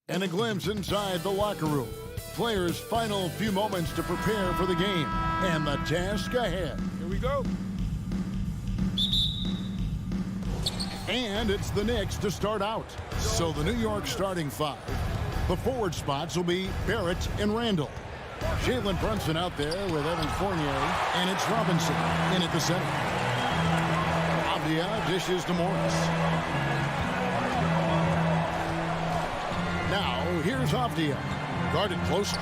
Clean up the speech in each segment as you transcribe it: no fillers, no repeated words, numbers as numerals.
And a glimpse inside the locker room. Players' final few moments to prepare for the game. And the task ahead. Here we go. And it's the Knicks to start out. So the New York starting five. The forward spots will be Barrett and Randall. Jalen Brunson out there with Evan Fournier. And it's Robinson in at the center. Avdia dishes to Morris. Now, here's Avdia. Guarded closer.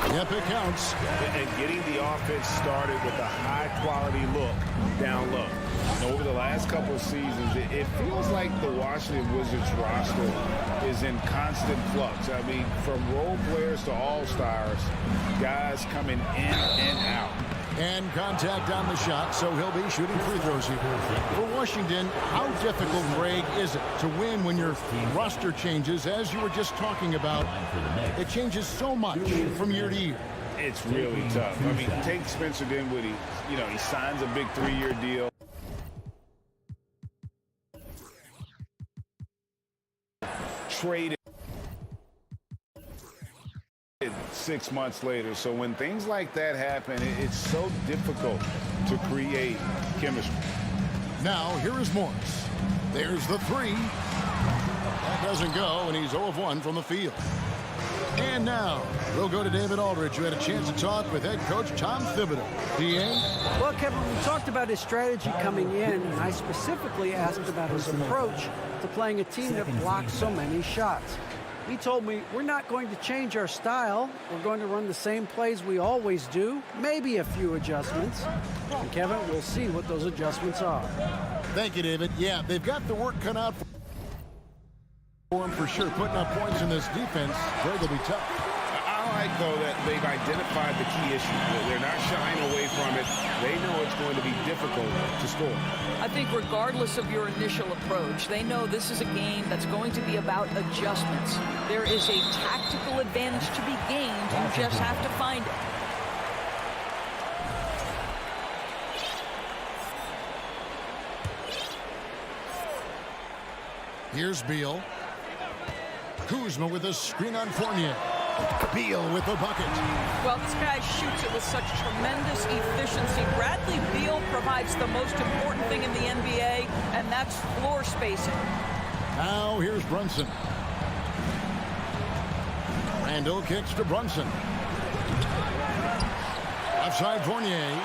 Yep, it counts. And getting the offense started with a high-quality look down low. And over the last couple of seasons, it feels like the Washington Wizards roster is in constant flux. I mean, from role players to all-stars, guys coming in and out. And contact on the shot, so he'll be shooting free throws here. For Washington, how difficult, Greg, is it to win when your roster changes, as you were just talking about? It changes so much from year to year. It's really tough. I mean, take Spencer Dinwiddie. You know, he signs a big 3-year deal. Traded 6 months later. So when things like that happen, it's so difficult to create chemistry. Now, here is Morris. There's the three. That doesn't go, and he's 0 of 1 from the field. And now, we'll go to David Aldridge, who had a chance to talk with head coach Tom Thibodeau. D.A.? Well, Kevin, we talked about his strategy coming in, and I specifically asked about his approach to playing a team that blocks so many shots. He told me, we're not going to change our style. We're going to run the same plays we always do, maybe a few adjustments. And Kevin, we'll see what those adjustments are. Thank you, David. Yeah, they've got the work cut out for him for sure. Putting up points in this defense, Greg, will be tough. I like, though, that they've identified the key issue. They're not shying away from it. They know it's going to be difficult to score. I think regardless of your initial approach, they know this is a game that's going to be about adjustments. There is a tactical advantage to be gained. You just have to find it. Here's Beal. Kuzma with a screen on Fournier. Beal with the bucket. Well, this guy shoots it with such tremendous efficiency. Bradley Beal provides the most important thing in the NBA, and that's floor spacing. Now here's Brunson. Randall kicks to Brunson. Outside Fournier.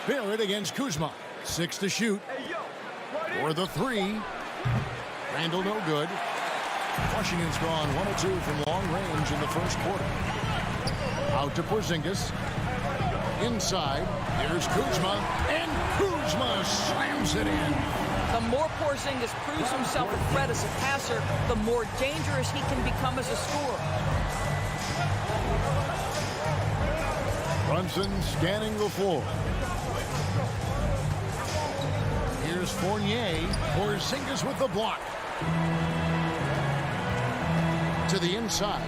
Barrett against Kuzma. 6 to shoot. For the three. Randall no good. Washington's gone 1 of 2 from long range in the first quarter. Out to Porzingis. Inside. Here's Kuzma. And Kuzma slams it in. The more Porzingis proves himself a threat as a passer, the more dangerous he can become as a scorer. Brunson scanning the floor. Here's Fournier. Porzingis with the block. To the inside.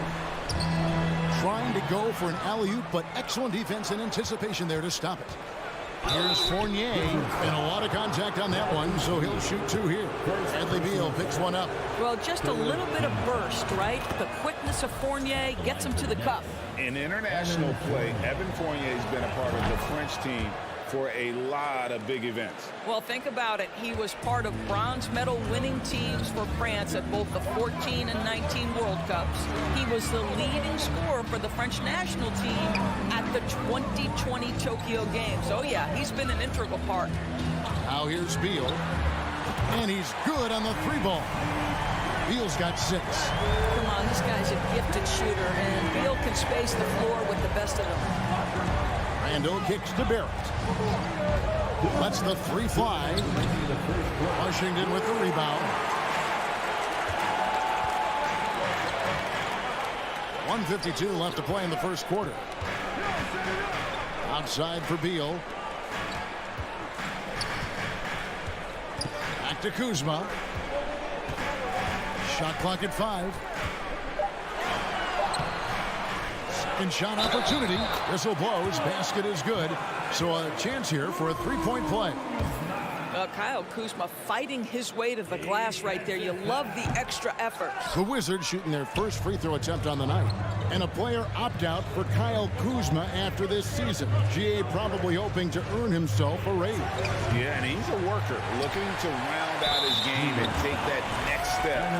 Trying to go for an alley-oop, but excellent defense and anticipation there to stop it. Here's Fournier, and a lot of contact on that one, so he'll shoot 2 here. Bradley Beal picks one up. Well, just a little bit of burst, right? The quickness of Fournier gets him to the cup. In international play, Evan Fournier has been a part of the French team for a lot of big events. Well, think about it. He was part of bronze medal winning teams for France at both the 14 and 19 World Cups. He was the leading scorer for the French national team at the 2020 Tokyo Games. Oh, yeah, he's been an integral part. Now here's Beal. And he's good on the 3-ball. Beal's got 6. Come on, this guy's a gifted shooter, and Beal can space the floor with the best of them. Randall kicks to Barrett. Lets the 3 fly. Washington with the rebound. 1:52 left to play in the first quarter. Outside for Beal. to Kuzma. Shot clock at 5. Second shot opportunity. Whistle blows. Basket is good. So a chance here for a three-point play. Kyle Kuzma fighting his way to the glass right there. You love the extra effort. The Wizards shooting their first free throw attempt on the night. And a player opt-out for Kyle Kuzma after this season. GA probably hoping to earn himself a raise. Yeah, and he's a worker looking to round out his game and take that next step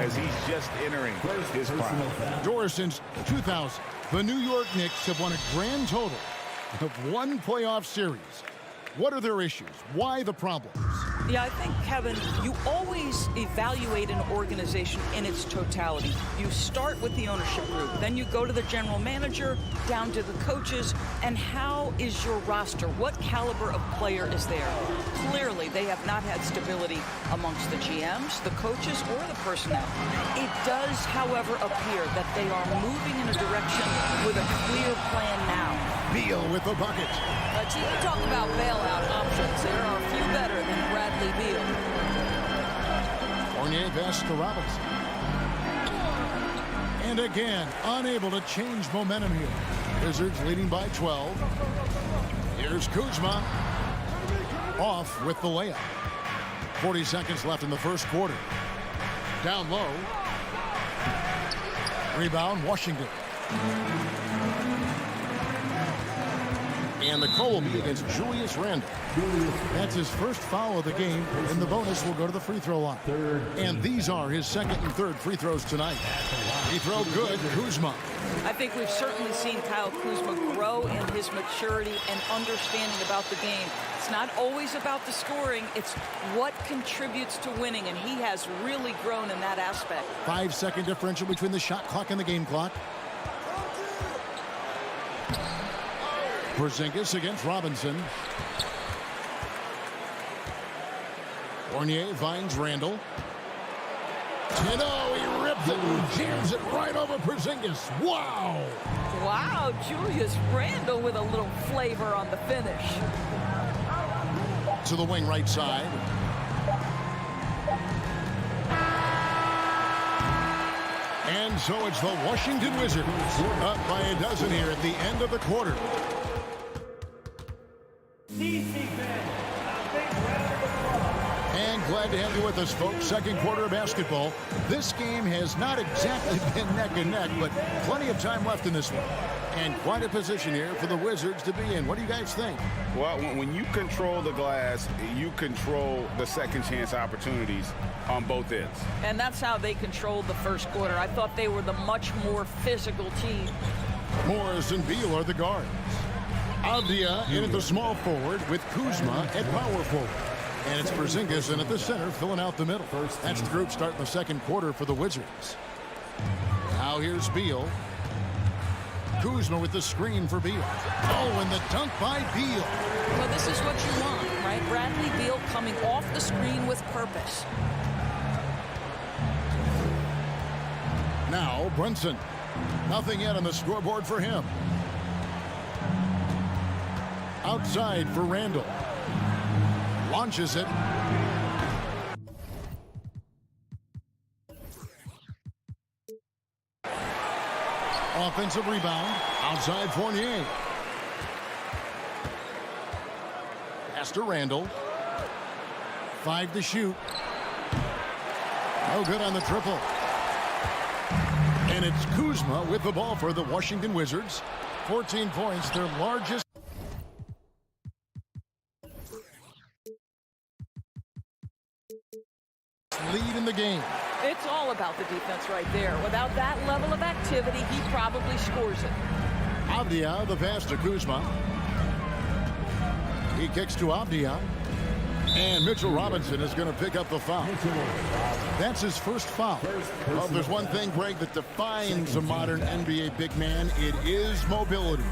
as he's just entering his prime. Doors since 2000, the New York Knicks have won a grand total of 1 playoff series. What are their issues? Why the problems? Yeah, I think, Kevin, you always evaluate an organization in its totality. You start with the ownership group, then you go to the general manager, down to the coaches, and how is your roster? What caliber of player is there? Clearly, they have not had stability amongst the GMs, the coaches, or the personnel. It does, however, appear that they are moving in a direction with a clear plan now. Beal with the bucket. You talk about bailout options. There are a few better than Bradley Beal. Fournier pass to Robinson. And again, unable to change momentum here. Wizards leading by 12. Here's Kuzma. Off with the layup. 40 seconds left in the first quarter. Down low. Rebound, Washington. And the call will be against Julius Randle. That's his first foul of the game, and the bonus will go to the free throw line. And these are his second and third free throws tonight. Free throw good, Kuzma. I think we've certainly seen Kyle Kuzma grow in his maturity and understanding about the game. It's not always about the scoring, it's what contributes to winning, and he has really grown in that aspect. 5-second differential between the shot clock and the game clock. Porzingis against Robinson. Fournier finds Randle. And oh, he ripped it and jams it right over Porzingis. Wow! Wow, Julius Randle with a little flavor on the finish. To the wing right side. And so it's the Washington Wizards up by a dozen here at the end of the quarter. And glad to have you with us, folks. Second quarter of basketball. This game has not exactly been neck and neck, but plenty of time left in this one. And quite a position here for the Wizards to be in. What do you guys think? Well, when you control the glass, you control the second chance opportunities on both ends. And that's how they controlled the first quarter. I thought they were the much more physical team. Morris and Beal are the guards. Avdia in at the small forward with Kuzma at power forward. And it's Porzingis in at the center, filling out the middle. That's the group starting the second quarter for the Wizards. Now here's Beal. Kuzma with the screen for Beal. Oh, and the dunk by Beal. Well, this is what you want, right? Bradley Beal coming off the screen with purpose. Now Brunson. Nothing yet on the scoreboard for him. Outside for Randle. Launches it. Offensive rebound. Outside Fournier. Pass to Randle. 5 to shoot. No good on the triple. And it's Kuzma with the ball for the Washington Wizards. 14 points, their largest. Lead in the game. It's all about the defense right there. Without that level of activity, he probably scores it. Avdia, the pass to Kuzma. He kicks to Avdia. And Mitchell Robinson is going to pick up the foul. That's his first foul. Well, if there's one thing, Greg, that defines a modern NBA big man, it is mobility.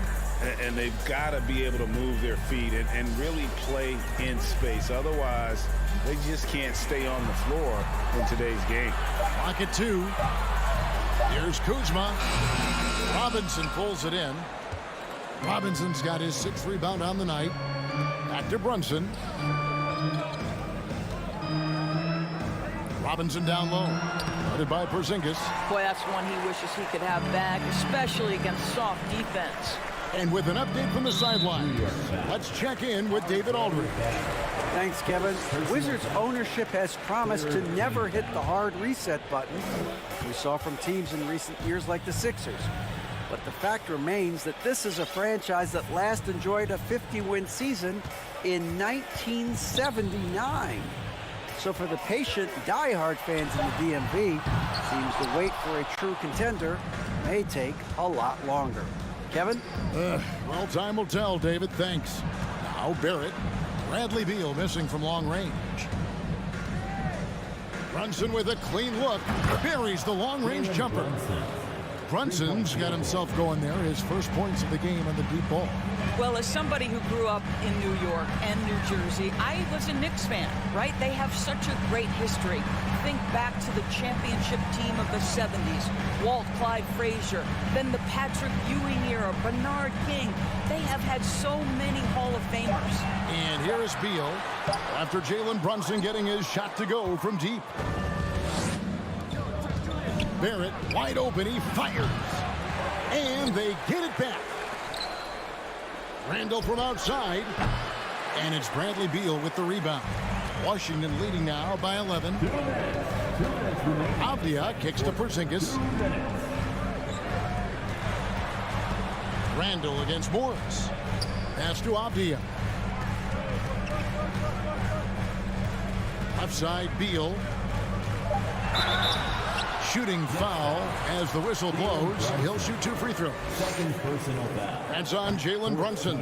And they've got to be able to move their feet and really play in space. Otherwise, they just can't stay on the floor in today's game. Clock at 2. Here's Kuzma. Robinson pulls it in. Robinson's got his 6th rebound on the night. Back to Brunson. Robinson down low. Guarded by Porzingis. Boy, that's one he wishes he could have back, especially against soft defense. And with an update from the sideline, let's check in with David Aldridge. Thanks, Kevin. Wizards ownership has promised to never hit the hard reset button we saw from teams in recent years like the Sixers. But the fact remains that this is a franchise that last enjoyed a 50-win season in 1979. So for the patient, diehard fans in the DMV, seems to wait for a true contender may take a lot longer. Kevin? Well, time will tell, David. Thanks. Now Barrett. Bradley Beal missing from long range. Brunson with a clean look. Buries the long-range jumper. Brunson's got himself going there. His first points of the game on the deep ball. Well, as somebody who grew up in New York and New Jersey, I was a Knicks fan, right? They have such a great history. Think back to the championship team of the 70s. Walt Clyde Frazier, then the Patrick Ewing era, Bernard King. They have had so many Hall of Famers. And here is Beal after Jalen Brunson getting his shot to go from deep. Barrett wide open, he fires. And they get it back. Randall from outside. And it's Bradley Beal with the rebound. Washington leading now by 11. Avdia kicks to Porzingis. Randall against Morris. Pass to Avdia. Left side, Beal. Shooting foul as the whistle blows. He'll shoot 2 free throws. That's on Jalen Brunson.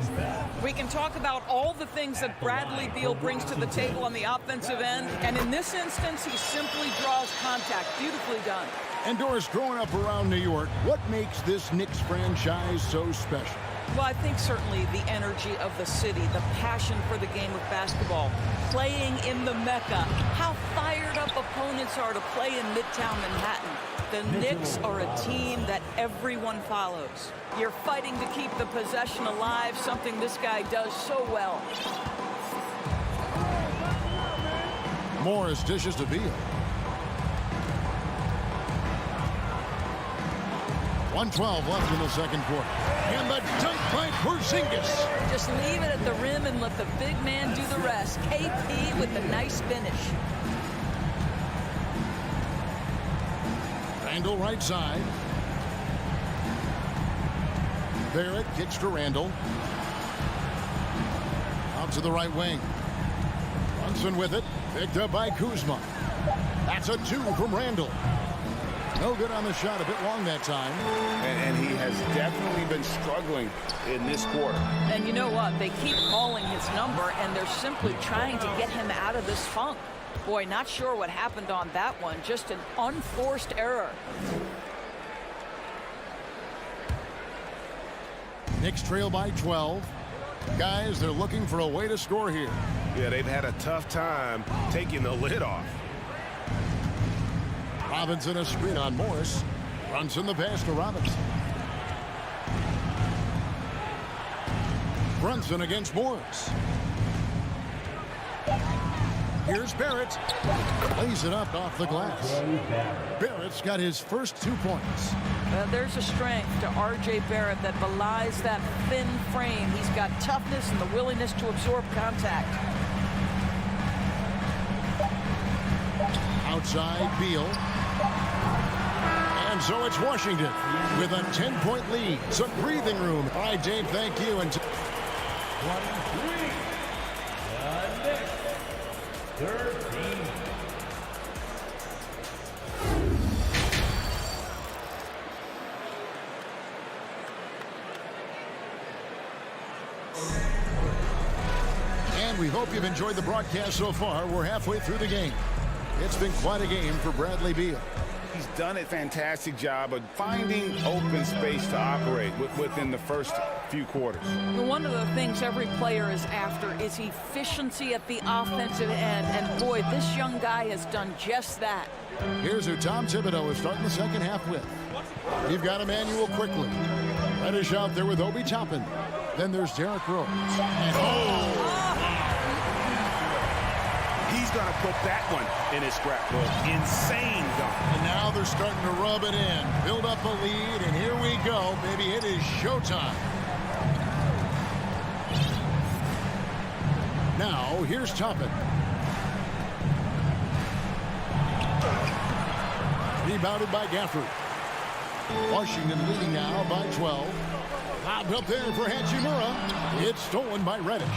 We can talk about all the things that Bradley Beal brings to the table on the offensive end, and in this instance, he simply draws contact. Beautifully done. And Doris, growing up around New York, what makes this Knicks franchise so special? Well, I think certainly the energy of the city, the passion for the game of basketball, playing in the Mecca, how fired up opponents are to play in Midtown Manhattan. The Knicks are a team that everyone follows. You're fighting to keep the possession alive, something this guy does so well. Morris dishes to Beal. 1:12 left in the second quarter. And the dunk by Porzingis. Just leave it at the rim and let the big man do the rest. KP with a nice finish. Randall right side. Barrett kicks to Randall. Out to the right wing. Brunson with it. Picked up by Kuzma. That's a 2 from Randall. No good on the shot, a bit long that time. And he has definitely been struggling in this quarter. And you know what? They keep calling his number, and they're simply trying to get him out of this funk. Boy, not sure what happened on that one. Just an unforced error. Knicks trail by 12. Guys, they're looking for a way to score here. Yeah, they've had a tough time taking the lid off. Robinson a screen on Morris. Brunson the pass to Robinson. Brunson against Morris. Here's Barrett. Lays it up off the glass. Barrett's got his first 2 points. There's a strength to R.J. Barrett that belies that thin frame. He's got toughness and the willingness to absorb contact. Outside, Beal. And so it's Washington with a 10-point lead. Some breathing room. All right, Dave, thank you. And 23. The Knicks. 13. And we hope you've enjoyed the broadcast so far. We're halfway through the game. It's been quite a game for Bradley Beal. He's done a fantastic job of finding open space to operate within the first few quarters. One of the things every player is after is efficiency at the offensive end. And boy, this young guy has done just that. Here's who Tom Thibodeau is starting the second half with. You've got Emmanuel Quickly. Reddish out there with Obi Toppin. Then there's Derrick Rose. And He's going to put that one in his scrapbook. Insane dunk. And now they're starting to rub it in. Build up a lead, and here we go, baby. It is showtime. Now, here's Toppin. Rebounded by Gafford. Washington leading now by 12. Lobbed up there for Hachimura. It's stolen by Reddish.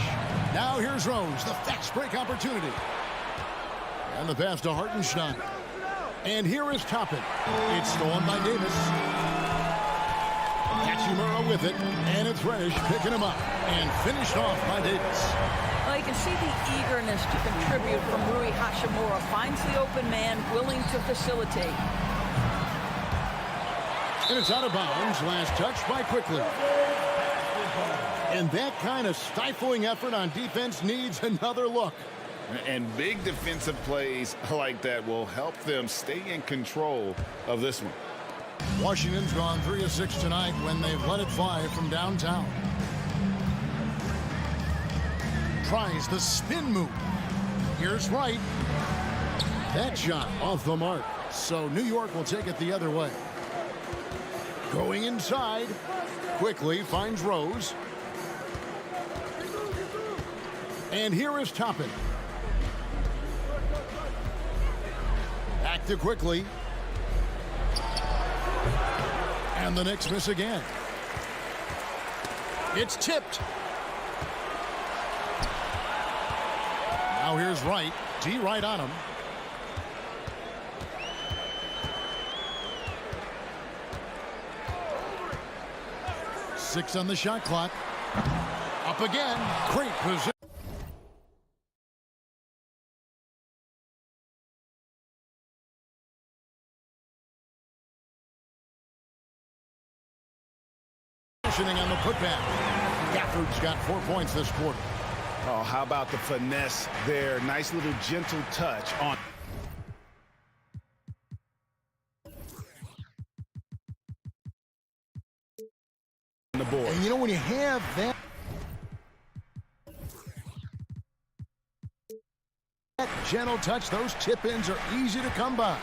Now here's Rose, the fast break opportunity. And the pass to Hartenstein. And here is Toppin. It's stolen by Davis. Hachimura with it, and it's Reddish picking him up. And finished off by Davis. Well, you can see the eagerness to contribute from Rui Hachimura. Finds the open man, willing to facilitate. And it's out of bounds. Last touch by Quickly. And that kind of stifling effort on defense needs another look. And big defensive plays like that will help them stay in control of this one. Washington's gone 3 of 6 tonight when they've let it fly from downtown. Tries the spin move. Here's Wright. That shot off the mark. So New York will take it the other way. Going inside. Quickly finds Rose. And here is Toppin. Back to Quickly. And the Knicks miss again. It's tipped. Now here's Wright. D right on him. Six on the shot clock. Up again. Great position. On the putback. Gafford's got 4 points this quarter. Oh, how about the finesse there? Nice little gentle touch on the board. And you know when you have that gentle touch, those tip-ins are easy to come by.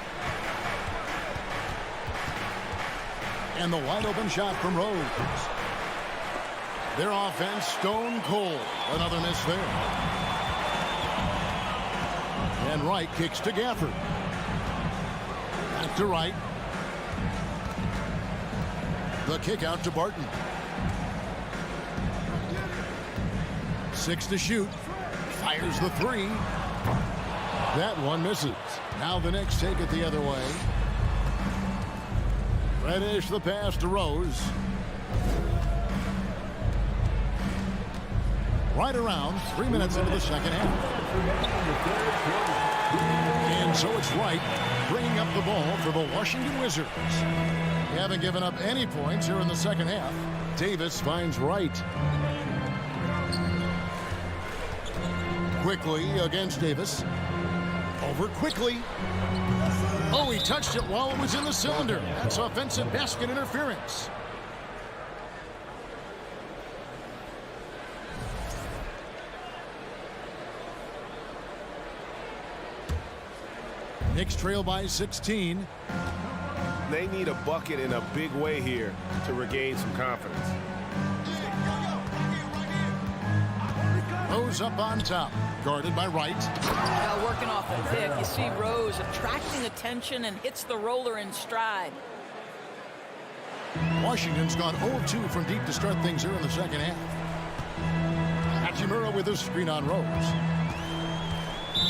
And the wide open shot from Rose. Their offense stone cold. Another miss there. And Wright kicks to Gafford. Back to Wright. The kick out to Barton. 6 to shoot. Fires the 3. That one misses. Now the Knicks take it the other way. Reddish the pass to Rose. Right around 3 minutes into the second half. And so it's Wright bringing up the ball for the Washington Wizards. They haven't given up any points here in the second half. Davis finds Wright. Quickly against Davis. Over Quickly. Oh, he touched it while it was in the cylinder. That's offensive basket interference. Knicks trail by 16. They need a bucket in a big way here to regain some confidence. Rose up on top. Guarded by Wright. Working off the pick, you see Rose attracting attention and hits the roller in stride. Washington's gone 0-2 from deep to start things here in the second half. Hachimura with a screen on Rose.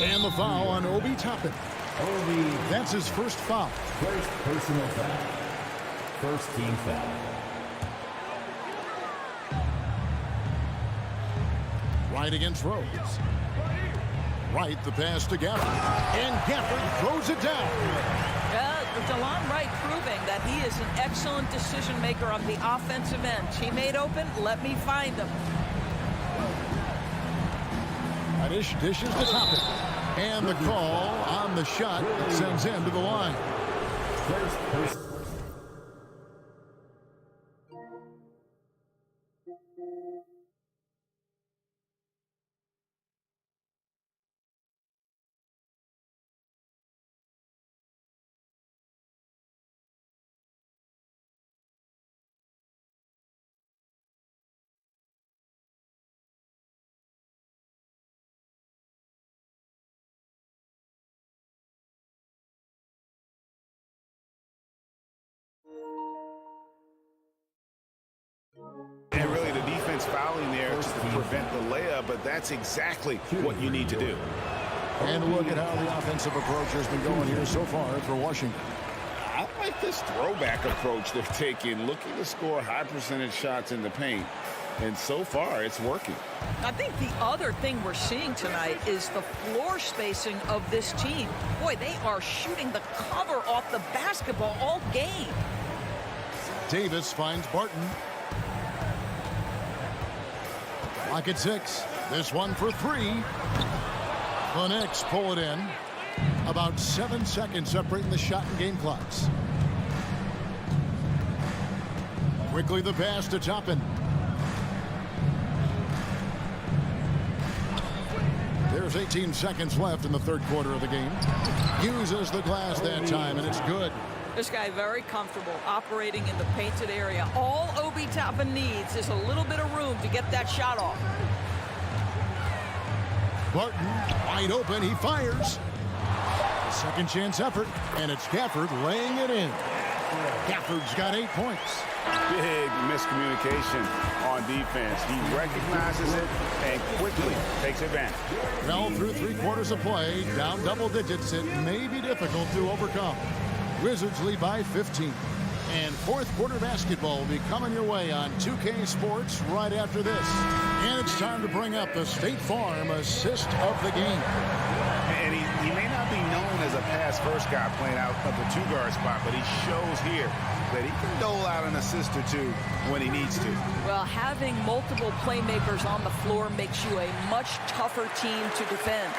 And the foul on Obi Toppin. That's his first foul. First personal foul. First team foul. Wright against Rose. Wright the pass to Gafford. And Gafford throws it down. DeLon Wright proving that he is an excellent decision maker on the offensive end. He made open, let me find him. Dishes to Toppin. And the call on the shot that sends him to the line. First person. defense fouling there to prevent the layup, but that's exactly what you need to do. And look at how the offensive approach has been going here so far for Washington. I like this throwback approach they're taking, looking to score high percentage shots in the paint. And so far, it's working. I think the other thing we're seeing tonight is the floor spacing of this team. Boy, they are shooting the cover off the basketball all game. Davis finds Barton. Clock at 6. This one for 3. The Knicks pull it in. About 7 seconds separating the shot and game clocks. Quickly the pass to Toppin. There's 18 seconds left in the third quarter of the game. Uses the glass that time, and it's good. This guy very comfortable operating in the painted area. All Obi Toppin needs is a little bit of room to get that shot off. Barton wide open. He fires. A second chance effort, and it's Gafford laying it in. Gafford's got 8 points. Big miscommunication on defense. He recognizes it and quickly takes advantage. Well, through 3 quarters of play, down double digits, it may be difficult to overcome. Wizards lead by 15. And fourth quarter basketball will be coming your way on 2K Sports right after this. And it's time to bring up the State Farm assist of the game. And he may not be known as a pass-first guy playing out of the two-guard spot, but he shows here that he can dole out an assist or two when he needs to. Well, having multiple playmakers on the floor makes you a much tougher team to defend.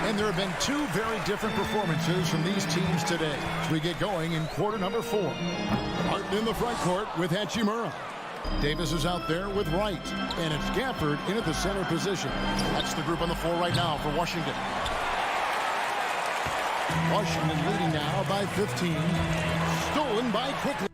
And there have been 2 very different performances from these teams today as we get going in quarter number 4. Martin in the front court with Hachimura. Davis is out there with Wright. And it's Gafford in at the center position. That's the group on the floor right now for Washington. Washington leading now by 15. Stolen by Quickly.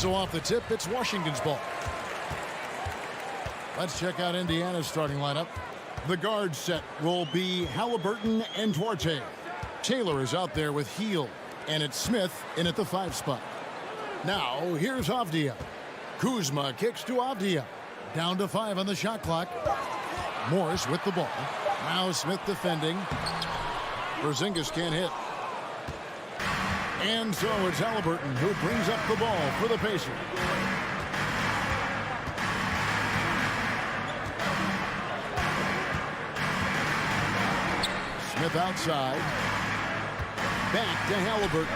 So off the tip, it's Washington's ball. Let's check out Indiana's starting lineup. The guard set will be Halliburton and Duarte. Taylor is out there with Heel, and it's Smith in at the 5 spot. Now, here's Avdia. Kuzma kicks to Avdia. Down to 5 on the shot clock. Morris with the ball. Now Smith defending. Porzingis can't hit. And so it's Halliburton who brings up the ball for the Pacers. Smith outside. Back to Halliburton.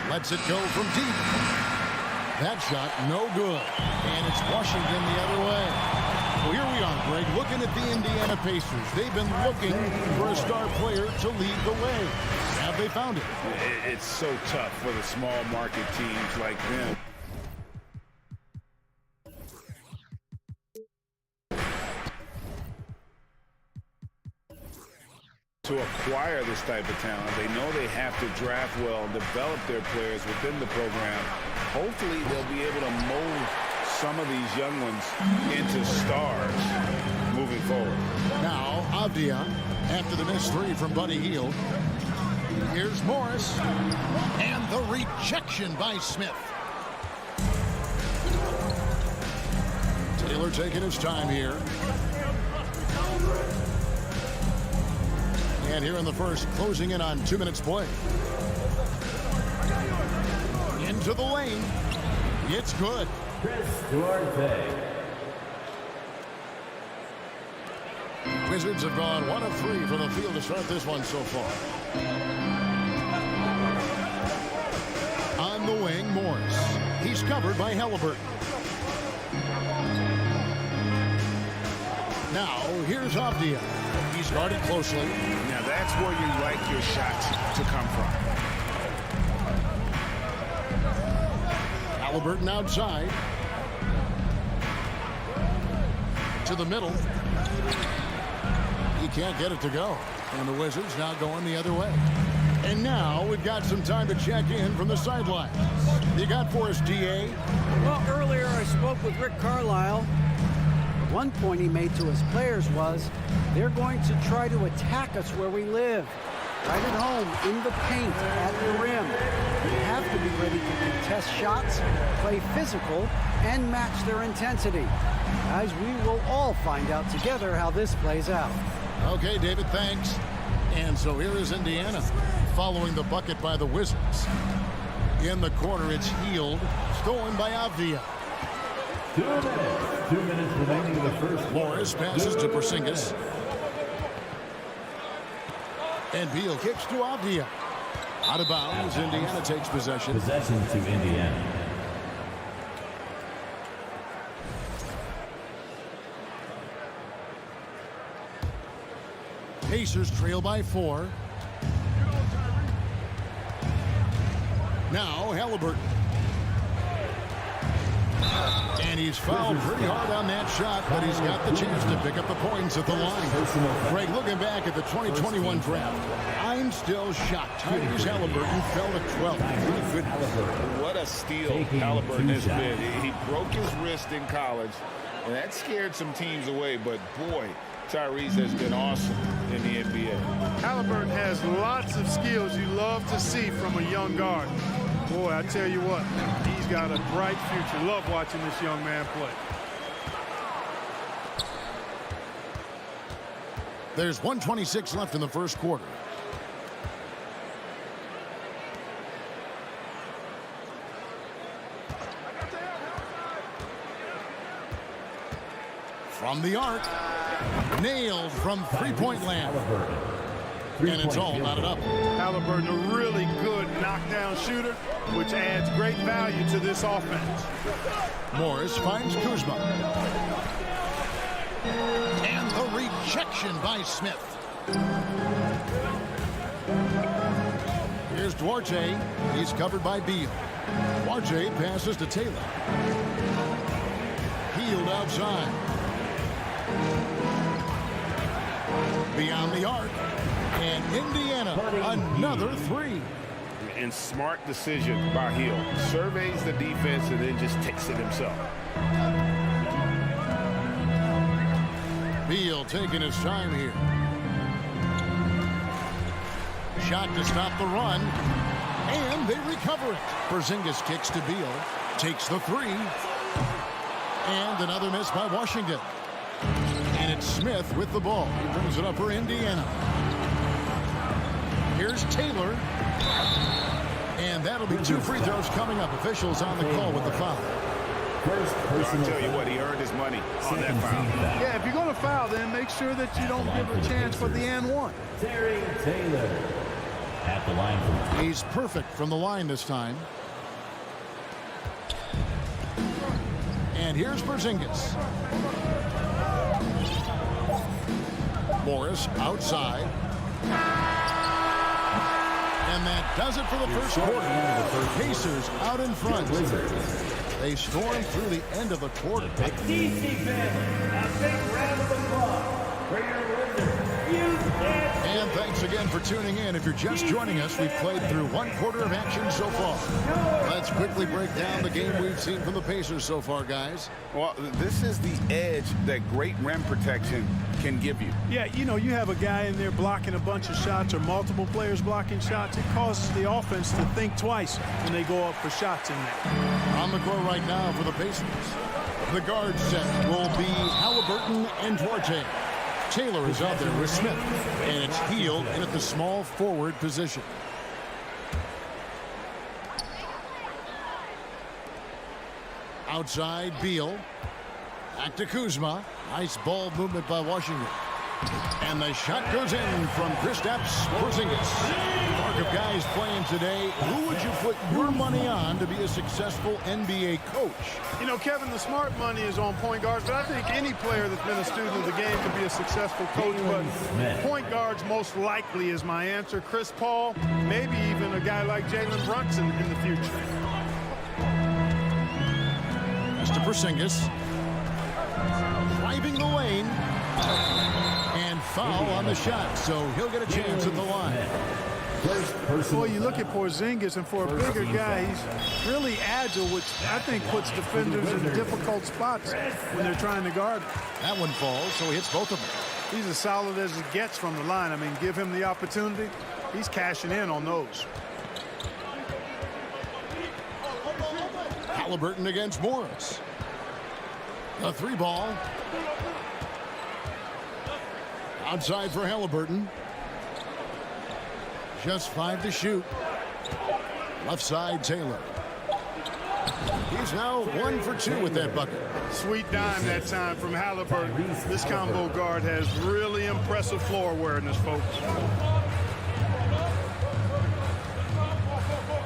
Lets it go from deep. That shot no good. And it's Washington the other way. Well, here we are, Greg, looking at the Indiana Pacers. They've been looking for a star player to lead the way. Have they found it? It's so tough for the small market teams like them. To acquire this type of talent, they know they have to draft well and develop their players within the program. Hopefully, they'll be able to mold some of these young ones into stars moving forward. Now, Avdia, after the missed 3 from Buddy Hield. Here's Morris. And the rejection by Smith. Taylor taking his time here. And here in the first, closing in on 2 minutes play. Into the lane. It's good. Wizards have gone 1 of 3 from the field to start this one so far. On the wing, Morris. He's covered by Halliburton. Now, here's Avdia. He's guarded closely. Now, that's where you like your shots to come from. Halliburton outside. To the middle. He can't get it to go. And the Wizards now going the other way. And now we've got some time to check in from the sidelines. You got for us, DA? Well, earlier I spoke with Rick Carlisle. One point he made to his players was, they're going to try to attack us where we live. Right at home, in the paint, at the rim. You have to be ready to contest shots, play physical, and match their intensity. Guys, we will all find out together how this plays out. Okay, David, thanks. And so here is Indiana, following the bucket by the Wizards. In the corner, it's Hield, stolen by Avdia. 2 minutes. 2 minutes remaining in the first. Morris passes to Porzingis. And Beal kicks to Avdia. Out of bounds, Indiana takes possession. Possession to Indiana. Pacers trail by 4. Now Halliburton. And he's fouled pretty hard on that shot, but he's got the chance to pick up the points at the line. Greg, looking back at the 2021 draft, I'm still shocked. Tyrese Halliburton fell to 12th. What a steal Halliburton has been. He broke his wrist in college, and that scared some teams away, but boy, Tyrese has been awesome in the NBA. Halliburton has lots of skills you love to see from a young guard. Boy, I tell you what, he's got a bright future. Love watching this young man play. There's 1:26 left in the first quarter. From the arc. Nailed from three-point land. And it's all knotted up. Halliburton, a really good knockdown shooter, which adds great value to this offense. Morris finds Kuzma. And the rejection by Smith. Here's Duarte. He's covered by Beal. Duarte passes to Taylor. Hield outside. Beyond the arc. And Indiana, another three. And smart decision by Hill. Surveys the defense and then just takes it himself. Beal taking his time here. Shot to stop the run. And they recover it. Porzingis kicks to Beal. Takes the three. And another miss by Washington. And it's Smith with the ball. He brings it up for Indiana. Here's Taylor. And that'll be 2 free throws coming up. Officials on the call with the foul. I'll tell you what, he earned his money on that foul. Yeah, if you're going to foul, then make sure that you don't give a chance for the and one. Terry Taylor at the line. He's perfect from the line this time. And here's Porzingis. Morris outside. And that does it for the first quarter. Pacers out in front. They storm through the end of the quarter. A DC fan, a big round of applause for your Wizards. And thanks again for tuning in. If you're just joining us, we've played through 1 quarter of action so far. Let's quickly break down the game we've seen from the Pacers so far, guys. Well, this is the edge that great rim protection can give you. Yeah, you know, you have a guy in there blocking a bunch of shots or multiple players blocking shots. It causes the offense to think twice when they go up for shots in there. On the court right now for the Pacers. The guard set will be Halliburton and Duarte. Taylor is out there with Smith, and it's Hield in at the small forward position. Outside, Beal. Back to Kuzma. Nice ball movement by Washington. And the shot goes in from Kristaps Porzingis. Mark of guys playing today, who would you put your money on to be a successful NBA coach? You know, Kevin, the smart money is on point guards, but I think any player that's been a student of the game could be a successful coach. But point guards most likely is my answer. Chris Paul, maybe even a guy like Jalen Brunson in the future. Mr. Porzingis driving the lane. And foul on the shot, so he'll get a chance at the line. Boy, you look at Porzingis, and for a bigger guy, he's really agile, which I think puts defenders in difficult spots when they're trying to guard him. That one falls, so he hits both of them. He's as solid as it gets from the line. I mean, give him the opportunity. He's cashing in on those. Halliburton against Morris. A 3-ball. Outside for Halliburton. Just 5 to shoot. Left side, Taylor. He's now 1 for 2 with that bucket. Sweet dime that time from Halliburton. This combo guard has really impressive floor awareness, folks.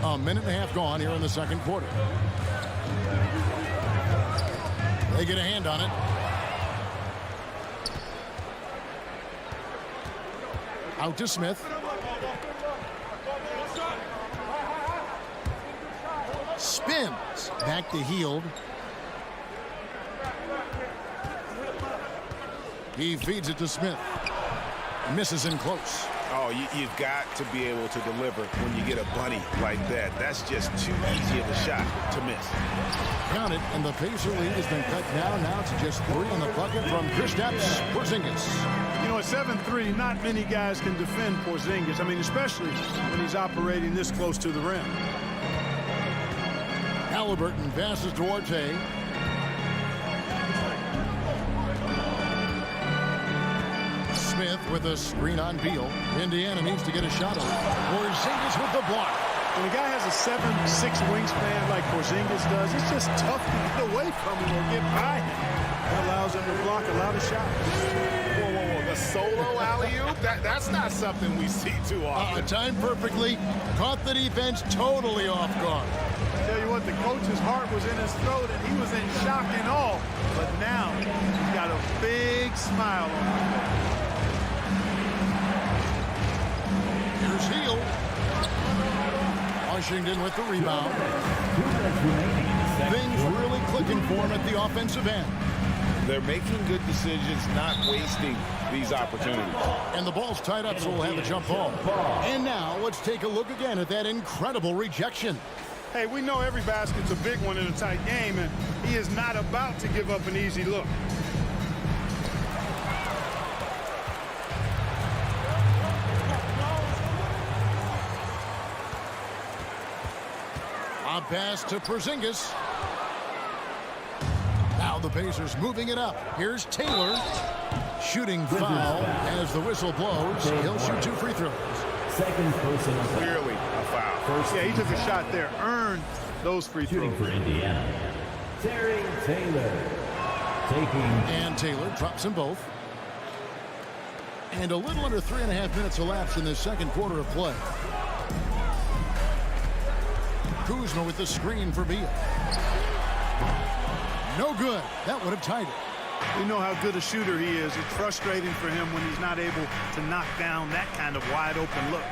A minute and a half gone here in the second quarter. They get a hand on it. Out to Smith. Spins. Back to Hield. He feeds it to Smith. Misses in close. Oh, you've got to be able to deliver when you get a bunny like that. That's just too easy of a shot to miss. Count it, and the Pacer lead has been cut down now to just 3 on the bucket from Kristaps Porzingis. You know, at 7'3", not many guys can defend Porzingis. I mean, especially when he's operating this close to the rim. Halliburton passes to Duarte. Smith with a screen on Beal. Indiana needs to get a shot on it. Porzingis with the block. When a guy has a 7'6" wingspan like Porzingis does, it's just tough to get away from him or get by him. That allows him to block a lot of shots. Whoa, whoa, whoa. The solo alley-oop? That's not something we see too often. Timed perfectly. Caught the defense totally off guard. I tell you what, the coach's heart was in his throat, and he was in shock and awe. But now, he's got a big smile on his face. Here's Hield. Washington with the rebound. Things really clicking for him at the offensive end. They're making good decisions, not wasting these opportunities. And the ball's tied up, so we'll have a jump ball. And now let's take a look again at that incredible rejection. Hey, we know every basket's a big one in a tight game, and he is not about to give up an easy look. A pass to Porzingis. Now the Pacers moving it up. Here's Taylor. Shooting foul as the whistle blows. He'll shoot 2 free throws. Second personal foul. Clearly a foul. Yeah, he took a shot there, earned those free throws. Shooting for Indiana. Terry Taylor. And Taylor drops them both. And a little under 3.5 minutes elapsed in this second quarter of play. Kuzma with the screen for Beal. No good. That would have tied it. We know how good a shooter he is. It's frustrating for him when he's not able to knock down that kind of wide open look.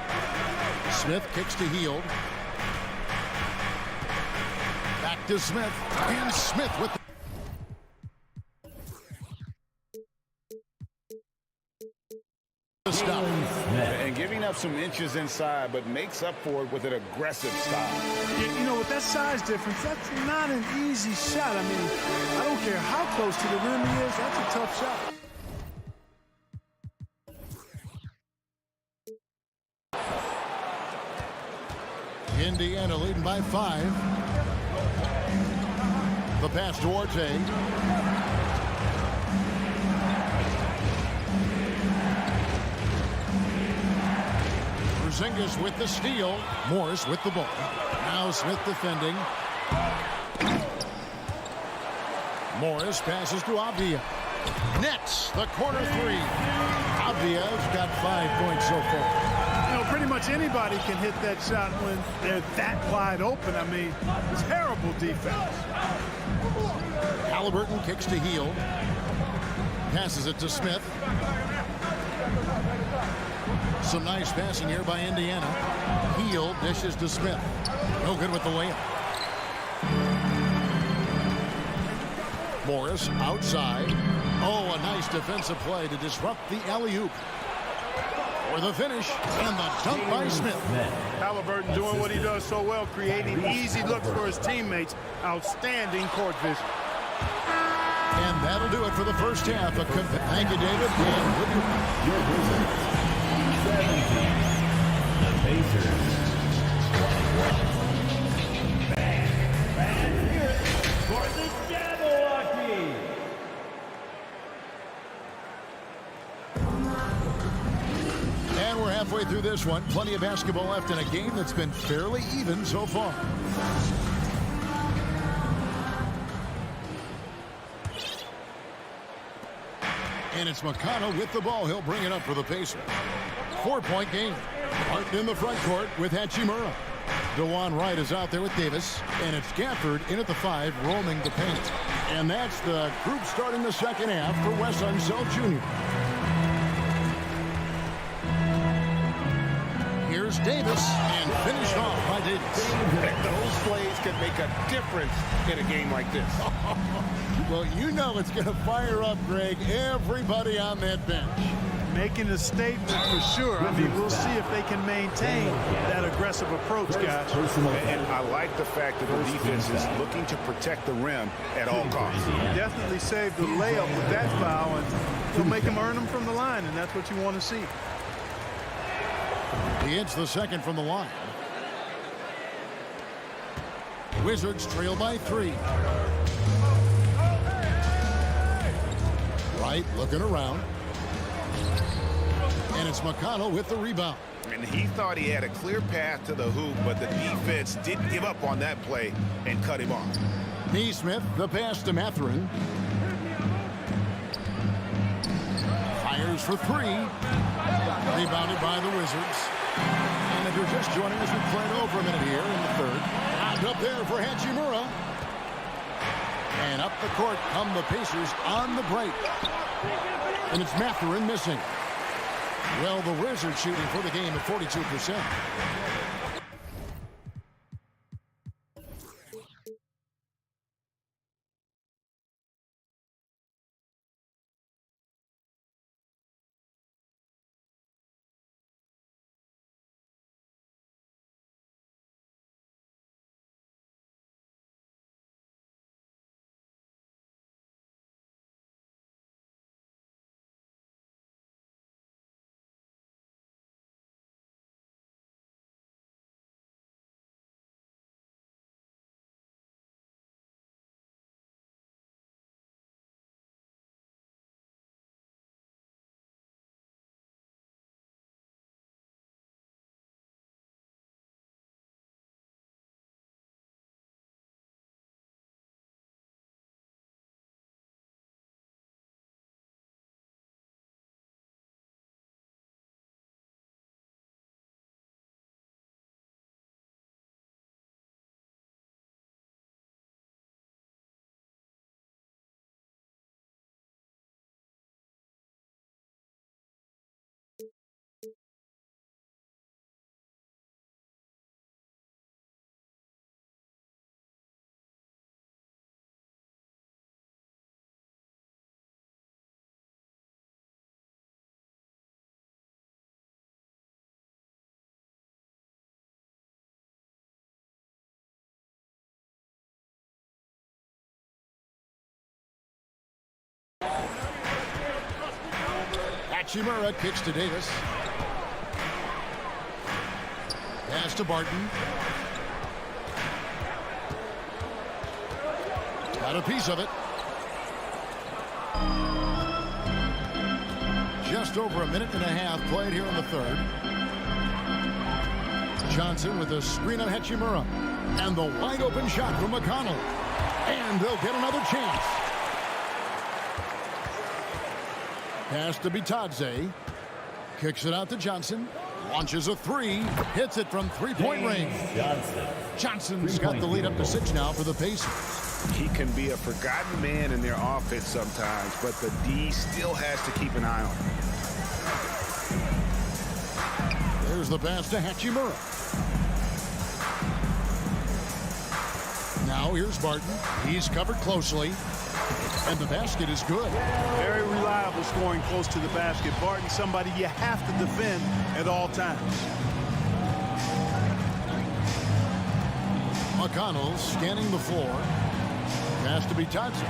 Smith kicks to Hield. Back to Smith. And Smith with the stop. And giving up some inches inside, but makes up for it with an aggressive style. You know, with that size difference, that's not an easy shot. I mean, I don't care how close to the rim he is, that's a tough shot. Indiana leading by 5. The pass to Orte. Porzingis with the steal. Morris with the ball. Now Smith defending. Morris passes to Avdia. Nets, the corner 3. Avdia's got 5 points so far. You know, pretty much anybody can hit that shot when they're that wide open. I mean, terrible defense. Halliburton kicks to Hield. Passes it to Smith. Some nice passing here by Indiana. Hield dishes to Smith. No good with the layup. Morris outside. Oh, a nice defensive play to disrupt the alley-oop. For the finish, and the dunk by Smith. Halliburton doing what he does so well, creating easy looks for his teammates. Outstanding court vision. And that'll do it for the first half. Thank you, David. And Your Wizards. 17. The Pacers. 1-1. And here for the Jabberwocky. And we're halfway through this one. Plenty of basketball left in a game that's been fairly even so far. And it's McConnell with the ball. He'll bring it up for the Pacers. 4-point game. Martin in the front court with Hachimura. DeJuan Wright is out there with Davis. And it's Gafford in at the 5, roaming the paint. And that's the group starting the second half for Wes Unseld Jr. Here's Davis, and finished off by Davis. Those plays can make a difference in a game like this. Well, you know it's going to fire up, Greg, everybody on that bench. Making a statement for sure. I mean, we'll see if they can maintain that aggressive approach, guys. And I like the fact that the defense is looking to protect the rim at all costs. Definitely saved the layup with that foul, and he'll make him earn them from the line, and that's what you want to see. He hits the second from the line. Wizards trail by 3. Wright looking around. And it's McConnell with the rebound. And he thought he had a clear path to the hoop, but the defense didn't give up on that play and cut him off. Neesmith, the pass to Mathurin. Fires for 3. Rebounded by the Wizards. And if you're just joining us, we've played over a minute here in the third. And up there for Hachimura. And up the court come the Pacers on the break. And it's Mathurin missing. Well, the Wizards shooting for the game at 42%. Hachimura kicks to Davis. Pass to Barton. Got a piece of it. Just over a minute and a half played here in the third. Johnson with a screen on Hachimura. And the wide open shot from McConnell. And they'll get another chance. Pass to Bitadze. Kicks it out to Johnson. Launches a three. Hits it from three-point range. Johnson's got the lead up to 6 now for the Pacers. He can be a forgotten man in their offense sometimes, but the D still has to keep an eye on him. There's the pass to Hachimura. Now here's Barton. He's covered closely. And the basket is good. Very reliable scoring close to the basket. Barton, somebody you have to defend at all times. McConnell scanning the floor. Pass to Bitadze.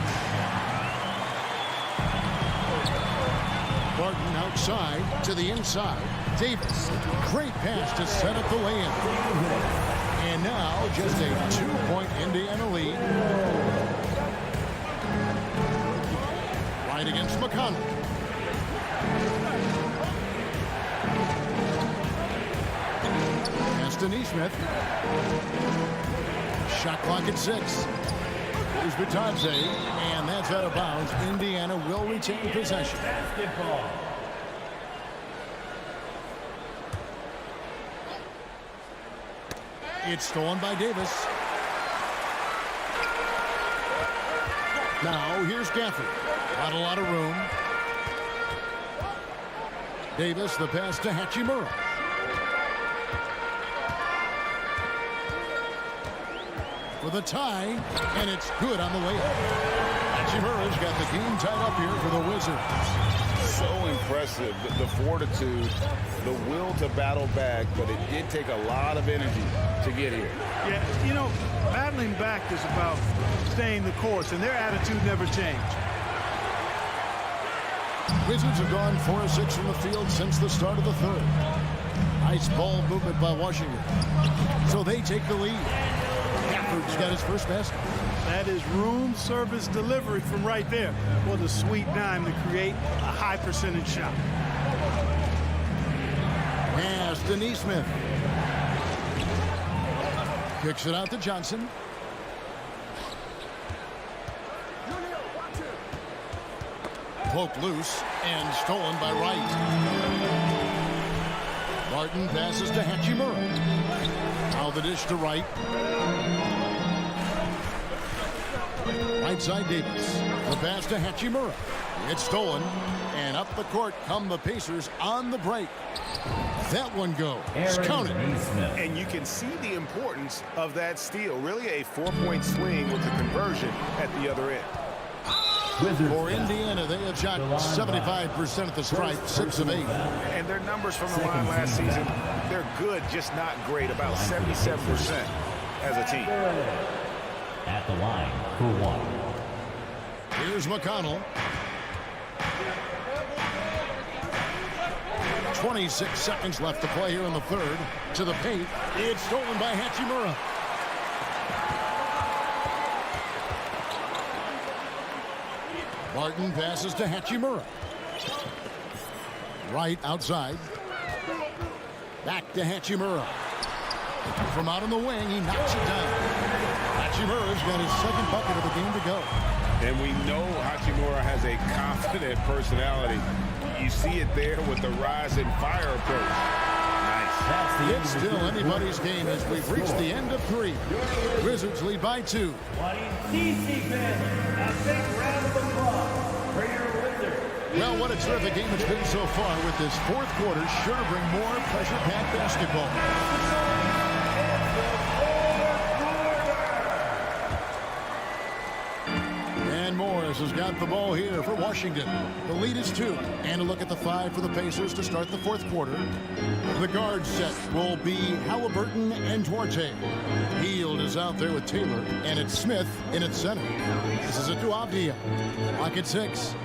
Barton outside to the inside. Davis. Great pass to set up the lay-in. And now just a 2-point Indiana lead. Right against McConnell. Pass to Nesmith. Shot clock at 6. Here's Bitadze, and that's out of bounds. Indiana will retain possession. Basketball. It's stolen by Davis. Now here's Gafford. Not a lot of room. Davis, the pass to Hachimura. For the tie, and it's good on the way up. Hachimura's got the game tied up here for the Wizards. So impressive, the fortitude, the will to battle back, but it did take a lot of energy to get here. Yeah, you know, battling back is about staying the course, and their attitude never changed. Wizards have gone 4 of 6 from the field since the start of the third. Nice ball movement by Washington. So they take the lead. Gafford's got his first basket. That is room service delivery from right there. What a sweet dime to create a high percentage shot. Pass to Nesmith. Kicks it out to Johnson. Poked loose and stolen by Wright. Barton passes to Hachimura. Now the dish to Wright. Right side Davis. The pass to Hachimura. It's stolen. And up the court come the Pacers on the break. That one goes. Counted. And you can see the importance of that steal. Really a 4-point swing with the conversion at the other end. For Indiana, they have shot 75% at the stripe, 6 of 8. And their numbers from the line last season, they're good, just not great, about 77% as a team. At the line for 1. Here's McConnell. 26 seconds left to play here in the third. To the paint. It's stolen by Hachimura. Barton passes to Hachimura. Right outside. Back to Hachimura. From out on the wing, he knocks it down. Hachimura's got his second bucket of the game to go. And we know Hachimura has a confident personality. You see it there with the rise and fire approach. Nice. It's still anybody's game as we've reached the end of 3. Wizards lead by 2. DC fans, a big round of applause for your Wizards. Well, what a terrific game it's been so far, with this fourth quarter sure to bring more pressure-packed basketball. And more Morris has got the ball here for Washington. The lead is 2. And a look at the 5 for the Pacers to start the fourth quarter. The guard set will be Halliburton and Duarte. Hield is out there with Taylor, and it's Smith in its center. This is it to Avdia. Clock at 6.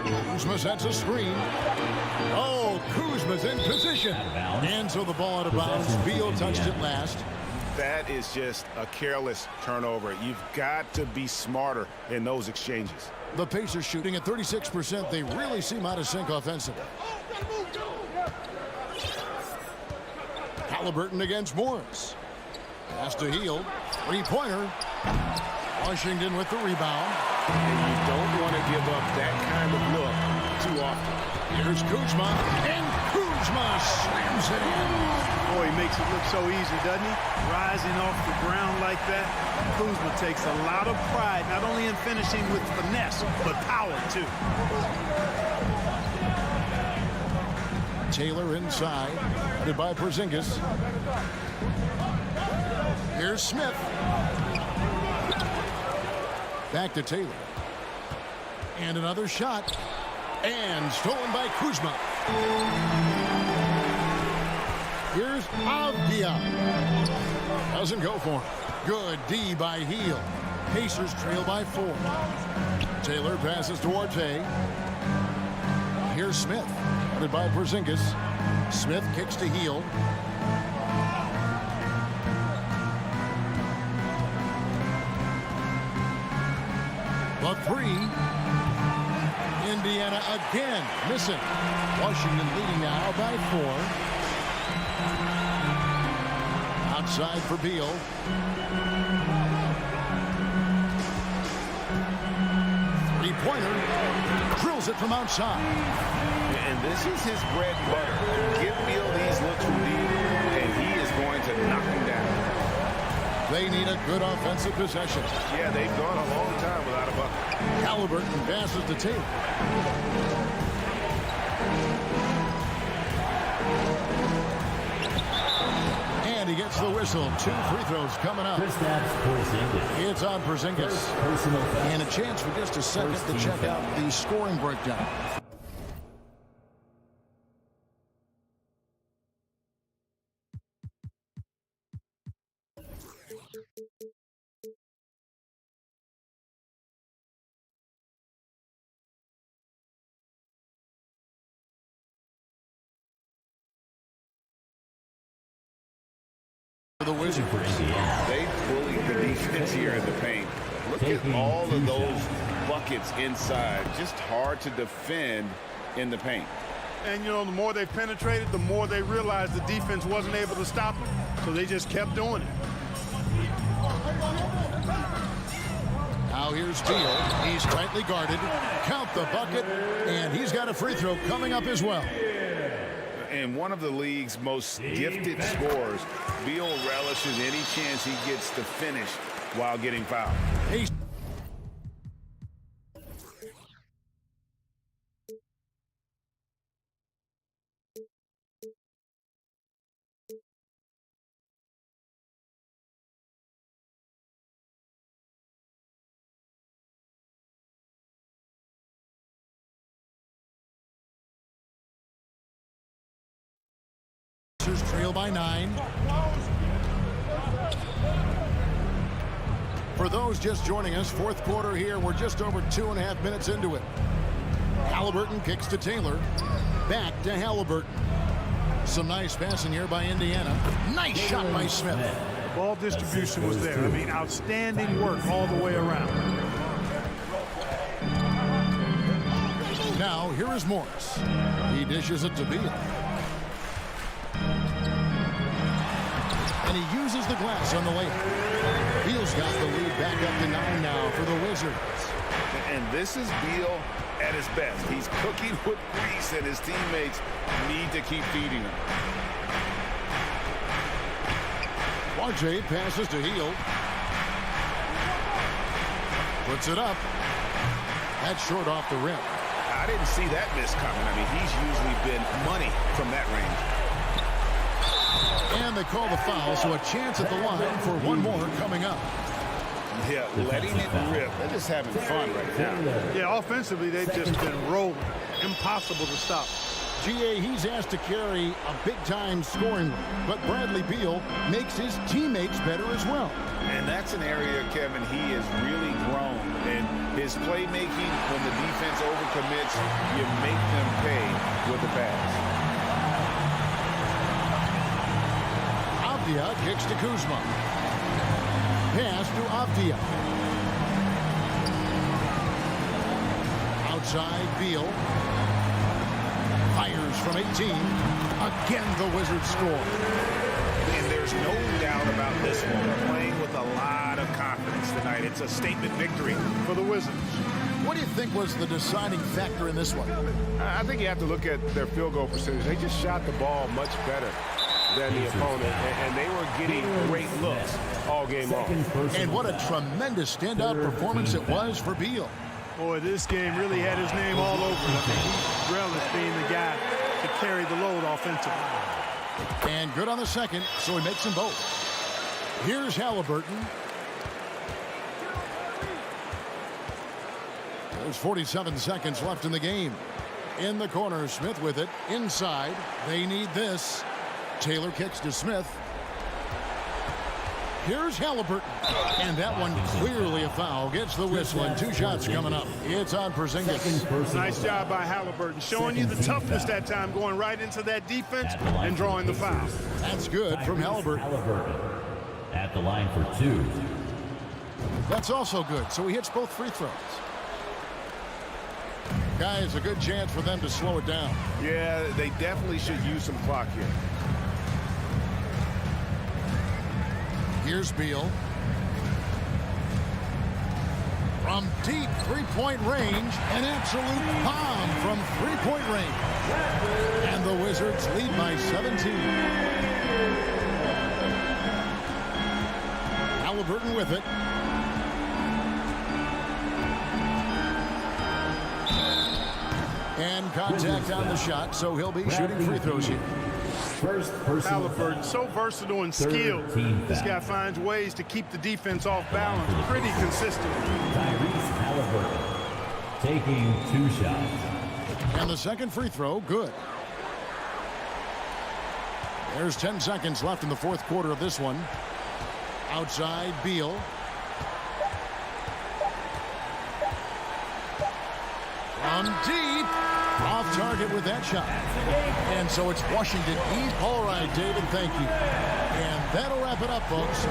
Kuzma sets a screen. Oh, Kuzma's in position. And so the ball out of bounds. Beal touched it last. That is just a careless turnover. You've got to be smarter in those exchanges. The Pacers shooting at 36%. They really seem out of sync offensively. Halliburton against Morris. Pass to Hield. Three-pointer. Washington with the rebound. And you don't want to give up that kind of look too often. Here's Kuzma. And Kuzma slams it in. Boy, he makes it look so easy, doesn't he? Rising off the ground like that. Kuzma takes a lot of pride, not only in finishing with finesse, but power, too. Taylor inside, headed by Porzingis. Here's Smith. Back to Taylor. And another shot. And stolen by Kuzma. Here's Avdia. Doesn't go for him. Good D by Hield. Pacers trail by 4. Taylor passes to Duarte. Here's Smith. Headed by Porzingis. Smith kicks to Hield. The 3. Indiana again missing. Washington leading now by 4. Outside for Beal. Three-pointer. Drills it from outside. And this is his bread and butter. Give Beal these looks from deep, and he is going to knock him down. They need a good offensive possession. Yeah, they've gone a long time without a bucket. Halliburton passes to Taylor. And he gets the whistle. 2 free throws coming up. It's on Porzingis. And a chance for just a second to check out the scoring breakdown. The Wizards. They bullied the defense here in the paint. Look at all of those buckets inside. Just hard to defend in the paint. And, you know, the more they penetrated, the more they realized the defense wasn't able to stop them. So they just kept doing it. Now here's Beal. He's tightly guarded. Count the bucket. And he's got a free throw coming up as well. And one of the league's most gifted scorers, Beal relishes any chance he gets to finish while getting fouled. Trail by 9. For those just joining us, fourth quarter here. We're just over 2.5 minutes into it. Halliburton kicks to Taylor. Back to Halliburton. Some nice passing here by Indiana. Nice shot by Smith. Ball distribution was there. I mean, outstanding work all the way around. Now, here is Morris. He dishes it to Beal. And he uses the glass on the layup. Beal's got the lead back up to 9 now for the Wizards. And this is Beal at his best. He's cooking with grease, and his teammates need to keep feeding him. RJ passes to Hield. Puts it up. That's short off the rim. I didn't see that miss coming. I mean, he's usually been money from that range. And they call the foul, so a chance at the line for one more coming up. Yeah, letting it rip. They're just having fun right now. Yeah, offensively, they've just been rolling. Impossible to stop. GA, he's asked to carry a big-time scoring role, but Bradley Beal makes his teammates better as well. And that's an area, Kevin, he has really grown. And his playmaking, when the defense overcommits, you make them pay with the pass. Avdia kicks to Kuzma. Pass to Avdia. Outside, Beal. Fires from 18. Again, the Wizards score. And there's no doubt about this one. They're playing with a lot of confidence tonight. It's a statement victory For the Wizards. What do you think was the deciding factor in this one? I think you have to look at their field goal percentage. They just shot the ball much better than the opponent, and they were getting great looks all game long. And what a tremendous standout performance it was for Beal. Boy, this game really had his name all over it. I mean, he relished being the guy to carry the load offensively. And good on the second, so he makes them both. Here's Halliburton. There's 47 seconds left in the game. In the corner, Smith with it. Inside, they need this. Taylor kicks to Smith. Here's Halliburton. And that one clearly a foul. Gets the whistle, and 2 shots coming up. It's on Porzingis. Nice job by Halliburton, showing you the toughness that time, going right into that defense and drawing the foul. That's good from Halliburton. At the line for 2. That's also good, so he hits both free throws. Guys, a good chance for them to slow it down. Yeah, they definitely should use some clock here. Here's Beal. From deep three-point range, an absolute bomb from three-point range. And the Wizards lead by 17. Halliburton with it. And contact on the shot, so he'll be shooting free throws here. Halliburton, so versatile and skilled. This guy finds ways to keep the defense off balance pretty consistently. Tyrese Halliburton taking 2 shots. And the second free throw, good. There's 10 seconds left in the fourth quarter of this one. Outside, Beal. From deep. Off target with that shot. And so it's Washington East. All right, David, thank you. And that'll wrap it up, folks.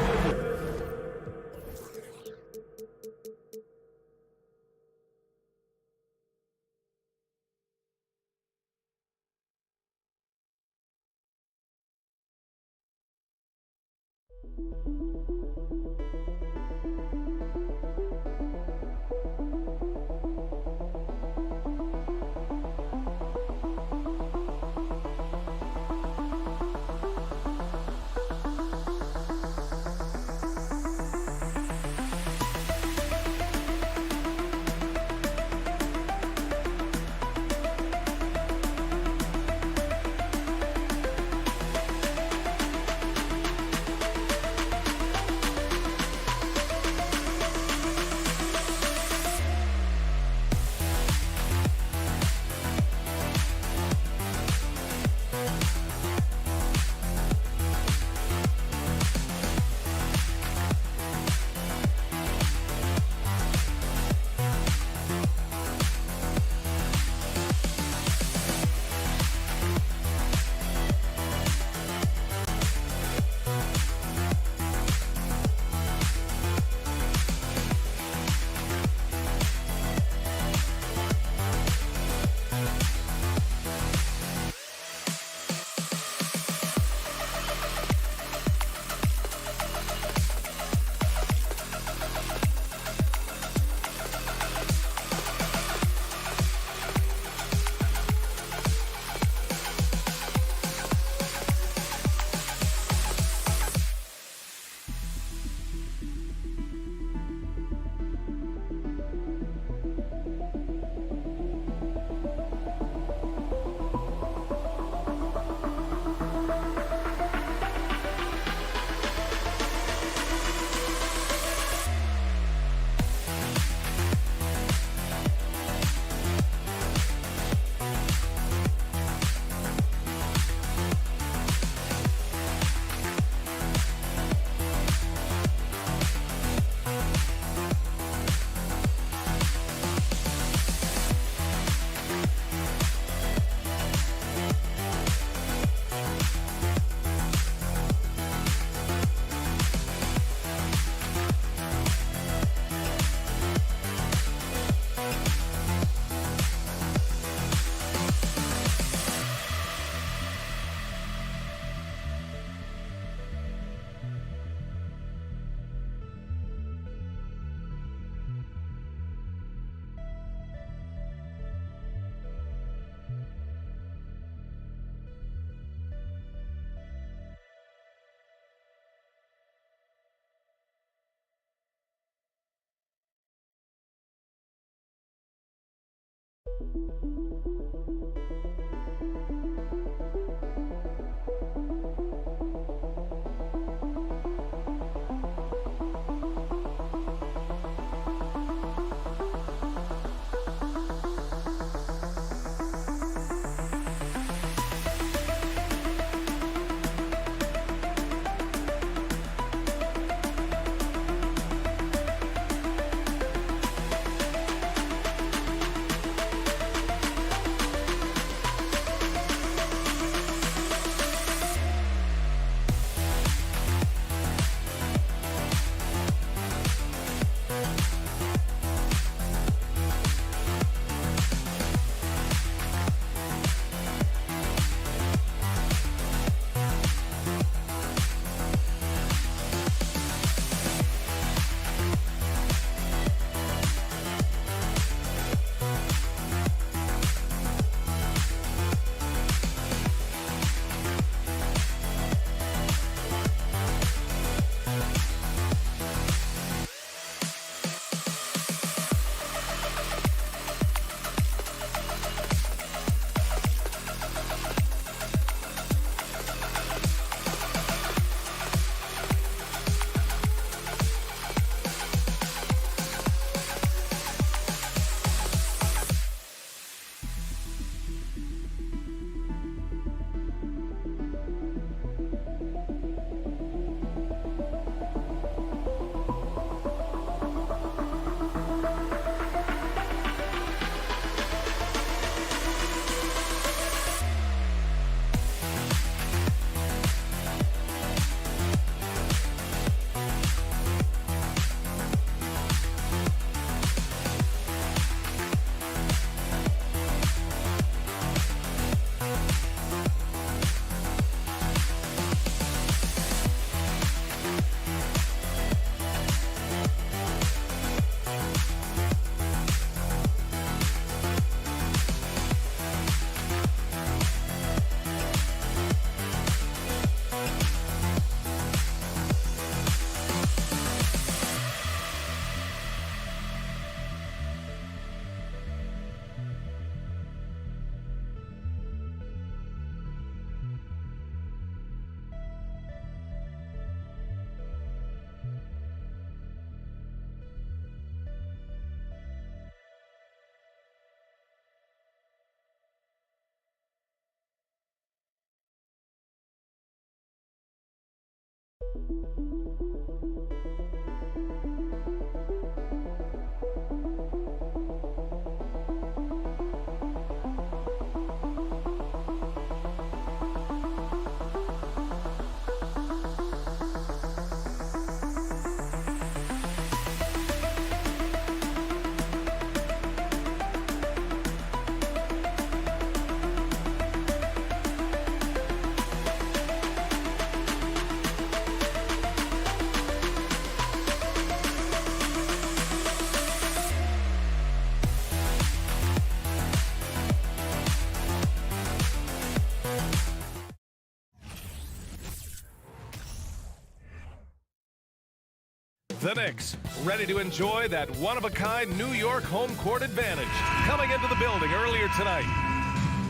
The Knicks, ready to enjoy that one-of-a-kind New York home court advantage. Coming into the building earlier tonight.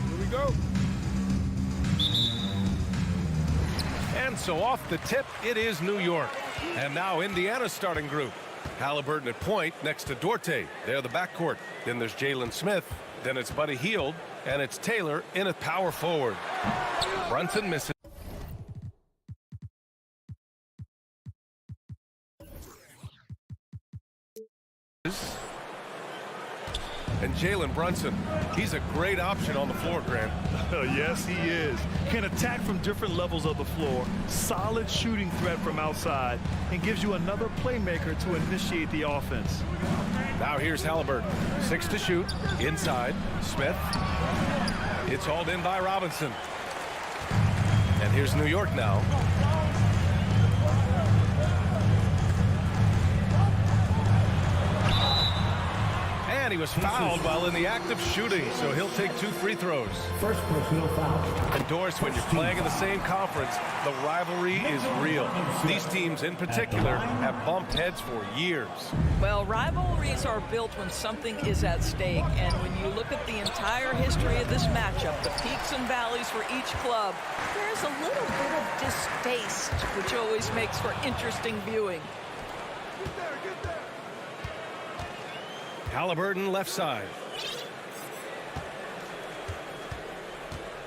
Here we go. And so off the tip, it is New York. And now Indiana's starting group. Halliburton at point next to Duarte. They're the backcourt. Then there's Jalen Smith. Then it's Buddy Hield. And it's Taylor in at power forward. Brunson misses. And Jalen Brunson, he's a great option on the floor, Grant. Yes, he is. Can attack from different levels of the floor, solid shooting threat from outside, and gives you another playmaker to initiate the offense. Now here's Halliburton. 6 to shoot. Inside. Smith. It's hauled in by Robinson. And here's New York now. And he was fouled while in the act of shooting, so he'll take 2 free throws. First personal foul. And Doris, when you're playing in the same conference, the rivalry is real. These teams in particular have bumped heads for years. Well, rivalries are built when something is at stake. And when you look at the entire history of this matchup, the peaks and valleys for each club, there's a little bit of distaste, which always makes for interesting viewing. Halliburton left side.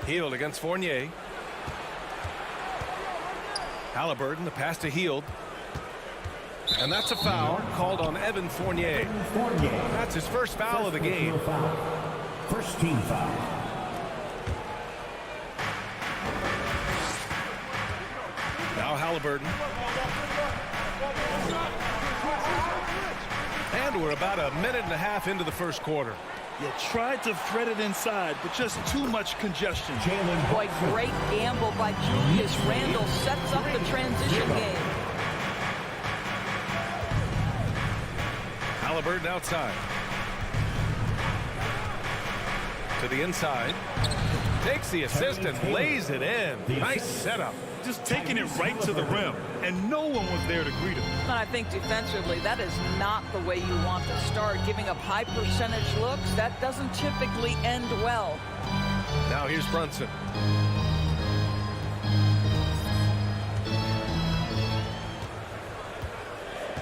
Hield against Fournier. Halliburton, the pass to Hield. And that's a foul called on Evan Fournier. That's his first foul of the game. First team foul. Now Halliburton. And we're about a minute and a half into the first quarter. You tried to thread it inside, but just too much congestion. Boy, great gamble by Julius Randle. Sets up the transition game. Halliburton outside. To the inside. Takes the assist and lays it in. Nice setup. Just taking it right to the rim, and no one was there to greet him. And I think defensively, that is not the way you want to start. Giving up high percentage looks, that doesn't typically end well. Now here's Brunson.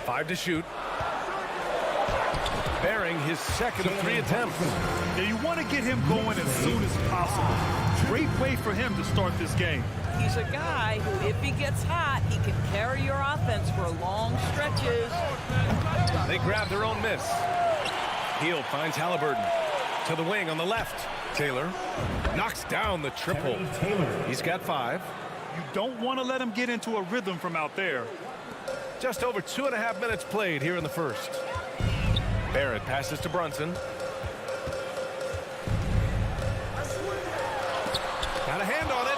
Five to shoot. Bearing his second of 3 attempts. Now you want to get him going as soon as possible. Great way for him to start this game. He's a guy who, if he gets hot, he can carry your offense for long stretches. They grab their own miss. Hield finds Halliburton. To the wing on the left. Taylor knocks down the triple. He's got 5. You don't want to let him get into a rhythm from out there. Just over 2.5 minutes played here in the first. Barrett passes to Brunson. Got a hand on it.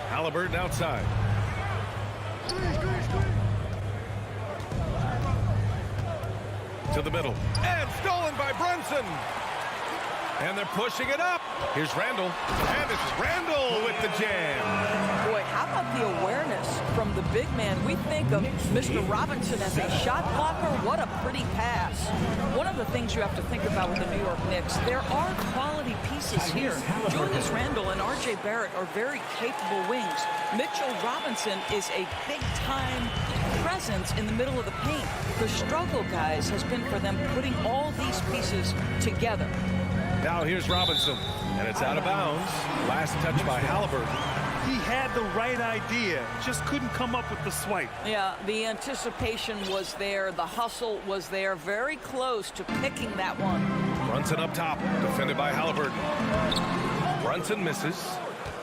Halliburton outside. To the middle. And stolen by Brunson. And they're pushing it up. Here's Randle. And it's Randle with the jam. Boy, how about the awareness from the big man? We think of Mr. Robinson as a shot blocker. What a pretty pass. One of the things you have to think about with the New York Knicks, there are quality pieces here. Julius Randle and R.J. Barrett are very capable wings. Mitchell Robinson is a big-time presence in the middle of the paint. The struggle, guys, has been for them putting all these pieces together. Now here's Robinson, and it's out of bounds. Last touch by Halliburton. He had the right idea, just couldn't come up with the swipe. Yeah, the anticipation was there. The hustle was there. Very close to picking that one. Brunson up top, defended by Halliburton. Brunson misses.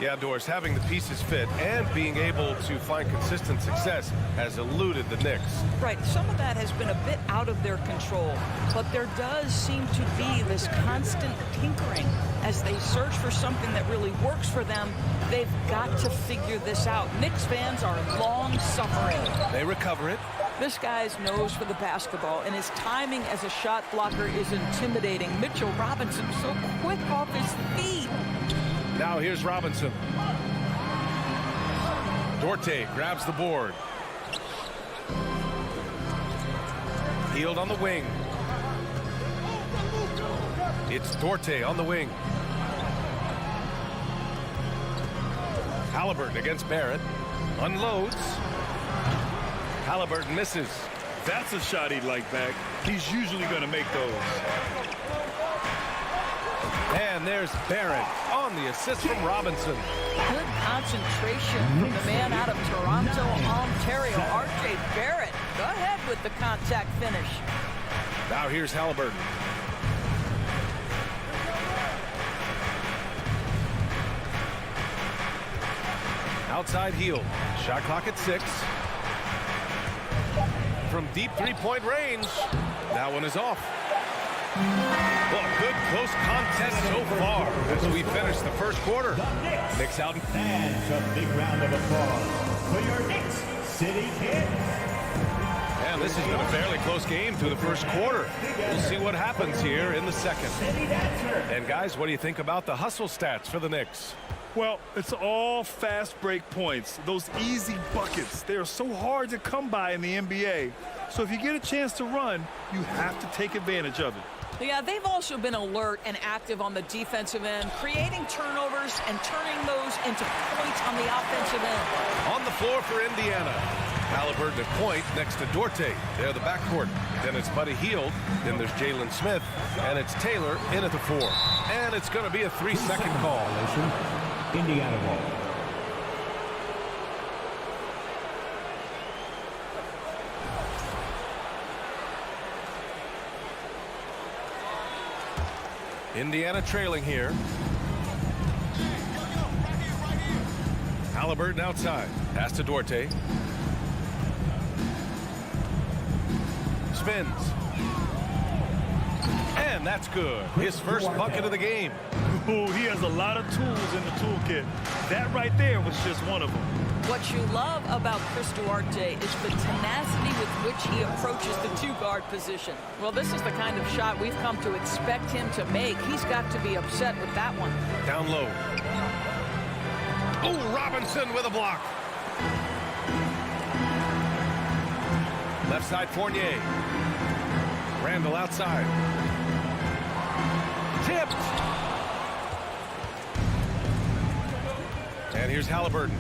Yeah, Doris, having the pieces fit and being able to find consistent success has eluded the Knicks. Right, some of that has been a bit out of their control, but there does seem to be this constant tinkering as they search for something that really works for them. They've got to figure this out. Knicks fans are long suffering. They recover it. This guy's nose for the basketball, and his timing as a shot blocker is intimidating. Mitchell Robinson so quick off his feet. Now here's Robinson. Dorte grabs the board. Hield on the wing. It's Dorte on the wing. Halliburton against Barrett. Unloads. Halliburton misses. That's a shot he'd like back. He's usually going to make those. And there's Barrett on the assist from Robinson. Good concentration from the man out of Toronto, Ontario, R.J. Barrett. Go ahead with the contact finish. Now here's Halliburton. Outside Hield. Shot clock at 6. From deep three-point range. That one is off. Well, good close contest so far as we finish the first quarter. Knicks out. And a big round of applause for your Knicks City Knicks. And this has been a fairly close game through the first quarter. We'll see what happens here in the second. And guys, what do you think about the hustle stats for the Knicks? Well, it's all fast break points. Those easy buckets, they are so hard to come by in the NBA. So if you get a chance to run, you have to take advantage of it. Yeah, they've also been alert and active on the defensive end, creating turnovers and turning those into points on the offensive end. On the floor for Indiana, Halliburton at point next to Duarte. They're the backcourt. Then it's Buddy Hield. Then there's Jalen Smith. And it's Taylor in at the 4. And it's going to be a 3-second call. Indiana ball. Indiana trailing here. Halliburton outside. Pass to Duarte. Spins. And that's good. His first bucket of the game. Ooh, he has a lot of tools in the toolkit. That right there was just one of them. What you love about Chris Duarte is the tenacity with which he approaches the two-guard position. Well, this is the kind of shot we've come to expect him to make. He's got to be upset with that one. Down low. Oh, Robinson with a block. Left side, Fournier. Randall outside. Tipped. And here's Halliburton.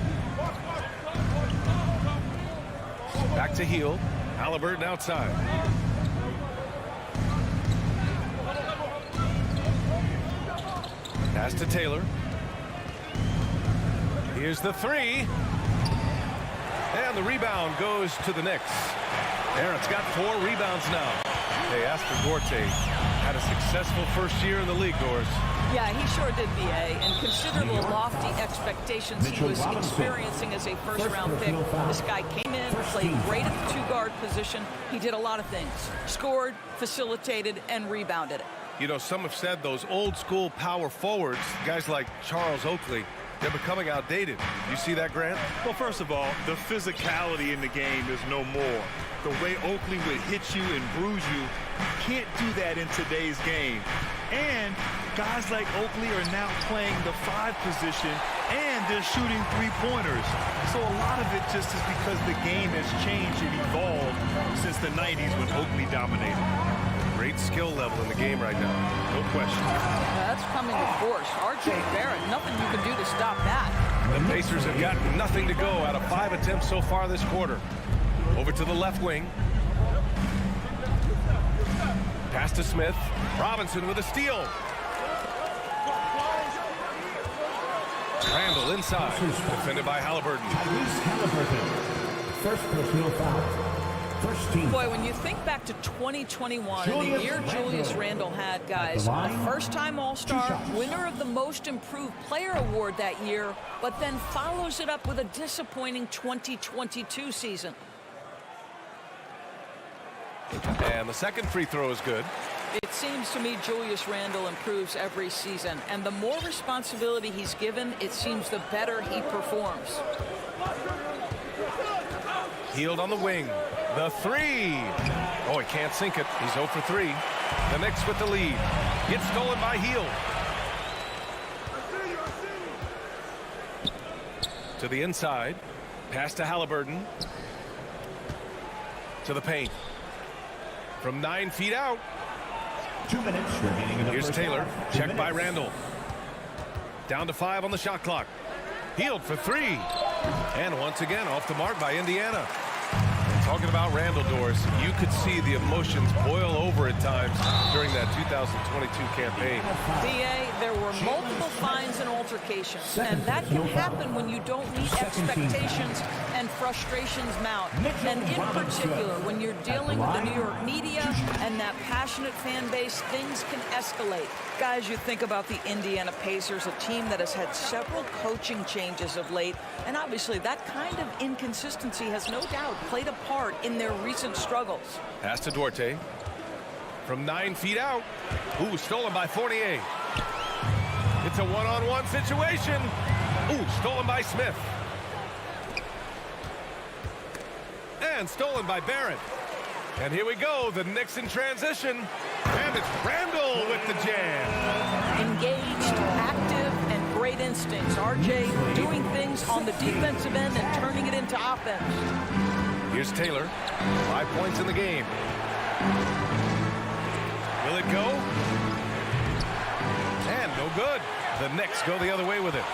Back to Hield. Halliburton outside. Pass to Taylor. Here's the 3. And the rebound goes to the Knicks. Aaron's got 4 rebounds now. They asked for Duarte. Had a successful first year in the league, Doris. Yeah, he sure did, B.A. And consider the lofty expectations he was experiencing as a first-round pick. This guy came in, played great at the two-guard position. He did a lot of things. Scored, facilitated, and rebounded it. You know, some have said those old-school power forwards, guys like Charles Oakley, they're becoming outdated. You see that, Grant? Well, first of all, the physicality in the game is no more. The way Oakley would hit you and bruise you, can't do that in today's game. And guys like Oakley are now playing the 5 position, and they're shooting 3-pointers. So a lot of it just is because the game has changed and evolved since the 90s when Oakley dominated. Great skill level in the game right now. No question. That's coming with force. R.J. Barrett, nothing you can do to stop that. The Pacers have got nothing to go out of 5 attempts so far this quarter. Over to the left wing. Pass to Smith. Robinson with a steal. Randall inside. Defended by Halliburton. First personal foul. First team. Boy, when you think back to 2021 and the year Julius Randle had, guys, a first-time All-Star, winner of the Most Improved Player Award that year, but then follows it up with a disappointing 2022 season. And the second free throw is good. It seems to me Julius Randle improves every season, and the more responsibility he's given, it seems the better he performs. Hield on the wing. The 3. Oh, he can't sink it. He's 0 for 3. The Knicks with the lead. Gets stolen by Hield. To the inside. Pass to Halliburton. To the paint. From 9 feet out. 2 minutes remaining in the Here's first Taylor. half. Checked by Randall. Down to 5 on the shot clock. Hield for 3. And once again off the mark by Indiana. Talking about Randall, Doris, you could see the emotions boil over at times during that 2022 campaign. B.A., there were multiple fines and altercations, and that can happen when you don't meet expectations and frustrations mount. And in particular, when you're dealing with the New York media and that passionate fan base, things can escalate. Guys, you think about the Indiana Pacers, a team that has had several coaching changes of late, and obviously that kind of inconsistency has no doubt played a part in their recent struggles. Pass to Duarte. From 9 feet out. Ooh, stolen by Fournier. It's a one-on-one situation. Ooh, stolen by Smith. And stolen by Barrett. And here we go, the Knicks in transition. And it's Randall with the jam. Engaged, active, and great instincts. RJ doing things on the defensive end and turning it into offense. Here's Taylor. 5 points in the game. Will it go? And no good. The Knicks go the other way with it.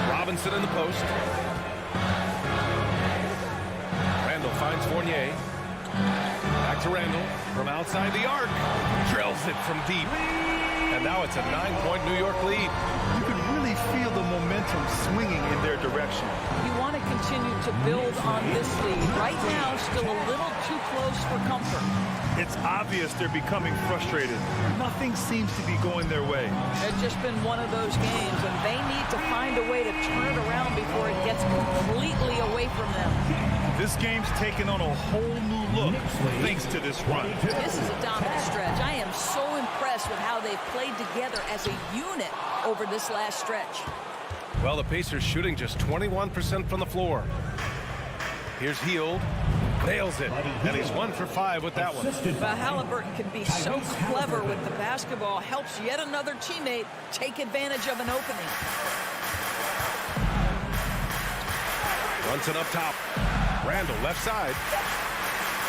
Robinson in the post. Randall finds Fournier. Back to Randall from outside the arc. Drills it from deep. And now it's a 9-point New York lead. You can really feel the momentum swinging in their direction. You want to continue to build on this lead. Right now, still a little too close for comfort. It's obvious they're becoming frustrated. Nothing seems to be going their way. It's just been one of those games, and they need to find a way to turn it around before it gets completely away from them. This game's taken on a whole new look thanks to this run. This is a dominant stretch. I am so impressed with how they've played together as a unit over this last stretch. Well, the Pacers shooting just 21% from the floor. Here's Hield. Nails it. And he's 1 for 5 with that one. But Halliburton can be so clever with the basketball. Helps yet another teammate take advantage of an opening. Runs it up top. Randall left side.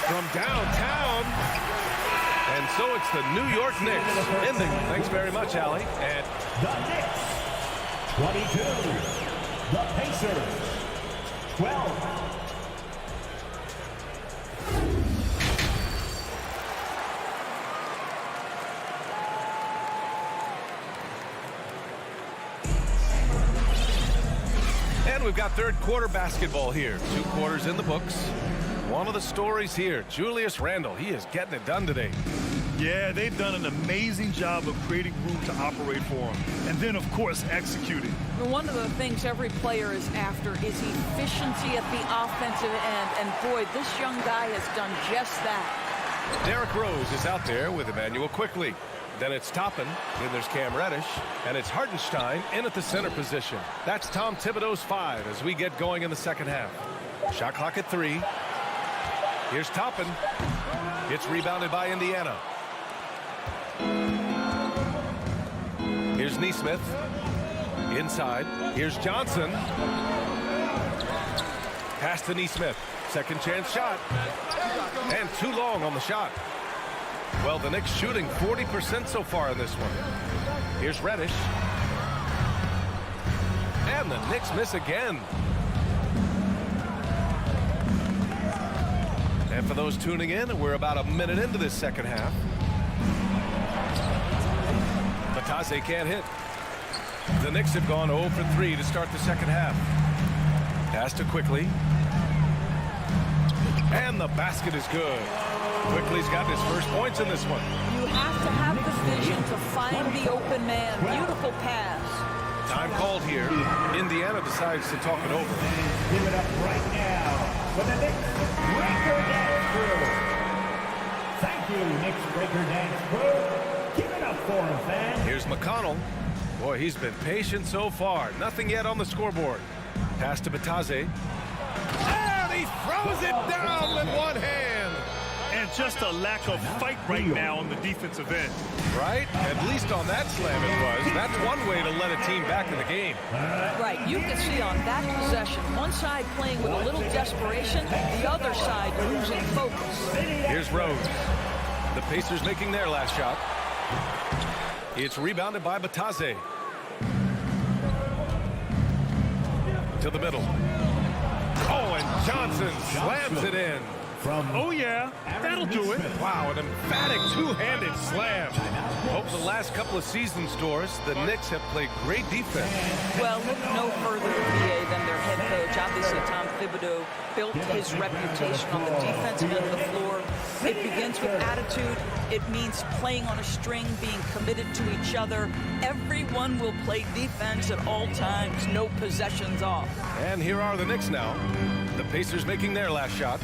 From downtown. And so it's the New York Knicks ending. Thanks very much, Allie. And The Knicks, 22. The Pacers, 12. And we've got third quarter basketball here. 2 quarters in the books. One of the stories here, Julius Randle. He is getting it done today. Yeah, they've done an amazing job of creating room to operate for him. And then, of course, executing. One of the things every player is after is efficiency at the offensive end. And boy, this young guy has done just that. Derrick Rose is out there with Emmanuel Quickly. Then it's Toppin, then there's Cam Reddish, and it's Hartenstein in at the center position. That's Tom Thibodeau's 5 as we get going in the second half. Shot clock at 3. Here's Toppin. It's rebounded by Indiana. Here's Nesmith. Inside. Here's Johnson. Pass to Nesmith. Second chance shot. And too long on the shot. Well, the Knicks shooting 40% so far in this one. Here's Reddish. And the Knicks miss again. And for those tuning in, we're about a minute into this second half. Matase can't hit. The Knicks have gone 0 for 3 to start the second half. Pass to Quickly. And the basket is good. Quickly's got his first points in this one. You have to have the vision to find the open man. Beautiful pass. Time called here. Indiana decides to talk it over. Give it up right now for the Knicks Breaker Dance Crew. Thank you, Knicks Breaker Dance Crew. Give it up for him, fans. Here's McConnell. Boy, he's been patient so far. Nothing yet on the scoreboard. Pass to Batase. And he throws it down with one hand. And just a lack of fight right now on the defensive end. Right? At least on that slam it was. That's one way to let a team back in the game. Right, you can see on that possession, one side playing with a little desperation, the other side losing focus. Here's Rose. The Pacers making their last shot. It's rebounded by Batase. To the middle. Oh, and Johnson slams it in. Oh, yeah, that'll do it. Wow, an emphatic two-handed slam. Hope the last couple of seasons, Doris, the Knicks have played great defense. Well, look no further, VA, than their head coach. Obviously, Tom Thibodeau built his reputation on the defensive end of the floor. It begins with attitude. It means playing on a string, being committed to each other. Everyone will play defense at all times, no possessions off. And here are the Knicks now. The Pacers making their last shot.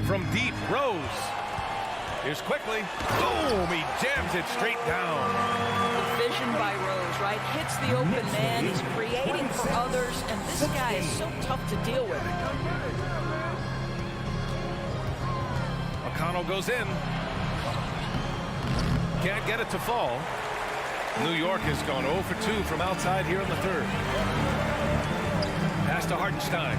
From deep, Rose. Here's Quickly. Boom! He jams it straight down. The vision by Rose, right? Hits the open man. He's creating for others. And this This guy is so tough to deal with. McConnell goes in. Can't get it to fall. New York has gone 0 for 2 from outside here in the third. Pass to Hartenstein.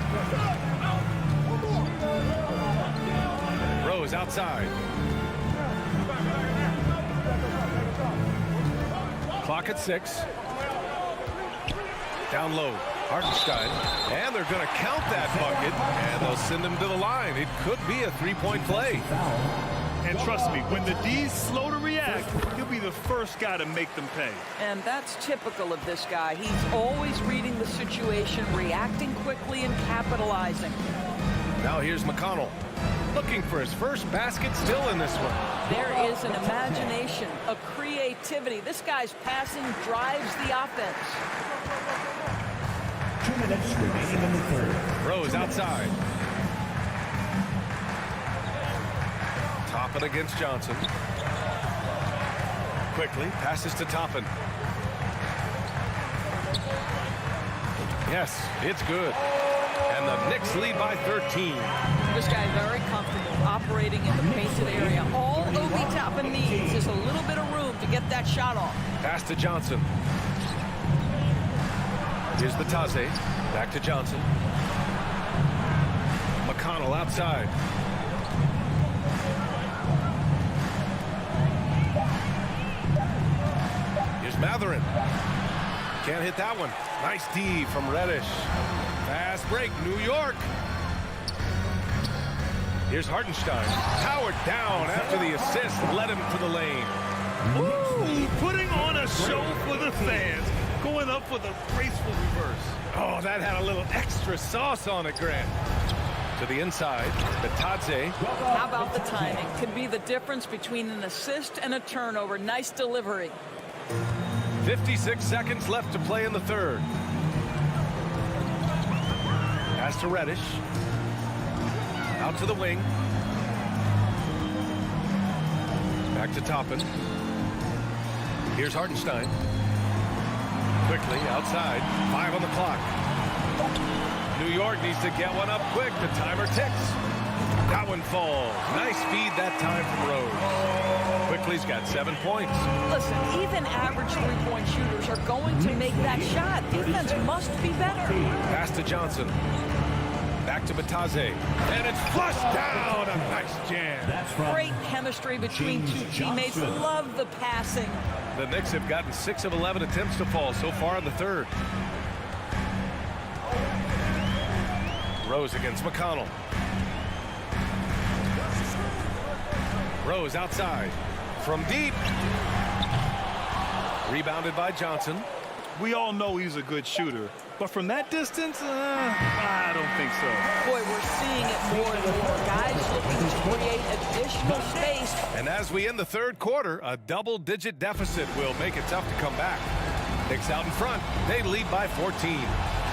Rose outside. Clock at 6. Down low. Hartenstein. And they're going to count that bucket. And they'll send him to the line. It could be a three-point play. And trust me, when the D's slow to react, he'll be the first guy to make them pay. And that's typical of this guy. He's always reading the situation, reacting quickly and capitalizing. Now here's McConnell. Looking for his first basket still in this one. There is an imagination, a creativity. This guy's passing drives the offense. 2 minutes remaining in the third. Rose outside. Toppin against Johnson. Quickly passes to Toppin. Yes, it's good. And the Knicks lead by 13. This guy very comfortable operating in the painted area. All Obi Toppin needs is a little bit of room to get that shot off. Pass to Johnson. Here's the Taze. Back to Johnson. McConnell outside. Here's Matherin. Can't hit that one. Nice D from Reddish. Fast break, New York. Here's Hartenstein. Powered down after the assist. Led him to the lane. Ooh, putting on a show for the fans. Going up with a graceful reverse. Oh, that had a little extra sauce on it, Grant. To the inside, Batadze. How about the timing? Could be the difference between an assist and a turnover. Nice delivery. 56 seconds left to play in the third. Pass to Reddish. Out to the wing. Back to Toppin. Here's Hartenstein. Quickly outside. 5 on the clock. New York needs to get one up quick. The timer ticks. That one falls. Nice feed that time from Rose. Quickly's got 7 points. Listen, even average three-point shooters are going to make that shot. Defense must be better. Pass to Johnson. Back to Batadze. And it's flushed down. A nice jam. Great chemistry between two teammates. Love the passing. The Knicks have gotten 6 of 11 attempts to fall so far in the third. Rose against McConnell. Rose outside. From deep. Rebounded by Johnson. We all know he's a good shooter, but from that distance, I don't think so. Boy, we're seeing it more and more. Guys looking to create additional space. And as we end the third quarter, a double-digit deficit will make it tough to come back. Knicks out in front. They lead by 14.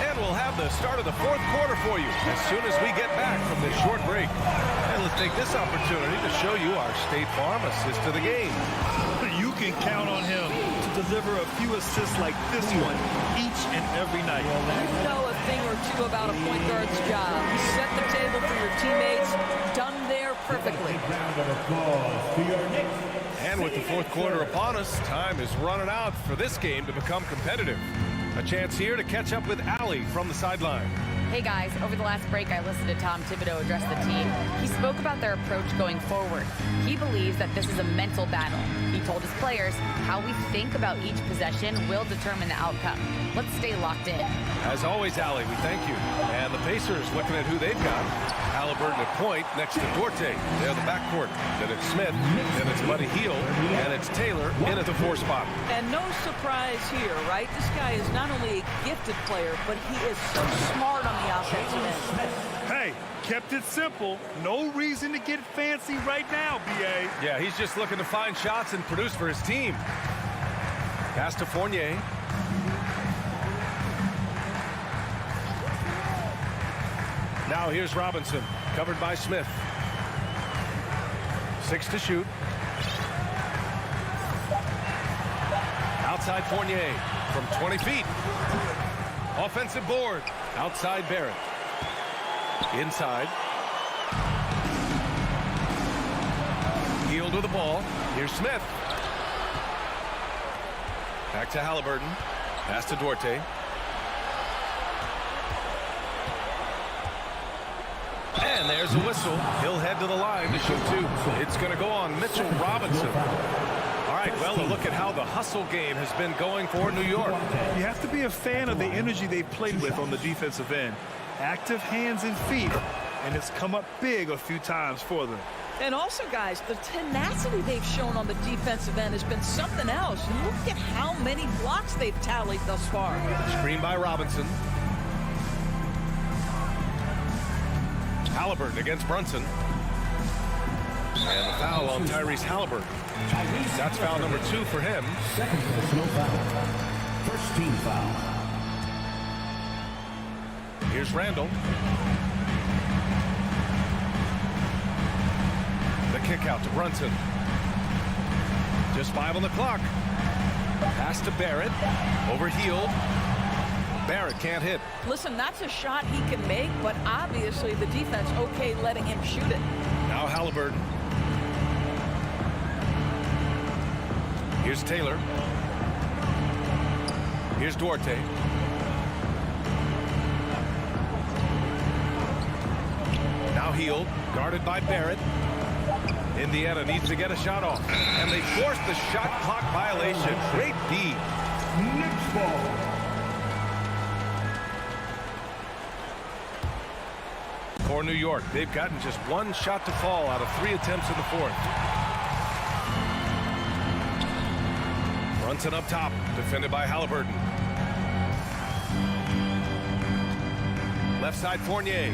And we'll have the start of the fourth quarter for you as soon as we get back from this short break. And let's take this opportunity to show you our State Farm assist of the game. You can count on him to deliver a few assists like this one each and every night. You know a thing or two about a point guard's job. You set the table for your teammates. Done there perfectly. Round of applause to your Knicks. And with the fourth quarter upon us, time is running out for this game to become competitive. A chance here to catch up with Allie from the sideline. Hey guys, over the last break I listened to Tom Thibodeau address the team. He spoke about their approach going forward. He believes that this is a mental battle. He told his players how we think about each possession will determine the outcome. Let's stay locked in. As always, Allie, we thank you. And the Pacers looking at who they've got. Halliburton at point next to Duarte. They're the backcourt. Then it's Smith. Then it's Buddy Hield. And it's Taylor in at the 4 spot. And no surprise here, right? This guy is not only a gifted player, but he is so smart on the offensive end. Hey, kept it simple. No reason to get fancy right now, B.A. Yeah, he's just looking to find shots and produce for his team. Pass to Fournier. Now here's Robinson, covered by Smith. 6 to shoot. Outside Fournier from 20 feet. Offensive board. Outside Barrett. Inside. Hield with the ball. Here's Smith. Back to Halliburton. Pass to Duarte. And there's a whistle. He'll head to the line to shoot two. It's going to go on Mitchell Robinson. All right, well, a look at how the hustle game has been going for New York. You have to be a fan of the energy they've played with on the defensive end. Active hands and feet, and it's come up big a few times for them. And also, guys, the tenacity they've shown on the defensive end has been something else. Look at how many blocks they've tallied thus far. Screen by Robinson. Halliburton against Brunson. And the foul on Tyrese Halliburton. That's foul number 2 for him. Second personal foul. First team foul. Here's Randall. The kick out to Brunson. Just 5 on the clock. Pass to Barrett. Overhealed. Barrett can't hit. Listen, that's a shot he can make, but obviously the defense okay letting him shoot it. Now Halliburton. Here's Taylor. Here's Duarte. Now Hield, guarded by Barrett. Indiana needs to get a shot off. And they force the shot clock violation. Great D. Knicks ball. For New York, they've gotten just 1 shot to fall out of 3 attempts in the fourth. Brunson up top, defended by Halliburton. Left side Fournier.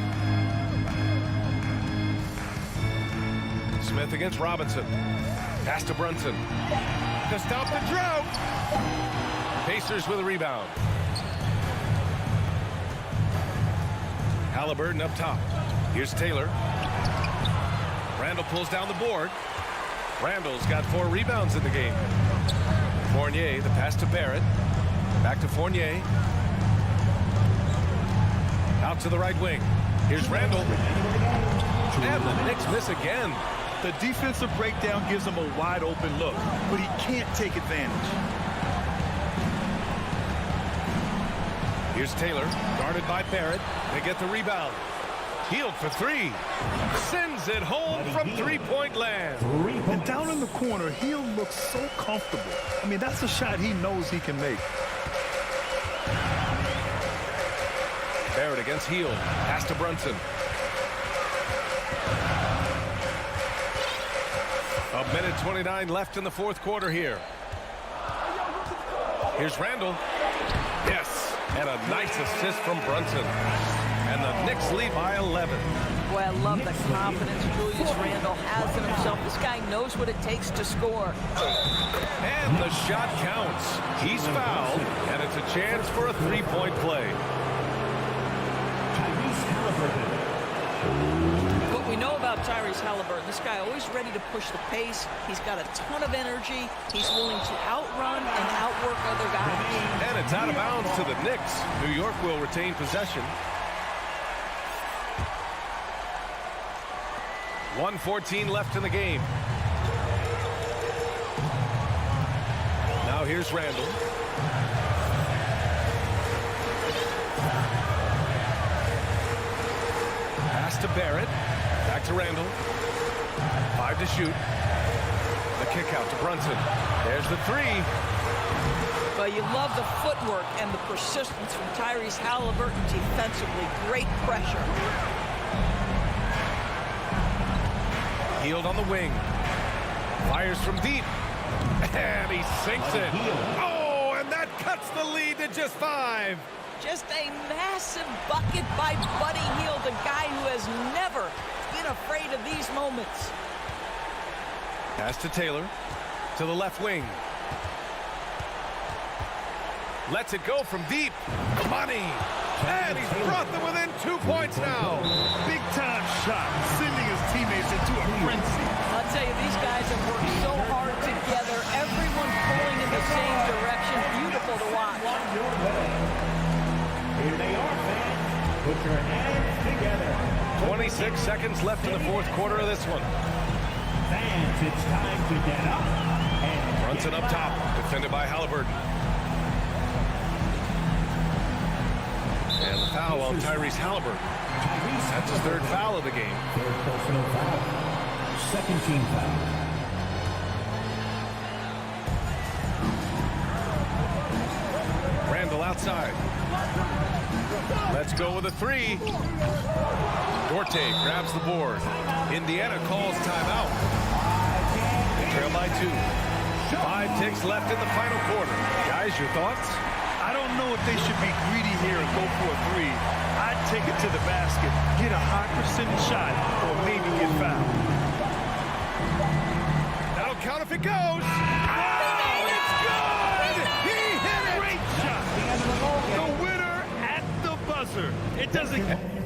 Smith against Robinson. Pass to Brunson. To stop the drought. Pacers with a rebound. Halliburton up top. Here's Taylor. Randall pulls down the board. Randall's got 4 rebounds in the game. Fournier, the pass to Barrett. Back to Fournier. Out to the right wing. Here's Randall. And the Knicks miss again. The defensive breakdown gives him a wide open look, but he can't take advantage. Here's Taylor, guarded by Barrett. They get the rebound. Hield for 3. Sends it home from three-point land. And down in the corner, Hield looks so comfortable. I mean, that's a shot he knows he can make. Barrett against Hield. Pass to Brunson. A minute 29 left in the fourth quarter here. Here's Randall. Yes, and a nice assist from Brunson. And the Knicks lead by 11. Boy, I love the confidence Julius Randle has in himself. This guy knows what it takes to score. And the shot counts. He's fouled, and it's a chance for a three-point play. Tyrese Halliburton. What we know about Tyrese Halliburton, this guy always ready to push the pace. He's got a ton of energy. He's willing to outrun and outwork other guys. And it's out of bounds to the Knicks. New York will retain possession. 1:14 left in the game. Now here's Randall. Pass to Barrett. Back to Randall. 5 to shoot. The kick out to Brunson. There's the 3. But you love the footwork and the persistence from Tyrese Halliburton defensively. Great pressure. Hield on the wing. Fires from deep. And he sinks it. Oh, and that cuts the lead to just 5. Just a massive bucket by Buddy Hield, a guy who has never been afraid of these moments. Pass to Taylor. To the left wing. Lets it go from deep. Money. And he's brought them within 2 points now. Big time shot, sending his teammates into a frenzy. I'll tell you, these guys have worked so hard together. Everyone pulling in the same direction. Beautiful to watch. Here they are, fans. Put your hands together. 26 seconds left in the fourth quarter of this one. Fans, it's time to get up. And Brunson up top, defended by Halliburton. And the foul on Tyrese Halliburton. That's his third foul of the game. Third personal foul. Second team foul. Randall outside. Let's go with a three. Dorte grabs the board. Indiana calls timeout. They trail by 2. 5 ticks left in the final quarter. Guys, your thoughts? I don't know if they should be greedy here and go for a three. I'd take it to the basket, get a high percentage shot, or maybe get fouled. That'll count if it goes. Oh, it's good! He hit it! Great shot! The winner at the buzzer. It doesn't...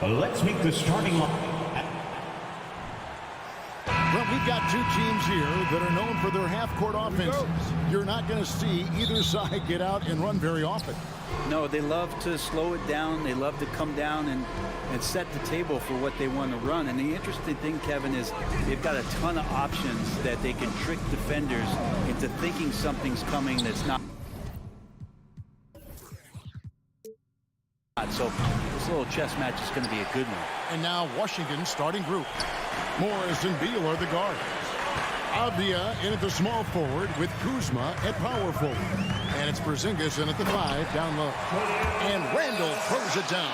Let's meet the starting line. Well, we've got two teams here that are known for their half-court offenses. You're not going to see either side get out and run very often. No, they love to slow it down. They love to come down and set the table for what they want to run. And the interesting thing, Kevin, is they've got a ton of options that they can trick defenders into thinking something's coming that's not. So this little chess match is going to be a good one. And now Washington's starting group. Morris and Beal are the guards. Avdia in at the small forward with Kuzma at power forward. And it's Porzingis in at the 5 down low. And Randall throws it down.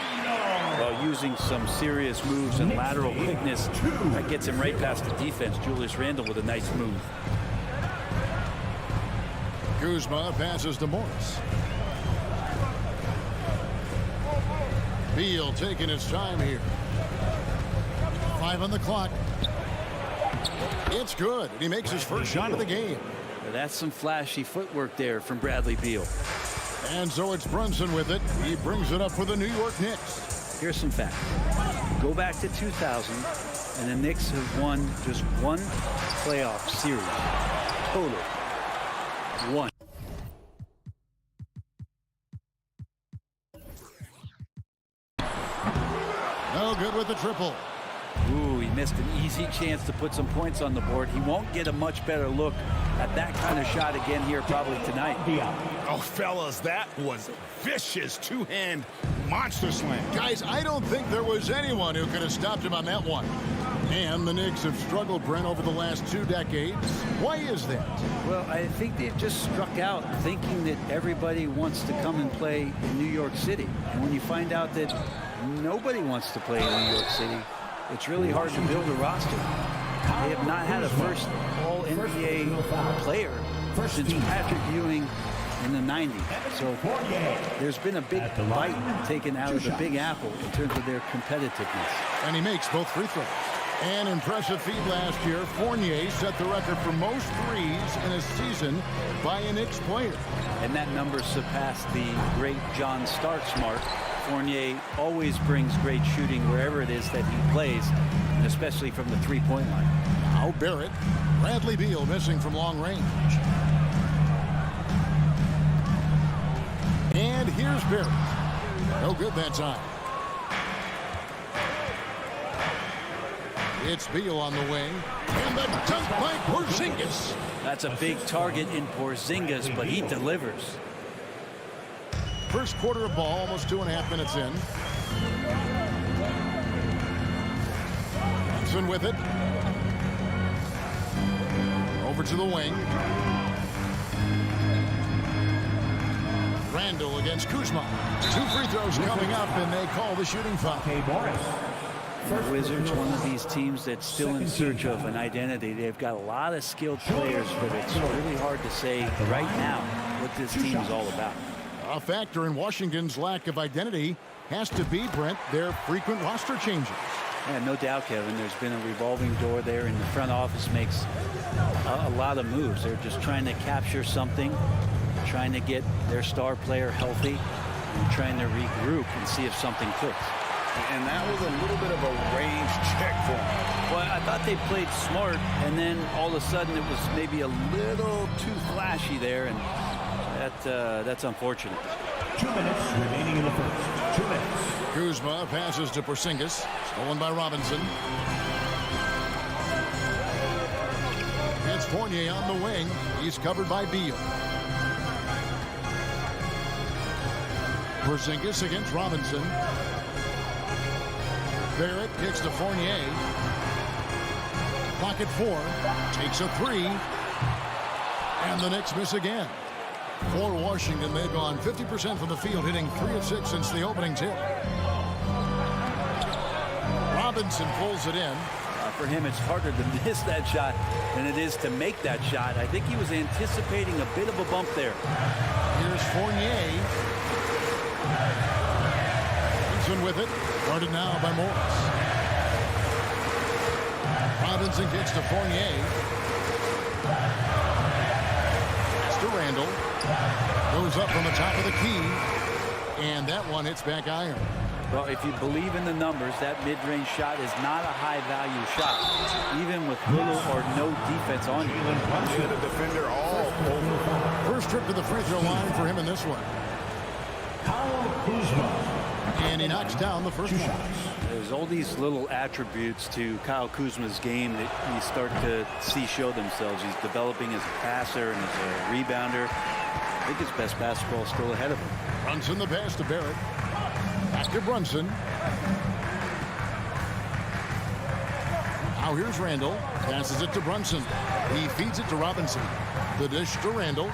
Well, using some serious moves and lateral quickness, that gets him right past the defense. Julius Randle with a nice move. Kuzma passes to Morris. Beal taking his time here. 5 on the clock. It's good, and he makes his first shot of the game. Well, that's some flashy footwork there from Bradley Beal. And so it's Brunson with it. He brings it up for the New York Knicks. Here's some facts. Go back to 2000, and the Knicks have won just one playoff series. Total. One. No good with the triple. Ooh, he missed an easy chance to put some points on the board. He won't get a much better look at that kind of shot again here probably tonight. Oh, fellas, that was vicious two-hand monster slam. Guys, I don't think there was anyone who could have stopped him on that one. And the Knicks have struggled, Brent, over the last 2 decades. Why is that? Well, I think they've just struck out thinking that everybody wants to come and play in New York City. And when you find out that nobody wants to play in New York City, it's really hard to build a roster. They have not had a first All-NBA player since Patrick Ewing in the 90s. So there's been a big bite taken out of the Big Apple in terms of their competitiveness. And he makes both free throws. An impressive feat last year. Fournier set the record for most threes in a season by a Knicks player. And that number surpassed the great John Starks mark. Fournier always brings great shooting wherever it is that he plays, and especially from the three-point line. Now Barrett. Bradley Beal missing from long range. And here's Barrett. No good that time. It's Beal on the wing. And the dunk by Porzingis. That's a big target in Porzingis, but he delivers. First quarter of ball, almost 2.5 minutes in. Brunson with it. Over to the wing. Randall against Kuzma. 2 free throws coming up, and they call the shooting foul. The Wizards, one of these teams that's still in search of an identity. They've got a lot of skilled players, but it's really hard to say right now what this team is all about. A factor in Washington's lack of identity has to be, Brent, their frequent roster changes. Yeah, no doubt, Kevin. There's been a revolving door there, and the front office makes a lot of moves. They're just trying to capture something, trying to get their star player healthy, and trying to regroup and see if something clicks. And that was a little bit of a range check for him. Well, I thought they played smart, and then all of a sudden it was maybe a little too flashy there, and that's unfortunate. 2 minutes remaining in the first. 2 minutes. Kuzma passes to Porzingis. Stolen by Robinson. It's Fournier on the wing. He's covered by Beal. Porzingis against Robinson. Barrett kicks to Fournier. Pocket 4. Takes a 3. And the Knicks miss again. For Washington, they've gone 50% from the field, hitting 3 of 6 since the opening tip. Robinson pulls it in. For him, it's harder to miss that shot than it is to make that shot. I think he was anticipating a bit of a bump there. Here's Fournier. Robinson with it. Guarded now by Morris. Robinson kicks to Fournier. To Randall. Goes up from the top of the key. And that one hits back iron. Well, if you believe in the numbers, that mid-range shot is not a high-value shot, even with little or no defense on you. The defender all over. First trip to the free throw line for him in this one. And he knocks down the first one. There's all these little attributes to Kyle Kuzma's game that you start to see show themselves. He's developing as a passer and as a rebounder. I think his best basketball is still ahead of him. Brunson the pass to Barrett. Back to Brunson. Now here's Randall. Passes it to Brunson. He feeds it to Robinson. The dish to Randall.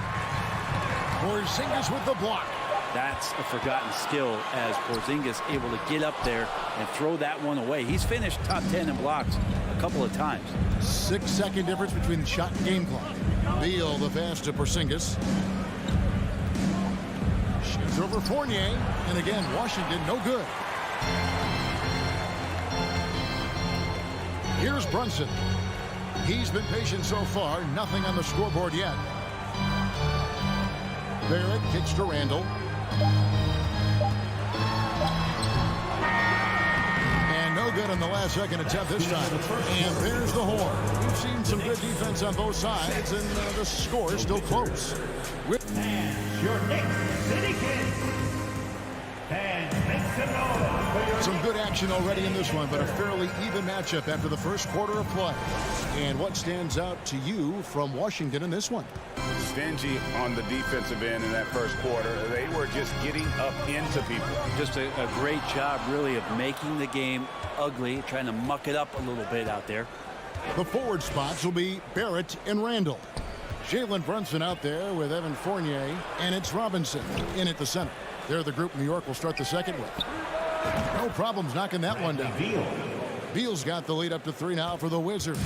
Porzingis with the block. That's a forgotten skill as Porzingis able to get up there and throw that one away. He's finished top 10 in blocks a couple of times. 6-second difference between the shot and game clock. Beal the pass to Porzingis. Shoots over Fournier. And again, Washington no good. Here's Brunson. He's been patient so far. Nothing on the scoreboard yet. Barrett kicks to Randall. And no good on the last second attempt this time. And there's the horn. We've seen some good defense on both sides, and the score is still close. Your Knicks City Kings. And make some noise for your Some good action already in this one, but a fairly even matchup after the first quarter of play. And what stands out to you from Washington in this one? Stingy on the defensive end in that first quarter. They were just getting up into people. Just a great job, really, of making the game ugly, trying to muck it up a little bit out there. The forward spots will be Barrett and Randall. Jalen Brunson out there with Evan Fournier, and it's Robinson in at the center. They're the group New York will start the second with. No problems knocking that one down. Beal's got the lead up to 3 now for the Wizards.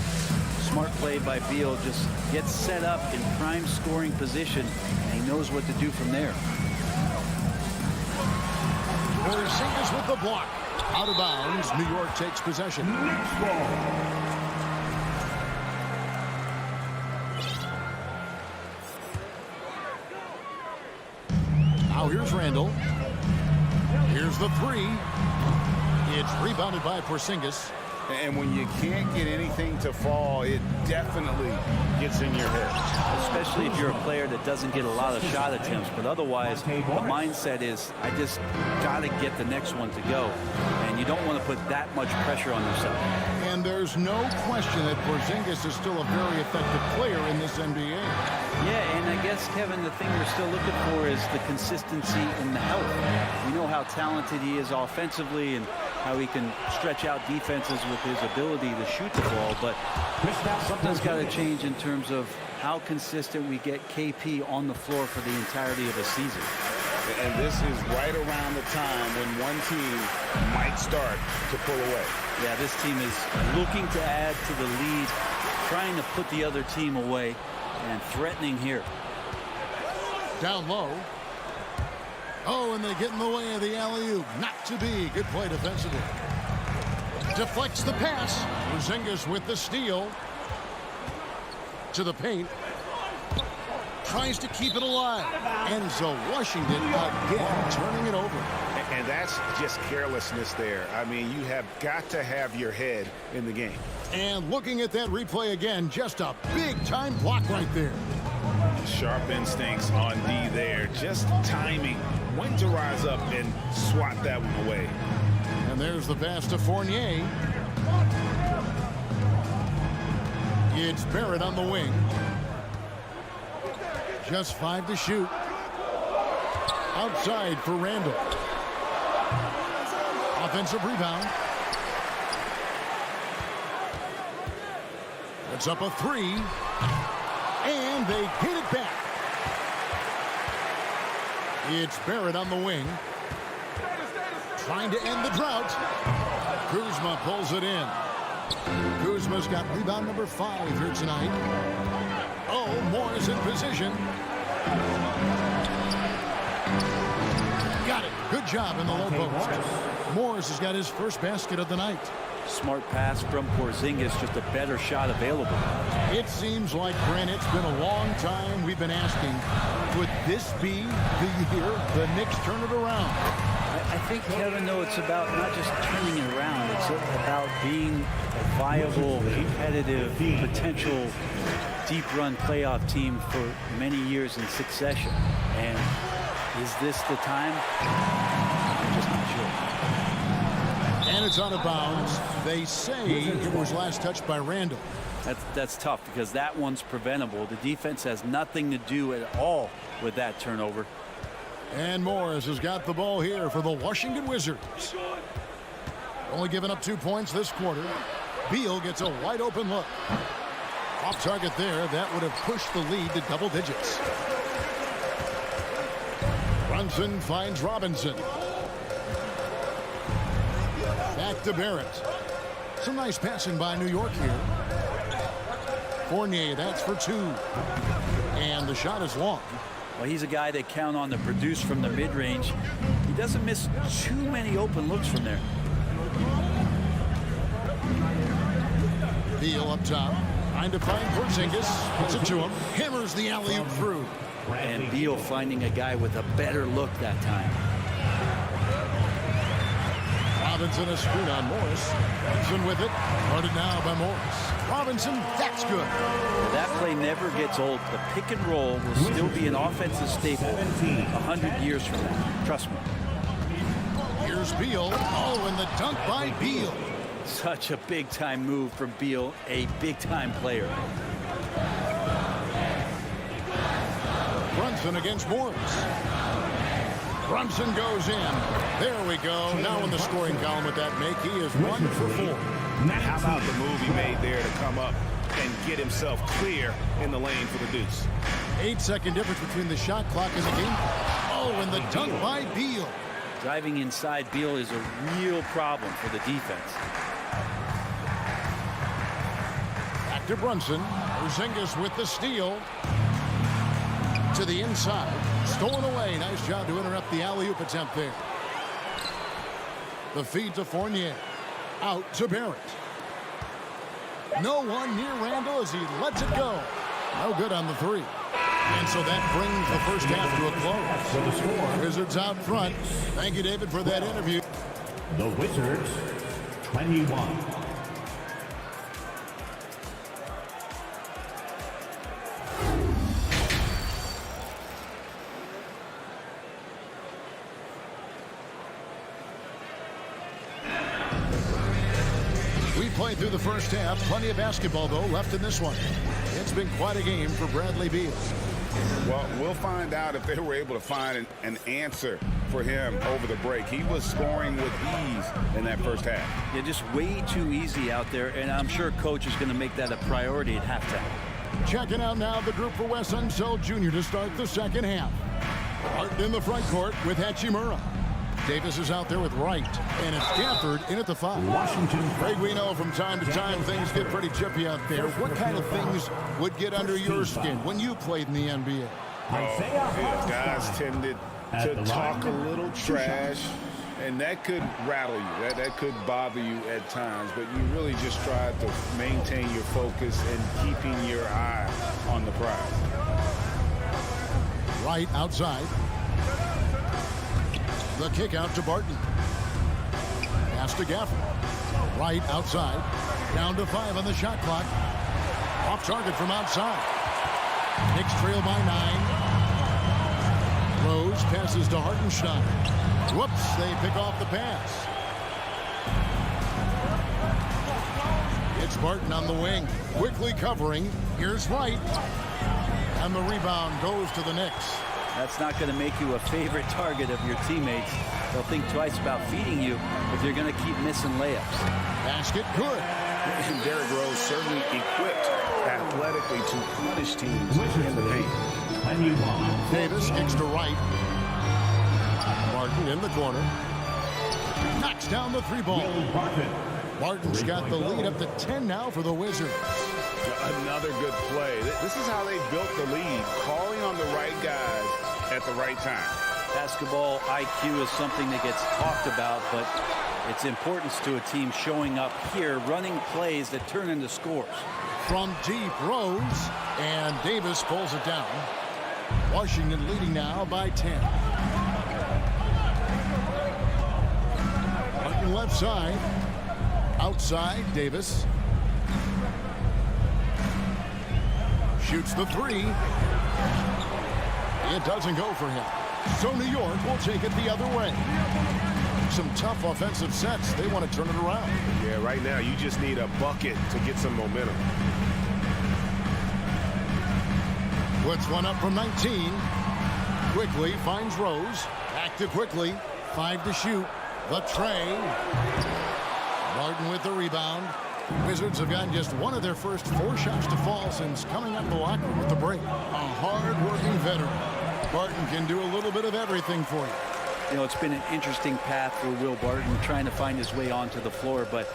Smart play by Beal, just gets set up in prime scoring position, and he knows what to do from there. Porzingis with the block. Out of bounds, New York takes possession. Now here's Randall. Here's the three. It's rebounded by Porzingis. And when you can't get anything to fall, it definitely gets in your head. Especially if you're a player that doesn't get a lot of shot attempts. But otherwise, the mindset is, I just got to get the next one to go. And you don't want to put that much pressure on yourself. And there's no question that Porzingis is still a very effective player in this NBA. Yeah, and I guess, Kevin, the thing we're still looking for is the consistency in the health. We know how talented he is offensively and how he can stretch out defenses with his ability to shoot the ball, but something's got to change in terms of how consistent we get KP on the floor for the entirety of the season. And this is right around the time when one team might start to pull away. Yeah, this team is looking to add to the lead, trying to put the other team away, and threatening here. Down low. Oh, and they get in the way of the alley-oop. Not to be. Good play defensively. Deflects the pass. Porzingis with the steal. To the paint. Tries to keep it alive. And so Washington again turning it over. And that's just carelessness there. I mean, you have got to have your head in the game. And looking at that replay again, just a big-time block right there. Sharp instincts on D there. Just timing when to rise up and swat that one away. And there's the pass to Fournier. It's Barrett on the wing. Just 5 to shoot. Outside for Randall. Offensive rebound. It's up a 3. And they hit it back. It's Barrett on the wing. Trying to end the drought. Kuzma pulls it in. Kuzma's got rebound number 5 here tonight. Oh, Moore's in position. Got it. Good job in the low post. Morris has got his first basket of the night. Smart pass from Porzingis, just a better shot available. It seems like, Brent, it's been a long time we've been asking, would this be the year the Knicks turn it around? I think, Kevin, though, it's about not just turning it around. It's about being a viable, competitive, potential deep-run playoff team for many years in succession. And is this the time? I'm just not sure. And it's out of bounds. They say it was last touched by Randall. That's tough because that one's preventable. The defense has nothing to do at all with that turnover. And Morris has got the ball here for the Washington Wizards. Only giving up 2 points this quarter. Beal gets a wide open look. Off target there. That would have pushed the lead to double digits. Brunson finds Robinson. Back to Barrett. Some nice passing by New York here. Fournier, that's for 2. And the shot is long. Well, he's a guy they count on to produce from the mid-range. He doesn't miss too many open looks from there. Beal up top. Trying to find Porzingis. Puts it to him. Hammers the alley-oop through. And Beal finding a guy with a better look that time. Robinson a screen on Morris. Robinson with it. Guarded now by Morris. Robinson, that's good. Well, that play never gets old. The pick and roll will still be an offensive staple 100 years from now. Trust me. Here's Beal. Oh, and the dunk by Beal. Such a big-time move from Beal, a big-time player. Brunson against Morris. Brunson goes in. There we go. Now in the scoring column with that make. He is 1 for 4. How about the move he made there to come up and get himself clear in the lane for the deuce? 8-second difference between the shot clock and the game. Oh, and the dunk by Beal. Driving inside Beal is a real problem for the defense. Back to Brunson. Porzingis with the steal. To the inside. Stolen away. Nice job to interrupt the alley-oop attempt there. The feed to Fournier. Out to Barrett. No one near Randall as he lets it go. No good on the 3. And so that brings the first half to a close. Wizards out front. Thank you, David, for that interview. The Wizards, 21. Played through the first half. Plenty of basketball, though, left in this one. It's been quite a game for Bradley Beal. Well, we'll find out if they were able to find an answer for him over the break. He was scoring with ease in that first half. Yeah, just way too easy out there, and I'm sure coach is going to make that a priority at halftime. Checking out now the group for Wes Unseld Jr. to start the second half. Martin in the front court with Hachimura. Davis is out there with Wright, and it's Gafford in at the 5. Washington. Craig, we know from time to time things get pretty chippy out there. What kind of things would get under your skin when you played in the NBA? Guys tended to talk a little trash, and that could rattle you. That could bother you at times, but you really just try to maintain your focus and keeping your eye on the prize. Wright outside. The kick out to Barton. Pass to Gafford. Wright outside. Down to 5 on the shot clock. Off target from outside. Knicks trail by 9. Rose passes to Hartenstein. Whoops, they pick off the pass. It's Barton on the wing. Quickly covering. Here's Wright. And the rebound goes to the Knicks. That's not going to make you a favorite target of your teammates. They'll think twice about feeding you if you're going to keep missing layups. Basket good. And Derrick Rose certainly equipped athletically to punish teams in the paint. Davis kicks to Wright. Martin in the corner. Knocks down the 3 ball. Martin's got the lead up to 10 now for the Wizards. Another good play. This is how they built the lead, calling on the right guys at the right time. Basketball IQ is something that gets talked about, but its importance to a team showing up here, running plays that turn into scores. From deep, Rose, and Davis pulls it down. Washington leading now by 10. Martin left side. Outside, Davis. Shoots the three. It doesn't go for him. So New York will take it the other way. Some tough offensive sets. They want to turn it around. Yeah, right now you just need a bucket to get some momentum. Puts one up from 19. Quickly finds Rose. Back to Quickly. 5 to shoot. The tray. Martin with the rebound. Wizards have gotten just one of their first 4 shots to fall since coming up the locker room with the break. A hard-working veteran. Barton can do a little bit of everything for you. You know, it's been an interesting path for Will Barton trying to find his way onto the floor, but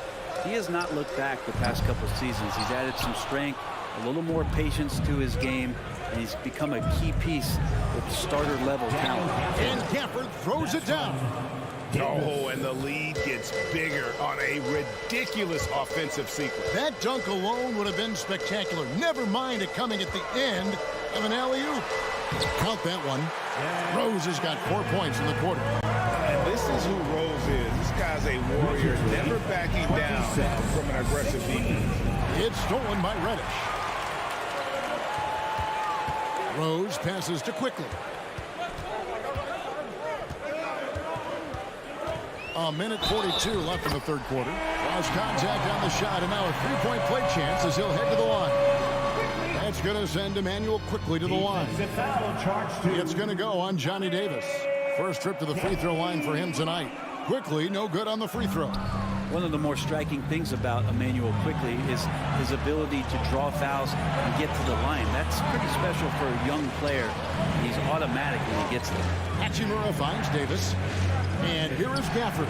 he has not looked back the past couple of seasons. He's added some strength, a little more patience to his game, and he's become a key piece with starter-level talent. And Gafford throws it down. Oh, and the lead gets bigger on a ridiculous offensive sequence. That dunk alone would have been spectacular. Never mind it coming at the end of an alley-oop. Count that one. Rose has got 4 points in the quarter. And this is who Rose is. This guy's a warrior, never backing down from an aggressive defense. It's stolen by Reddish. Rose passes to Quickly. A minute 42 left in the third quarter. Lost contact on the shot, and now a three-point play chance as he'll head to the line. That's going to send Emmanuel Quickly to the line. It's going to go on Johnny Davis. First trip to the free throw line for him tonight. Quickly, no good on the free throw. One of the more striking things about Emmanuel Quickly is his ability to draw fouls and get to the line. That's pretty special for a young player. He's automatic when he gets there. Hachimura finds Davis. And here is Gafford.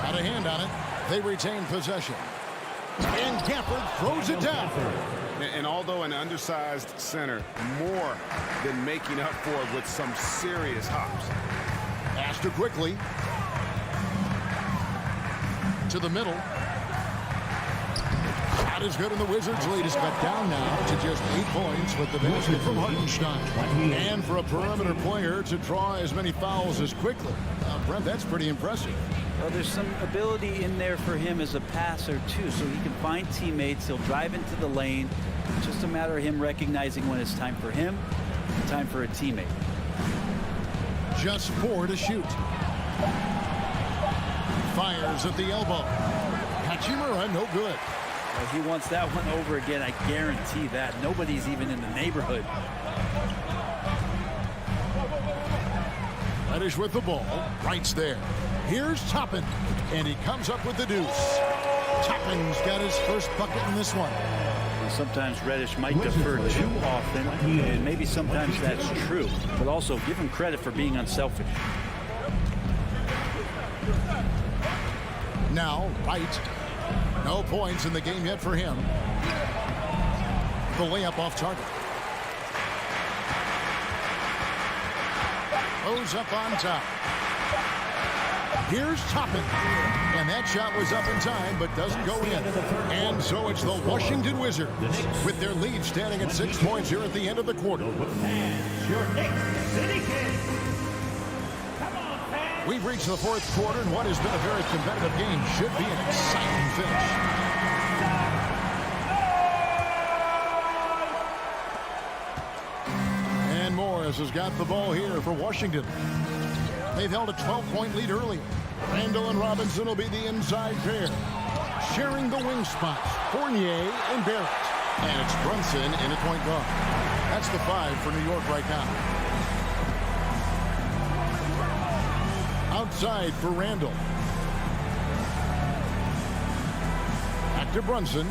Got a hand on it. They retain possession. And Gafford throws it down. And although an undersized center, more than making up for it with some serious hops. Pass to Quickly. To the middle. Shot is good, and the Wizards lead is cut down now to just 8 points with the basket from Hartenstein. And for a perimeter player to draw as many fouls as Quickly. Brent, that's pretty impressive. Well, there's some ability in there for him as a passer, too, so he can find teammates. He'll drive into the lane. It's just a matter of him recognizing when it's time for him and time for a teammate. Just 4 to shoot. Fires at the elbow. Hachimura, no good. Well, he wants that one over again, I guarantee that. Nobody's even in the neighborhood. Reddish with the ball. Right's there. Here's Toppin, and he comes up with the deuce. Toppin's got his first bucket in this one. Sometimes Reddish might defer too often, and maybe sometimes that's true, but also give him credit for being unselfish. Now, Wright. No points in the game yet for him. The layup off target. Goes up on top. Here's Toppin. And that shot was up in time, but doesn't go in. And so it's the Washington Wizards with their lead standing at 6 points here at the end of the quarter. We've reached the fourth quarter, and what has been a very competitive game should be an exciting finish. And Morris has got the ball here for Washington. They've held a 12-point lead earlier. Randall and Robinson will be the inside pair. Sharing the wing spots, Fournier and Barrett. And it's Brunson in at point guard. That's the 5 for New York right now. Outside for Randall. Back to Brunson.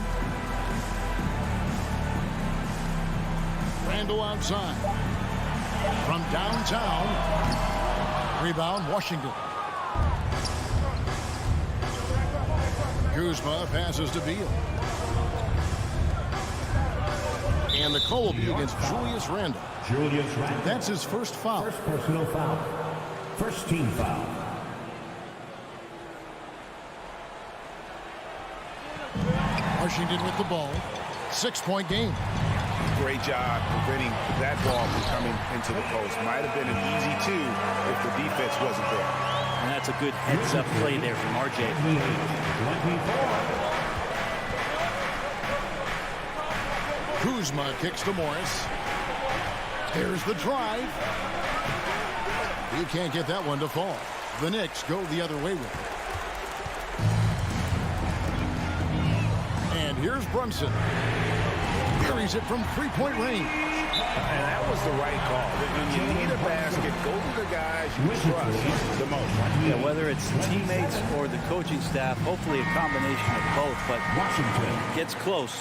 Randall outside. From downtown. Rebound, Washington. Kuzma passes to Beal. And the call will be against Julius Randle. That's his first foul. First personal foul. First team foul. Washington with the ball. 6-point game. Great job preventing that ball from coming into the post. Might have been an easy 2 if the defense wasn't there. And that's a good heads-up play there from RJ. 24. Kuzma kicks to Morris. There's the drive. He can't get that one to fall. The Knicks go the other way with it. And here's Brunson. Buries it from 3-point range. And that was the right call. When you need a basket, go to the guys you trust the most. Yeah, whether it's teammates or the coaching staff, hopefully a combination of both. But Washington gets close.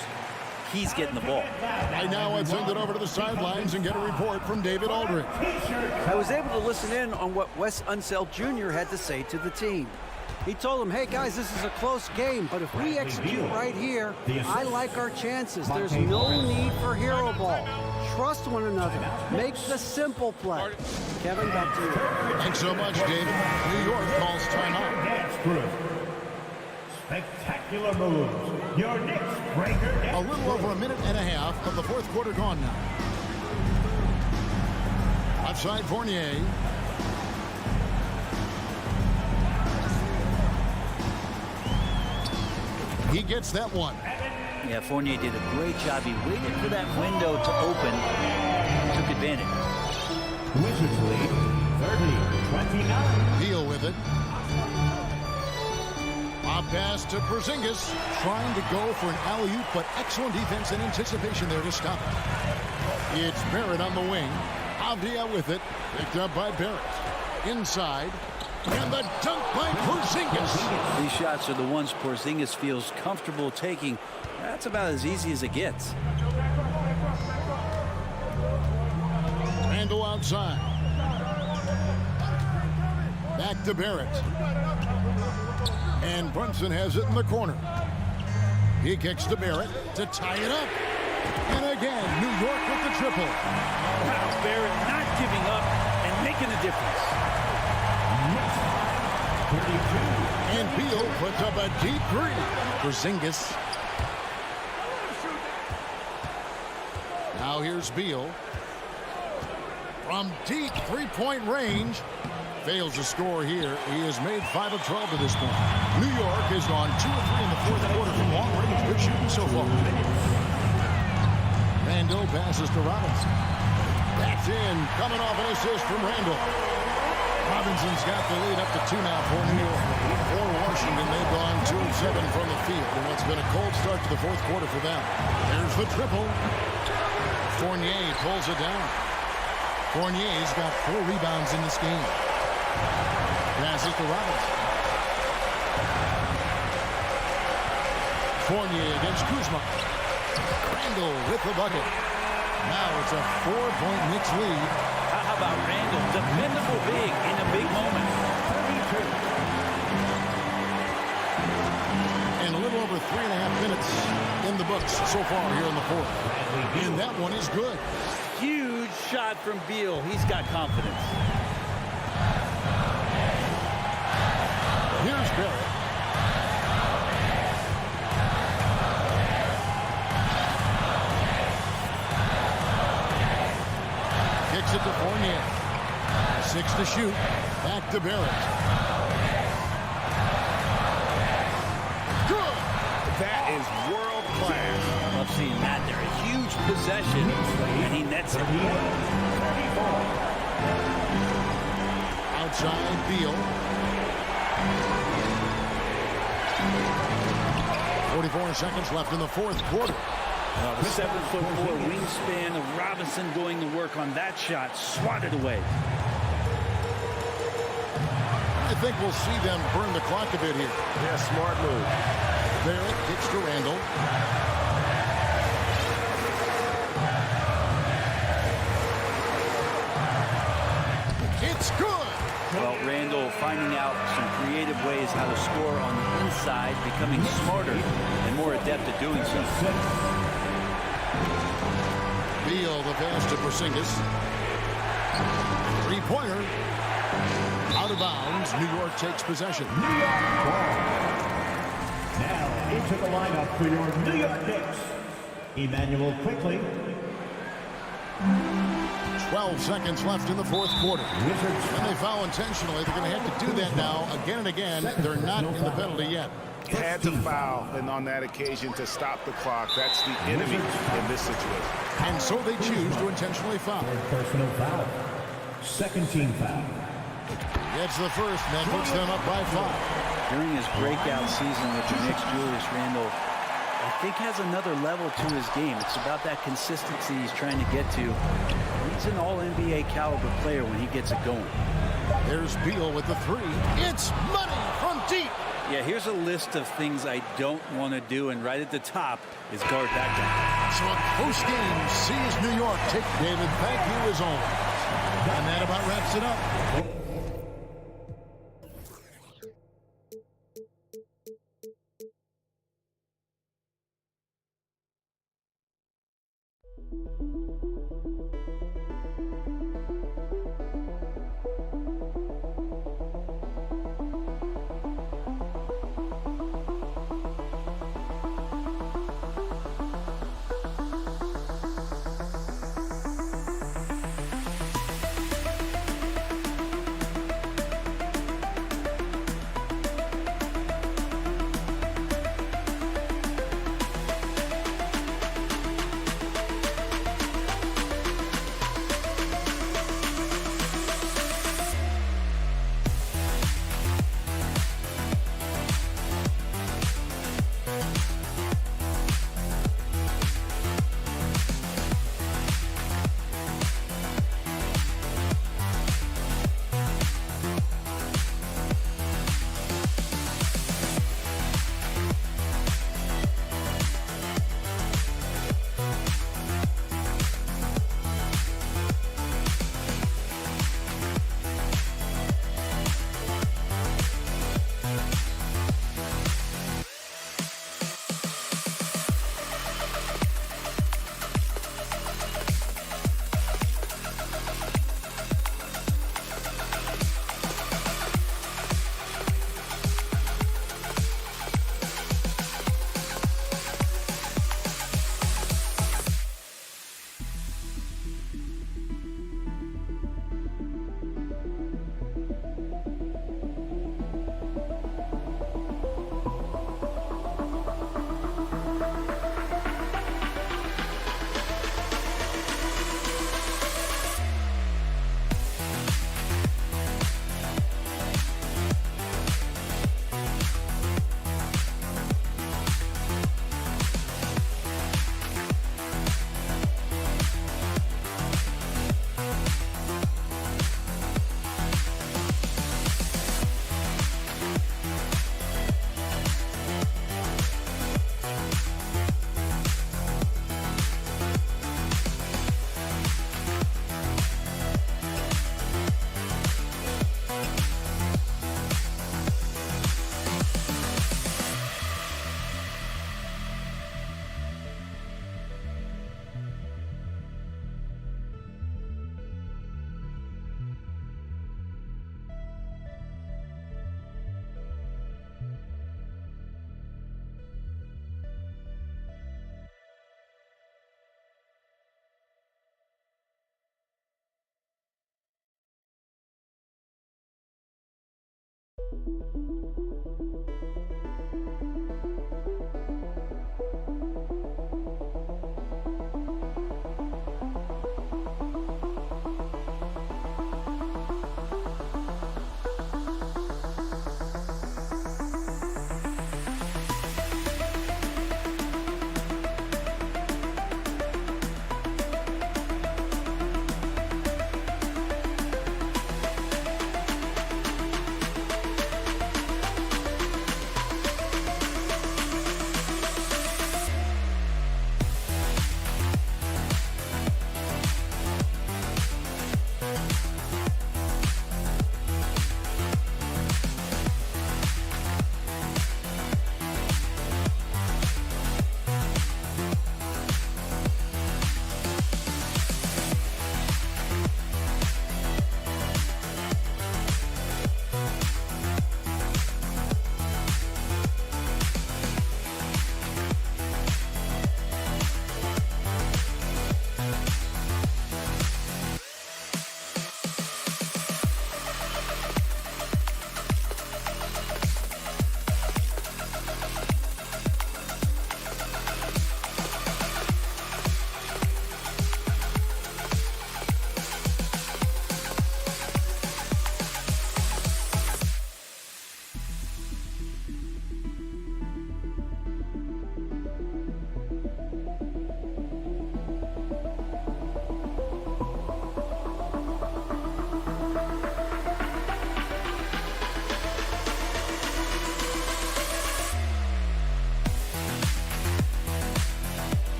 He's getting the ball. Right now, I'd send it over to the sidelines and get a report from David Aldridge. I was able to listen in on what Wes Unseld Jr. had to say to the team. He told them, hey, guys, this is a close game, but if we execute right here, I like our chances. There's no need for hero ball. Trust one another. Make the simple play. Kevin, back to you. Thanks so much, David. New York calls timeout. Spectacular moves. Your Knicks breaker. A little over a minute and a half of the fourth quarter gone now. Outside Fournier. He gets that one. Yeah, Fournier did a great job. He waited for that window to open. Took advantage. Wizards lead 30-29. Deal with it. A pass to Porzingis, trying to go for an alley-oop, but excellent defense and anticipation there to stop it. It's Barrett on the wing. Avdia with it, picked up by Barrett. Inside, and the dunk by Porzingis. These shots are the ones Porzingis feels comfortable taking. That's about as easy as it gets. Randall outside. Back to Barrett. And Brunson has it in the corner. He kicks to Barrett to tie it up. And again, New York with the triple. Wow, Barrett not giving up and making a difference. And Beal puts up a deep three. Porzingis. Now here's Beal. From deep three-point range. Fails to score here. He has made 5 of 12 to this point. New York has gone 2 of 3 in the fourth quarter from long range. Good shooting so far. Randall passes to Robinson. That's in. Coming off an assist from Randall. Robinson's got the lead up to 2 now for New York. For Washington, they've gone 2 of 7 from the field in what's been a cold start to the fourth quarter for them. There's the triple. Fournier pulls it down. Fournier's got 4 rebounds in this game. Passes to Robinson. Fournier against Kuzma. Randall with the bucket. Now it's a 4-point Knicks lead. How about Randall? Dependable big in a big moment. And a little over 3.5 minutes in the books so far here in the fourth. And that one is good. Huge shot from Beal. He's got confidence. Here's Barrett. Kicks it to Fournier. 6 to shoot. Back to Barrett. Good. That is world class. Love seeing that there. A huge possession, and he nets it. Outside Beal. 44 seconds left in the fourth quarter. The 7'4" wingspan of Robinson going to work on that shot. Swatted away. I think we'll see them burn the clock a bit here. Yeah, smart move. Barrett kicks to Randall. It's good. Well, Randall finding out some creative ways how to score on the inside, becoming smarter and more adept at doing so. Beal the pass to Porzingis. 3-pointer. Out of bounds. New York takes possession. New York ball. Now into the lineup for your New York Knicks. Emmanuel quickly. 12 seconds left in the fourth quarter. And they foul intentionally. They're going to have to do that now again and again. They're not in the penalty yet. Had to foul, and on that occasion to stop the clock. That's the enemy in this situation. And so they choose to intentionally foul. Personal foul. Second team foul. Gets the first, and that puts them up by 5. During his breakout season with the Knicks, Julius Randle, I think, has another level to his game. It's about that consistency he's trying to get to. He's an all-NBA caliber player when he gets it going. There's Beal with the 3. It's money from deep. Yeah, here's a list of things I don't want to do, and right at the top is guard that guy. So a close game sees New York take David. Thank you as always. And that about wraps it up.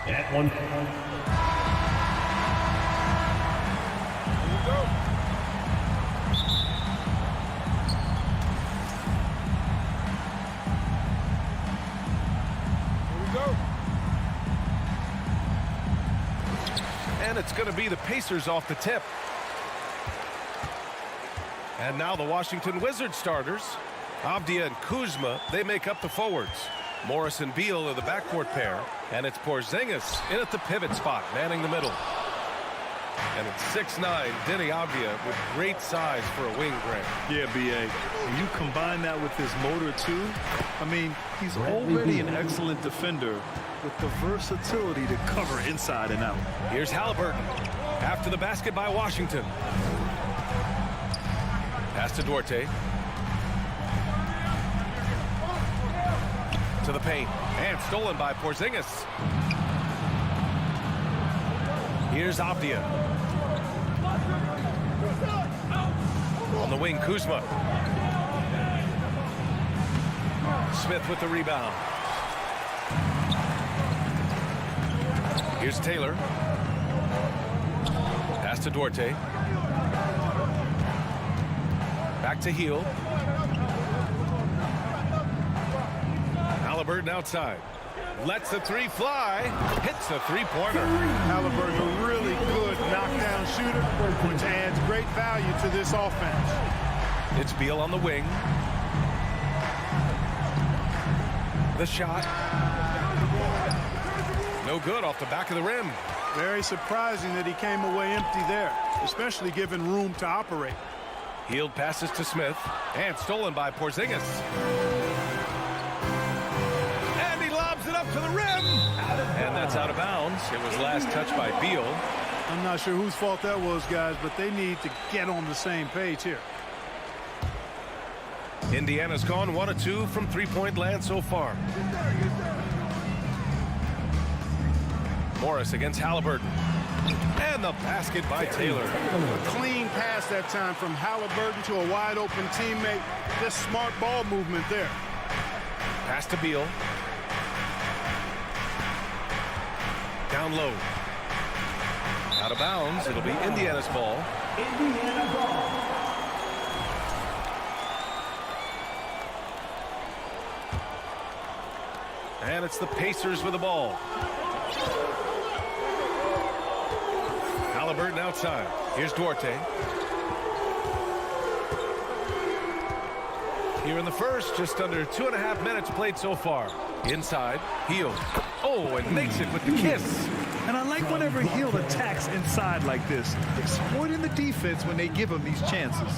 At one. And it's going to be the Pacers off the tip. And now the Washington Wizards starters. Avdia and Kuzma, they make up the forwards. Morris and Beal are the backcourt pair. And it's Porzingis in at the pivot spot, manning the middle. And it's 6'9", Denny Avdia with great size for a wing, Grant. Yeah, B.A. And you combine that with his motor, too. I mean, he's already an excellent defender with the versatility to cover inside and out. Here's Halliburton. After the basket by Washington. Pass to Duarte. To the paint. And stolen by Porzingis. Here's Avdia. On the wing, Kuzma. Smith with the rebound. Here's Taylor. Pass to Duarte. Back to Heel. Halliburton outside. Lets the three fly. Hits the three-pointer. Halliburton, a really good knockdown shooter, which adds great value to this offense. It's Beal on the wing. The shot. No good off the back of the rim. Very surprising that he came away empty there, especially given room to operate. Healed passes to Smith. And stolen by Porzingis. And he lobs it up to the rim. And that's out of bounds. It was last touched by Beal. I'm not sure whose fault that was, guys, but they need to get on the same page here. Indiana's gone 1 of 2 from three-point land so far. Morris against Halliburton. And the basket by Taylor. A clean pass that time from Halliburton to a wide-open teammate. Just smart ball movement there. Pass to Beal. Down low. Out of bounds. It'll be Indiana's ball. Indiana ball. And it's the Pacers with the ball. Halliburton outside. Here's Duarte. Here in the first, just under 2.5 minutes played so far. Inside, Heel. Oh, and makes it with the kiss. And I like whenever Hill attacks inside like this, exploiting the defense when they give him these chances.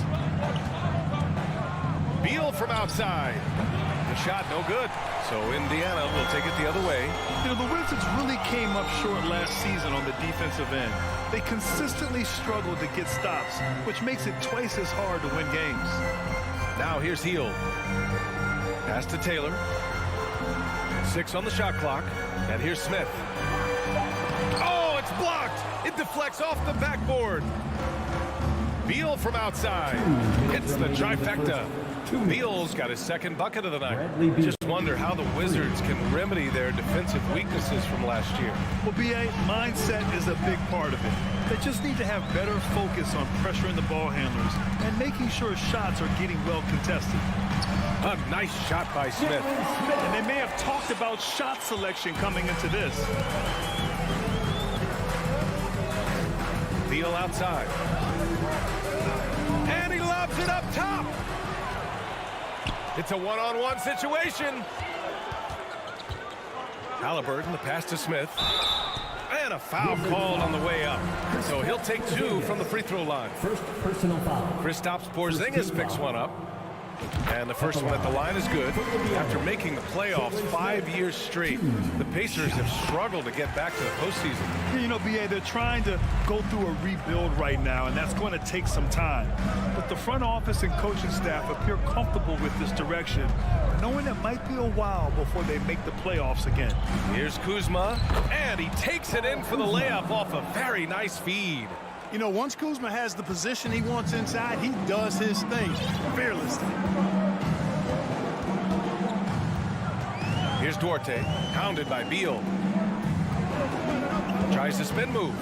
Beal from outside. The shot no good. So Indiana will take it the other way. You know, the Wizards really came up short last season on the defensive end. They consistently struggled to get stops, which makes it twice as hard to win games. Now here's Heel. Pass to Taylor. 6 on the shot clock. And here's Smith. Oh, it's blocked. It deflects off the backboard. Beal from outside. Hits the trifecta. Beal's got his second bucket of the night. Just wonder how the Wizards can remedy their defensive weaknesses from last year. Well, B.A., mindset is a big part of it. They just need to have better focus on pressuring the ball handlers and making sure shots are getting well contested. A nice shot by Smith. And they may have talked about shot selection coming into this. Beal outside. And he lobs it up top. It's a one-on-one situation. Halliburton, the pass to Smith. And a foul called on the way up. So he'll take 2 from the free throw line. First personal foul. Kristaps Porzingis picks one up. And the first one at the line is good. After making the playoffs 5 years straight, the Pacers have struggled to get back to the postseason. You know, B.A., they're trying to go through a rebuild right now, and that's going to take some time. But the front office and coaching staff appear comfortable with this direction, knowing it might be a while before they make the playoffs again. Here's Kuzma, and he takes it in for the layup off a very nice feed. You know, once Kuzma has the position he wants inside, he does his thing fearlessly. Here's Duarte, pounded by Beal. Tries to spin move.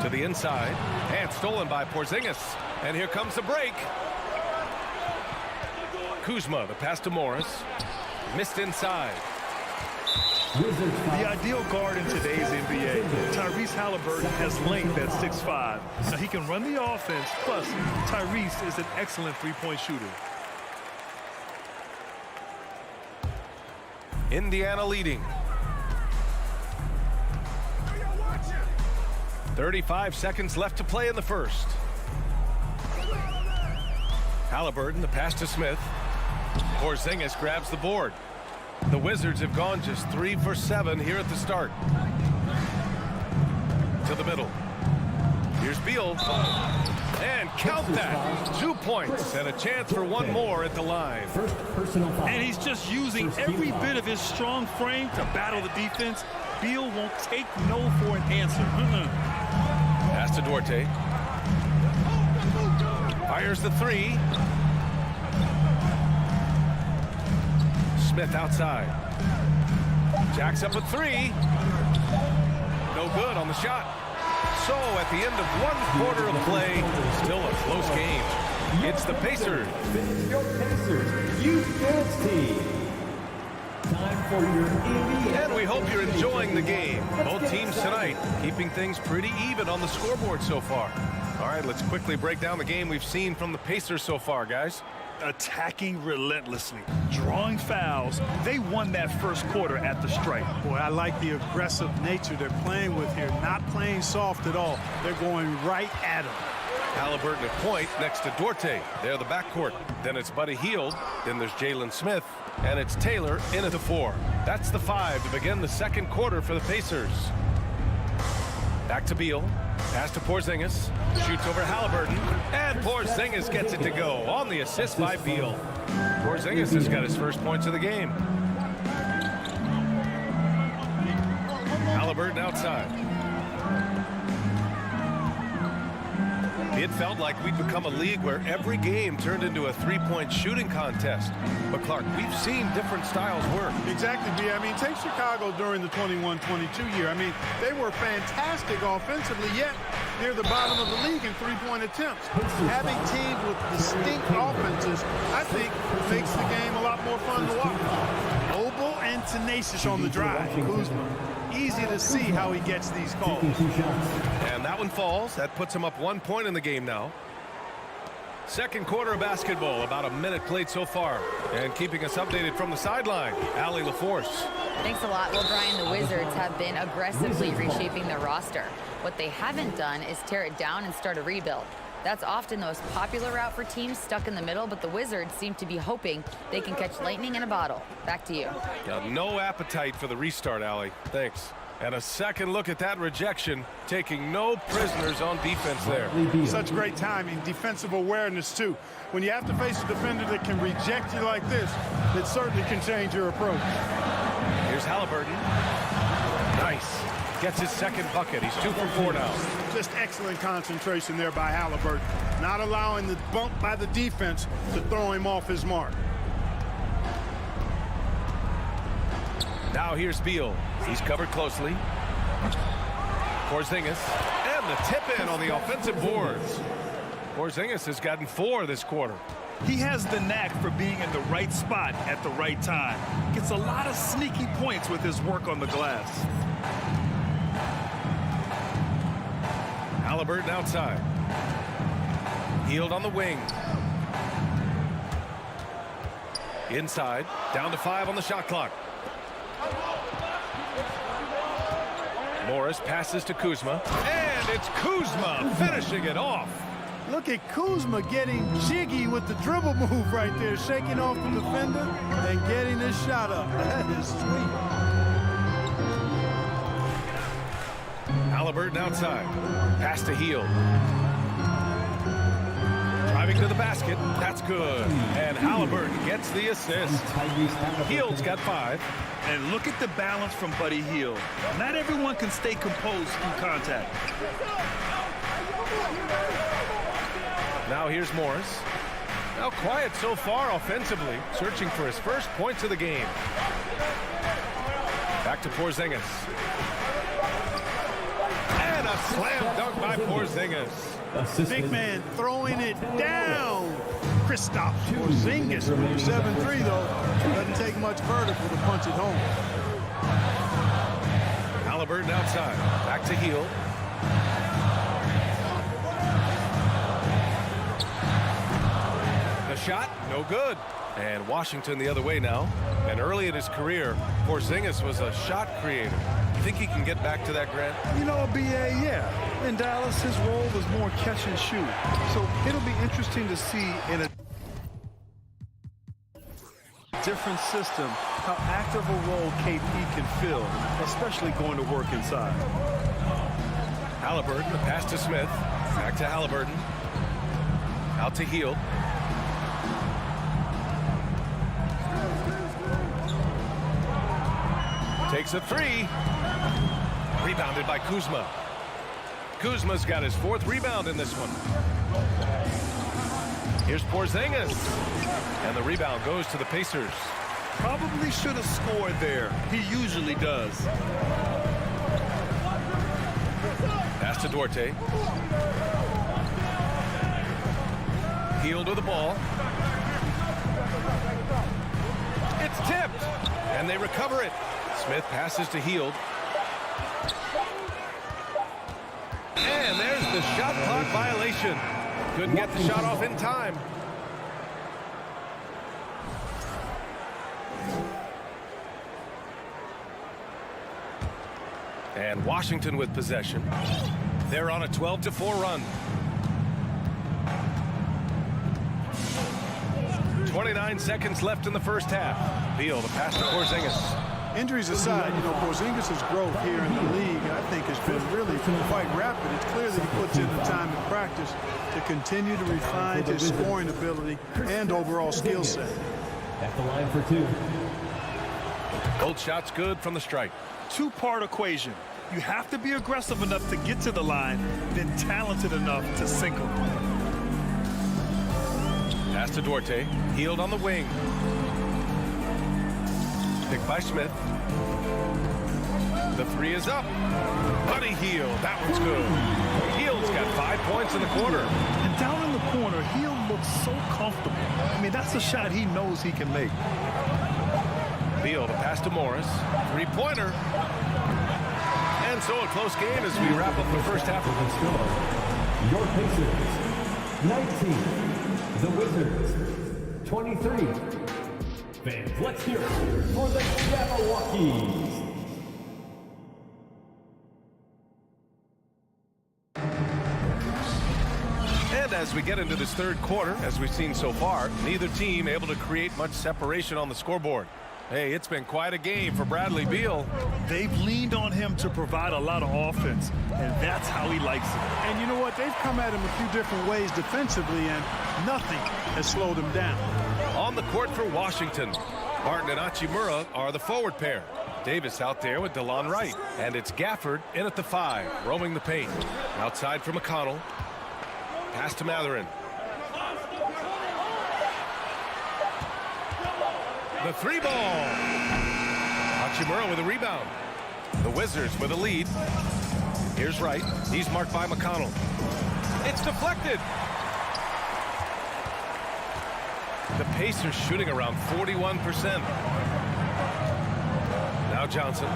To the inside, and stolen by Porzingis. And here comes the break. Kuzma, the pass to Morris. Missed inside. The ideal guard in today's NBA, Tyrese Halliburton, has length at 6'5". Now he can run the offense, plus Tyrese is an excellent three-point shooter. Indiana leading. 35 seconds left to play in the first. Halliburton, the pass to Smith. Porzingis grabs the board. The Wizards have gone just 3 for 7 here at the start. To the middle. Here's Beal. And count that. 2 points and a chance for one more at the line. And he's just using every bit of his strong frame to battle the defense. Beal won't take no for an answer. Pass to Duarte. Fires the three. Smith outside. Jacks up a three. No good on the shot. So at the end of 1 quarter of play, still a close game. It's the Pacers. Your Pacers, you dance team. Time for your NBA. And we hope you're enjoying the game. Both teams tonight keeping things pretty even on the scoreboard so far. All right, let's quickly break down the game we've seen from the Pacers so far, guys. Attacking relentlessly, drawing fouls. They won that first quarter at the stripe. Boy, I like the aggressive nature they're playing with here. Not playing soft at all. They're going right at him. Halliburton at point next to Duarte. They're the backcourt. Then it's Buddy Hield. Then there's Jalen Smith. And it's Taylor in at the 4. That's the 5 to begin the second quarter for the Pacers. Back to Beal. Pass to Porzingis. Shoots over Halliburton. And Porzingis gets it to go on the assist by Beal. Porzingis has got his first points of the game. Halliburton outside. It felt like we'd become a league where every game turned into a three-point shooting contest. But Clark, we've seen different styles work. Exactly, B. I mean, take Chicago during the 21-22 year. I mean, they were fantastic offensively, yet near the bottom of the league in three-point attempts. Having teams with distinct offenses, I think, makes the game a lot more fun to watch. Mobile and tenacious on the drive. Kuzma, easy to see how he gets these calls. And that one falls. That puts him up 1 point in the game now. Second quarter of basketball, about a minute played so far. And keeping us updated from the sideline, Allie LaForce. Thanks a lot. Well, Brian, the Wizards have been aggressively reshaping their roster. What they haven't done is tear it down and start a rebuild. That's often the most popular route for teams stuck in the middle, but the Wizards seem to be hoping they can catch lightning in a bottle. Back to you. No appetite for the restart, Allie. Thanks. And a second look at that rejection, taking no prisoners on defense there. Such great timing, defensive awareness, too. When you have to face a defender that can reject you like this, it certainly can change your approach. Here's Halliburton. Nice. Gets his second bucket. He's 2 for 4 now. Just excellent concentration there by Halliburton. Not allowing the bump by the defense to throw him off his mark. Now here's Beal. He's covered closely. Porzingis. And the tip in on the offensive boards. Porzingis has gotten 4 this quarter. He has the knack for being in the right spot at the right time. Gets a lot of sneaky points with his work on the glass. Halliburton outside. Hield on the wing. Inside. Down to 5 on the shot clock. Morris passes to Kuzma. And it's Kuzma finishing it off. Look at Kuzma getting jiggy with the dribble move right there, shaking off the defender and getting his shot up. That is sweet. Halliburton outside. Pass to Hield. Driving to the basket. That's good. And Halliburton gets the assist. Hield's got 5. And look at the balance from Buddy Hield. Not everyone can stay composed through contact. Now here's Morris. Now quiet so far offensively, searching for his first points of the game. Back to Porzingis. And a slam dunk by Porzingis. Big man throwing it down. Kristaps Porzingis, 7-3 though. Doesn't take much vertical to punch it home. Halliburton outside. Back to Hield. The shot, no good. And Washington the other way now. And early in his career, Porzingis was a shot creator. think he can get back to that, Grant? You know, BA, yeah. In Dallas, his role was more catch and shoot. So it'll be interesting to see in a different system how active a role KP can fill, especially going to work inside. Halliburton, the pass to Smith. Back to Halliburton. Out to Hield. Takes a three. Rebounded by Kuzma. Kuzma's got his 4th rebound in this one. Here's Porzingis. And the rebound goes to the Pacers. Probably should have scored there. He usually does. Pass to Duarte. Hield with the ball. It's tipped. And they recover it. Smith passes to Hield. And there's the shot clock violation. Couldn't get the shot off in time. And Washington with possession. They're on a 12-4 run. 29 seconds left in the first half. Beal, the pass to Porzingis. Injuries aside, you know, Porzingis' growth here in the league, I think, has been really quite rapid. It's clear that he puts in the time in practice to continue to refine his scoring ability and overall skill set. At the line for 2. Both shots good from the strike. Two-part equation. You have to be aggressive enough to get to the line, then talented enough to sink them. Pass to Duarte. Hield on the wing. Picked by Smith. The 3 is up. Buddy Hield. That one's good. Hield's got 5 points in the quarter. And down in the corner, Hield looks so comfortable. I mean, that's a shot he knows he can make. Beal, the pass to Morris. 3-pointer. And so a close game as we wrap up the first half. Your Pacers, 19. The Wizards, 23. Fans, let's hear it for the Jabberwockies. And as we get into this third quarter, as we've seen so far, neither team able to create much separation on the scoreboard. Hey, it's been quite a game for Bradley Beal. They've leaned on him to provide a lot of offense, and that's how he likes it. And you know what? They've come at him a few different ways defensively, and nothing has slowed him down. On the court for Washington, Martin and Hachimura are the forward pair. Davis out there with DeLon Wright. And it's Gafford in at the 5, roaming the paint. Outside for McConnell. Pass to Matherin. The 3 ball. Hachimura with a rebound. The Wizards with a lead. Here's Wright. He's marked by McConnell. It's deflected. The Pacers shooting around 41%. Now Johnson.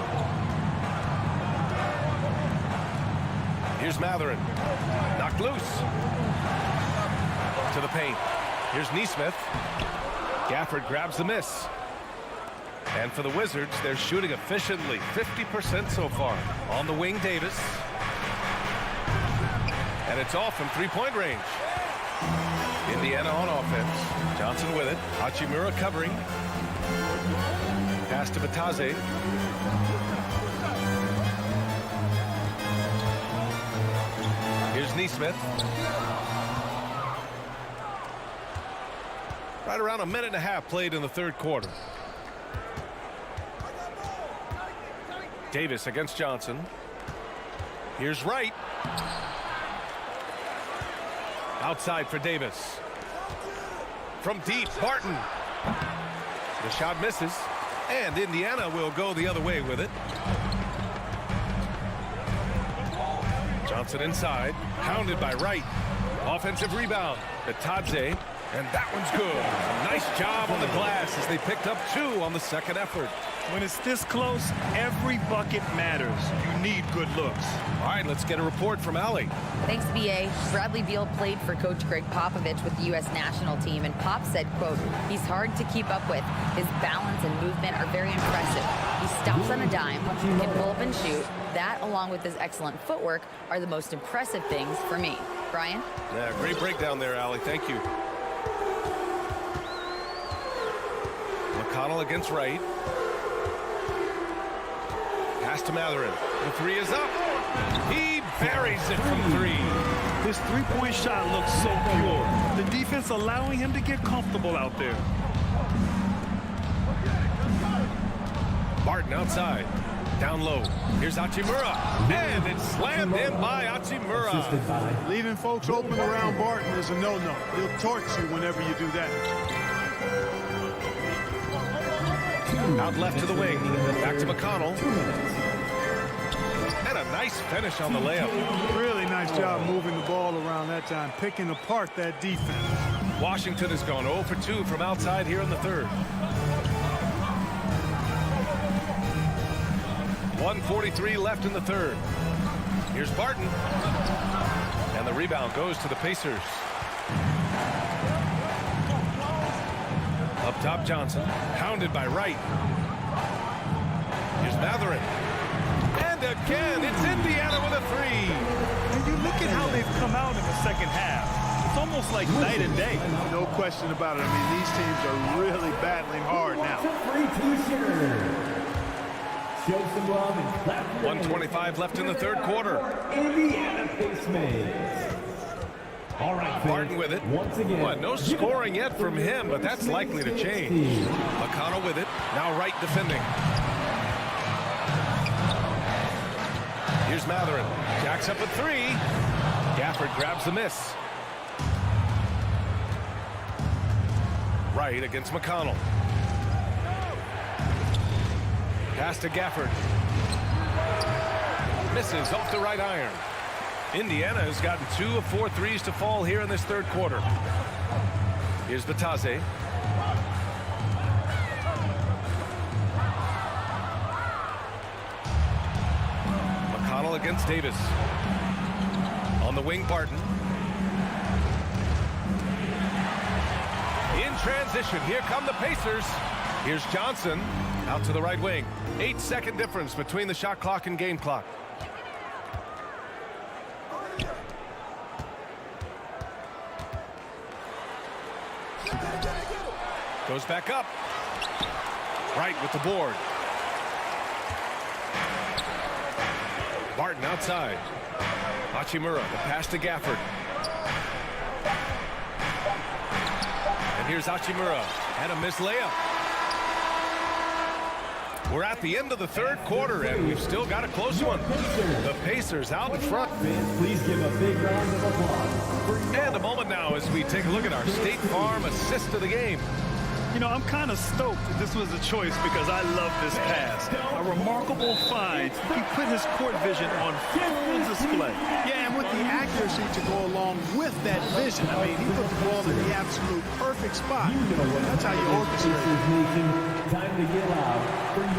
Here's Matherin. Knocked loose. To the paint. Here's Nesmith. Gafford grabs the miss. And for the Wizards, they're shooting efficiently. 50% so far. On the wing, Davis. And it's off from 3-point range. Indiana on offense. Johnson with it. Hachimura covering. Pass to Batase. Here's Nesmith. Right around a minute and a half played in the third quarter. Davis against Johnson. Here's Wright. Outside for Davis. From deep, Barton. The shot misses, and Indiana will go the other way with it. Johnson inside, pounded by Wright. Offensive rebound. Batadze And that one's good. Nice job on the glass as they picked up 2 on the second effort. When it's this close, every bucket matters. You need good looks. All right, let's get a report from Allie. Thanks, B.A. Bradley Beal played for Coach Greg Popovich with the U.S. national team, and Pop said, quote, he's hard to keep up with. His balance and movement are very impressive. He stops on a dime, can pull up and shoot. That, along with his excellent footwork, are the most impressive things for me. Brian? Yeah, great breakdown there, Allie. Thank you. McConnell against Wright. Pass to Matherin. The 3 is up. He buries it from 3. His three-point shot looks so pure. The defense allowing him to get comfortable out there. Barton outside. Down low. Here's Hachimura. And it's slammed in by Hachimura. Leaving folks open around Barton is a no-no. He'll torch you whenever you do that. Out left to the wing. Back to McConnell. And a nice finish on the layup. Really nice job moving the ball around that time, picking apart that defense. Washington has gone 0 for 2 from outside here in the third. 1:43 left in the third. Here's Barton. And the rebound goes to the Pacers. Up top, Johnson. Pounded by Wright. Here's Matherin. And again, it's Indiana with a 3. And you look at how they've come out in the second half. It's almost like night and day. No question about it. I mean, these teams are really battling hard now. 1:25 left in the third quarter. Indiana Pacers. All right, Barton with it. Once again, well, no scoring yet from him, but that's likely to change. McConnell with it. Now Wright defending. Here's Matherin. Jacks up a 3. Gafford grabs the miss. Wright against McConnell. Pass to Gafford. Misses off the right iron. Indiana has gotten 2 of 4 threes to fall here in this third quarter. Here's Batase. McConnell against Davis. On the wing, Barton. In transition, here come the Pacers. Here's Johnson out to the right wing. 8-second difference between the shot clock and game clock. Goes back up. Right with the board. Barton outside. Hachimura, the pass to Gafford. And here's Hachimura. And a missed layup. We're at the end of the third quarter, and we've still got a close one. The Pacers out in front. Please give a big round of applause. And a moment now as we take a look at our State Farm assist of the game. You know, I'm kind of stoked that this was a choice because I love this pass. A remarkable find. He put his court vision on full display. Yeah, and with the accuracy to go along with that vision. I mean, he put the ball in the absolute perfect spot. That's how you orchestrate it. Time to get out.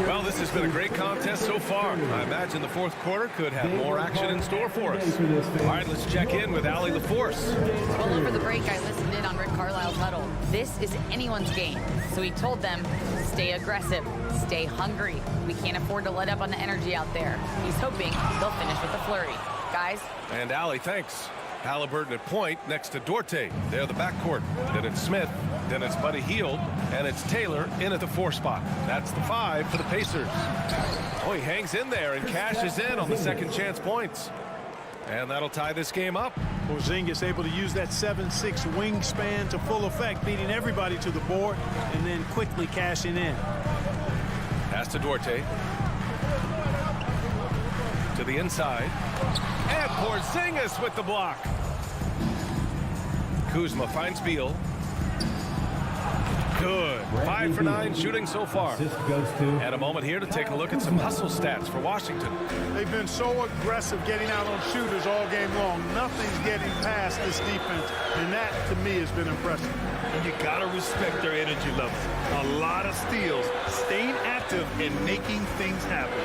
Well, this has been a great contest so far. I imagine the fourth quarter could have more action in store for us. All right, let's check in with Allie LaForce. Well, over the break, I listened in on Rick Carlisle's huddle. This is anyone's game. So he told them, stay aggressive, stay hungry. We can't afford to let up on the energy out there. He's hoping they'll finish with a flurry. Guys? And Allie, thanks. Halliburton at point next to Duarte. They're the backcourt. Then it's Smith. Then it's Buddy Hield. And it's Taylor in at the 4 spot. That's the 5 for the Pacers. Oh, he hangs in there and cashes in on the second chance points. And that'll tie this game up. Porzingis able to use that 7'6" wingspan to full effect, beating everybody to the board and then quickly cashing in. Pass to Duarte. To the inside. And Porzingis with the block. Kuzma finds Beal. Good. 5 for 9 shooting so far. And a moment here to take a look at some hustle stats for Washington. They've been so aggressive getting out on shooters all game long. Nothing's getting past this defense, and that, to me, has been impressive. And you got to respect their energy levels. A lot of steals, staying active and making things happen.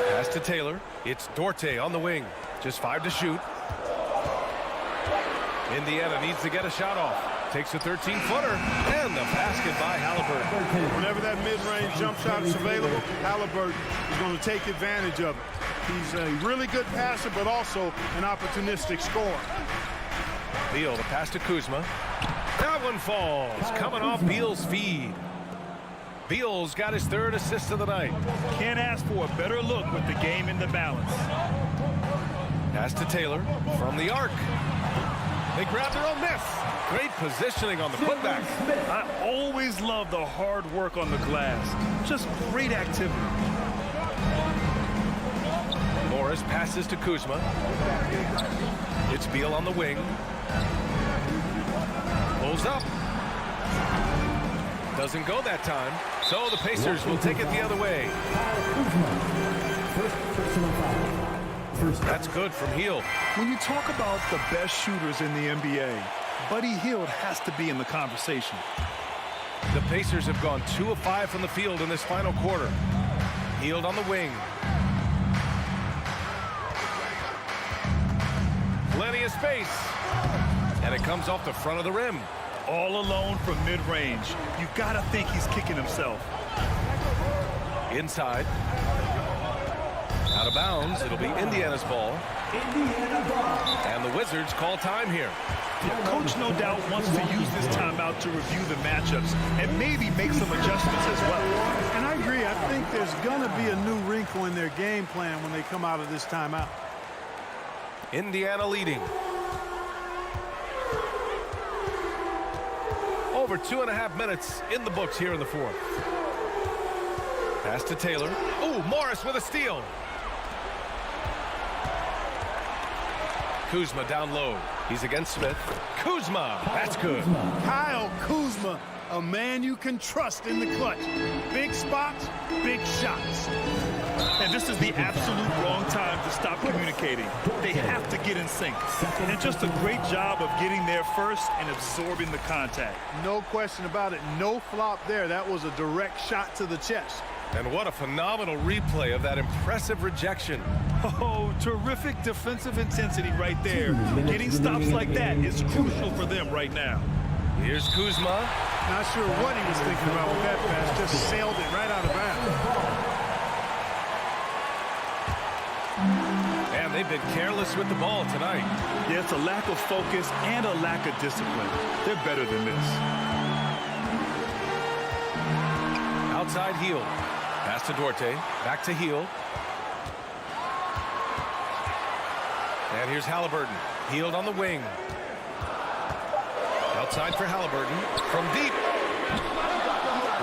Pass to Taylor. It's Duarte on the wing. Just 5 to shoot. Indiana needs to get a shot off. Takes a 13-footer, and the basket by Halliburton. Whenever that mid-range jump shot is available, Halliburton is going to take advantage of it. He's a really good passer, but also an opportunistic scorer. Beal, the pass to Kuzma. That one falls, coming off Beal's feed. Beal's got his 3rd assist of the night. Can't ask for a better look with the game in the balance. Pass to Taylor from the arc. They grab their own miss. Great positioning on the putback. I always love the hard work on the glass. Just great activity. Morris passes to Kuzma. It's Beal on the wing. Pulls up. Doesn't go that time. So the Pacers will take it the other way. That's good from Hield. When you talk about the best shooters in the NBA, Buddy Hield has to be in the conversation. The Pacers have gone 2 of 5 from the field in this final quarter. Hield on the wing. Plenty of space. And it comes off the front of the rim. All alone from mid-range. You got to think he's kicking himself. Inside. Out of bounds. It'll be Indiana's ball. And the Wizards call time here. Coach no doubt wants to use this timeout to review the matchups and maybe make some adjustments as well. And I agree. I think there's going to be a new wrinkle in their game plan when they come out of this timeout. Indiana leading. Over 2.5 minutes in the books here in the 4th. Pass to Taylor. Ooh, Morris with a steal. Kuzma down low. He's against Smith. Kuzma, that's good. Kyle Kuzma, a man you can trust in the clutch. Big spots, big shots. And this is the absolute wrong time to stop communicating. They have to get in sync. And just a great job of getting there first and absorbing the contact. No question about it. No flop there. That was a direct shot to the chest. And what a phenomenal replay of that impressive rejection. Oh, terrific defensive intensity right there. Getting stops like that is crucial for them right now. Here's Kuzma. Not sure what he was thinking about with that pass. Just sailed it right out of bounds. And they've been careless with the ball tonight. Yeah, it's a lack of focus and a lack of discipline. They're better than this. Outside Hield. Pass to Duarte. Back to Hield. And here's Halliburton. Hield on the wing. Outside for Halliburton. From deep.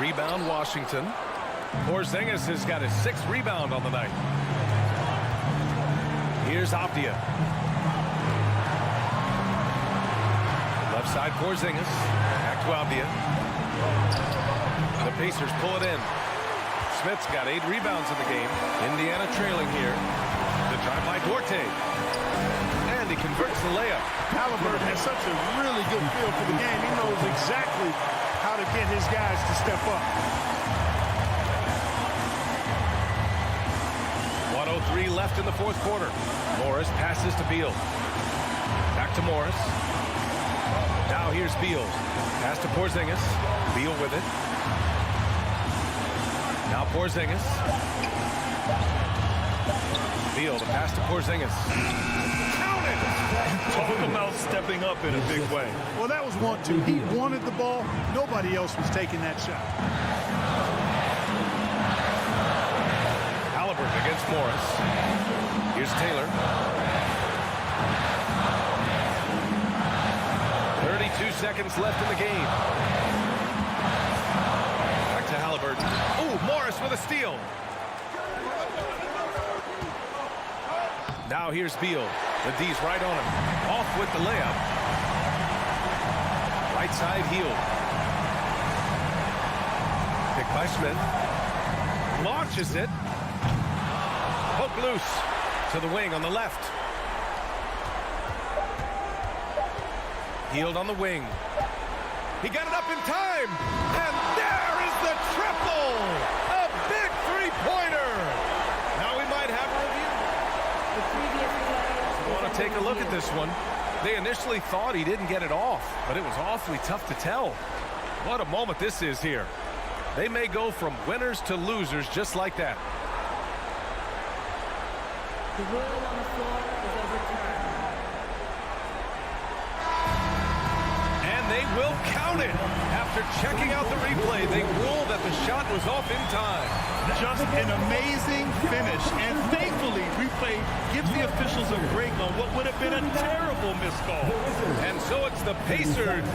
Rebound Washington. Porzingis has got his 6th rebound on the night. Here's Avdia. Left side Porzingis. Back to Avdia. The Pacers pull it in. Smith's got 8 rebounds in the game. Indiana trailing here. The drive by Duarte. And he converts the layup. Halliburton has such a really good feel for the game. He knows exactly how to get his guys to step up. 1:03 left in the 4th quarter. Morris passes to Beal. Back to Morris. Now here's Beal. Pass to Porzingis. Beal with it. Now Porzingis. Beal, the pass to Porzingis. Counted! Talk about stepping up in a big way. Well, that was 1-2. He wanted the ball. Nobody else was taking that shot. Halliburton against Morris. Here's Taylor. 32 seconds left in the game. Back to Halliburton. Ooh, Morris with a steal. Now here's Beal. The D's right on him. Off with the layup. Right side Hield. by Smith. Launches it. Poke loose to the wing on the left. Healed on the wing. He got it up in time. And there is the triple. A big three-pointer. Now we might have a review. You want to take a look at this one. They initially thought he didn't get it off, but it was awfully tough to tell. What a moment this is here. They may go from winners to losers just like that. The ruling on the floor is overturned. And they will count it. After checking out the replay, they ruled that the shot was off in time. Just an amazing finish. And thankfully, replay gives the officials a break on what would have been a terrible missed call. And so it's the Pacers.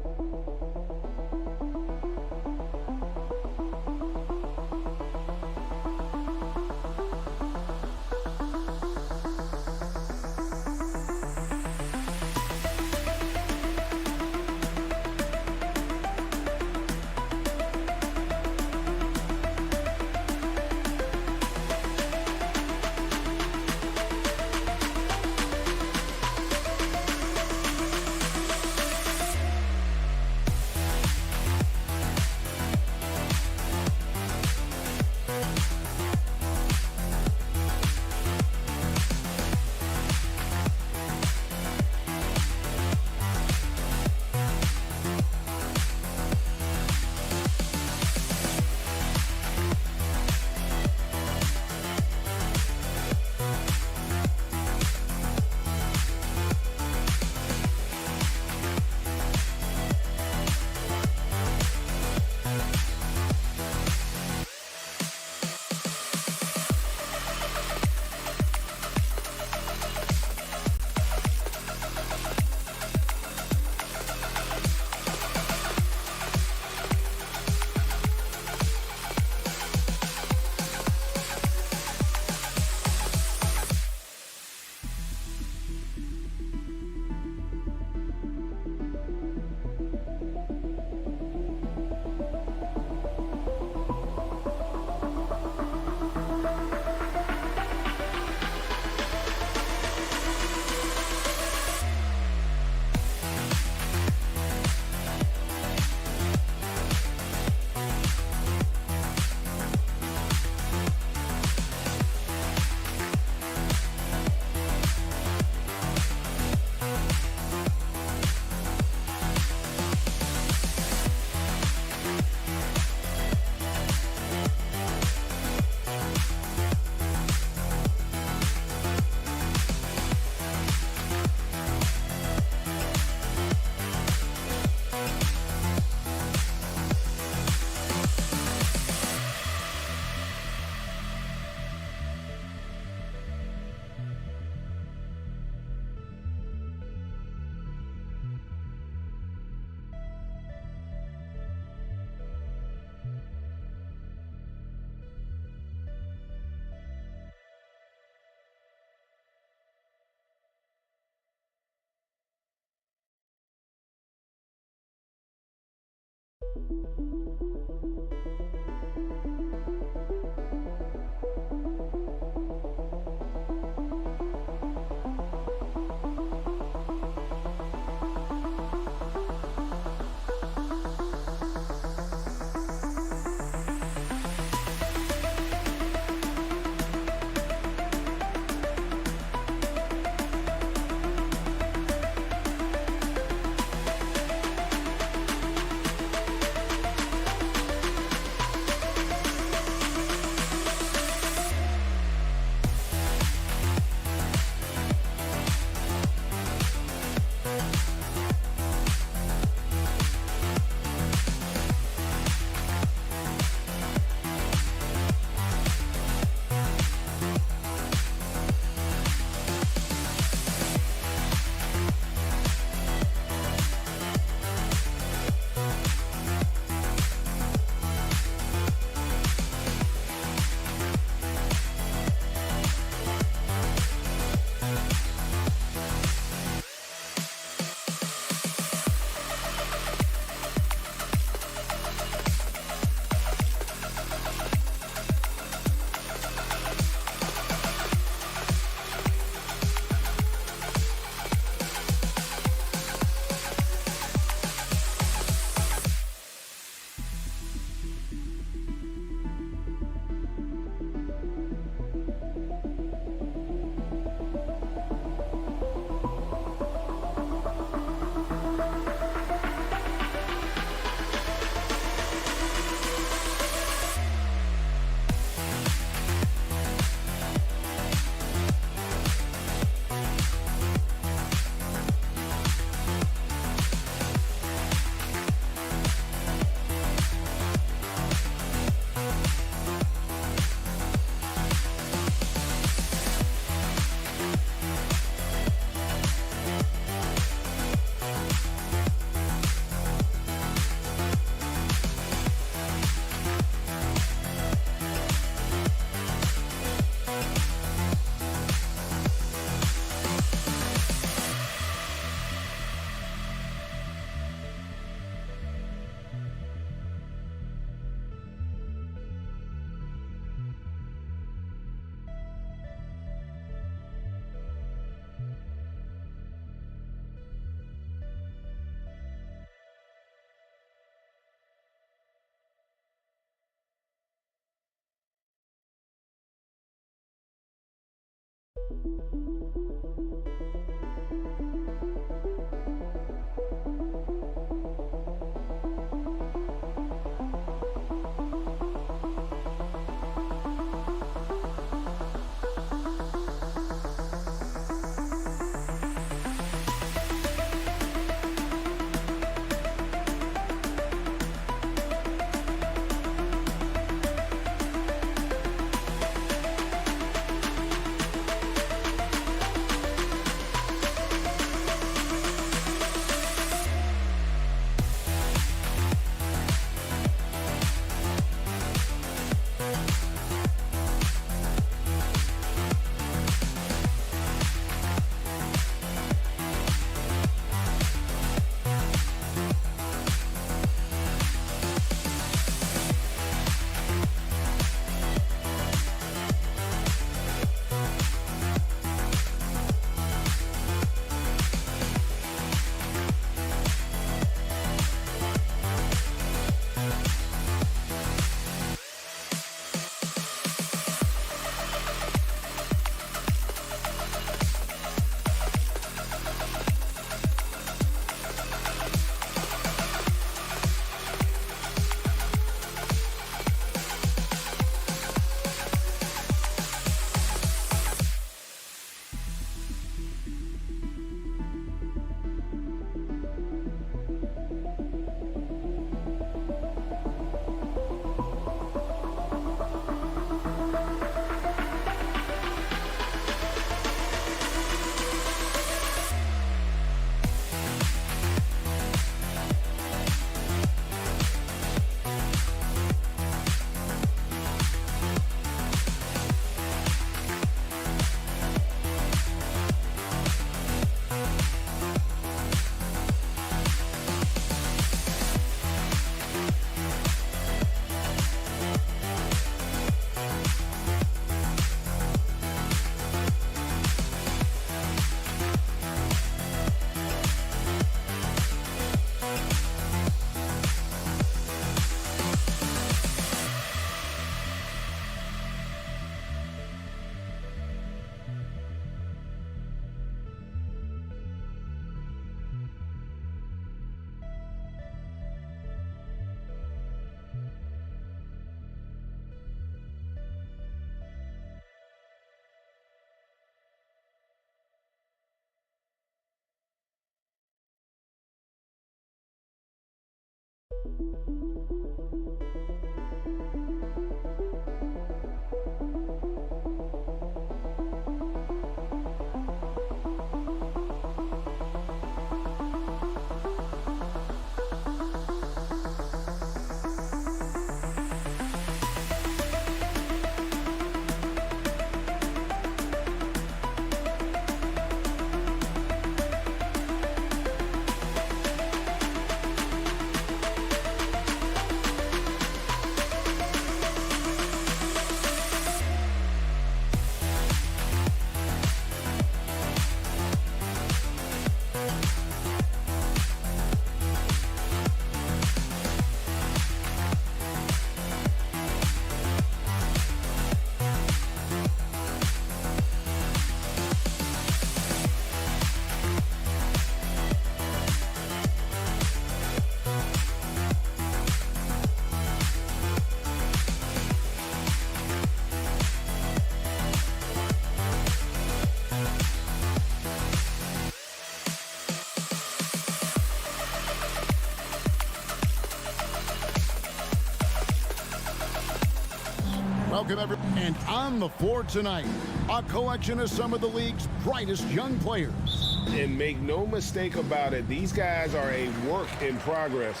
Welcome, everyone. And on the floor tonight, a collection of some of the league's brightest young players. And make no mistake about it, these guys are a work in progress,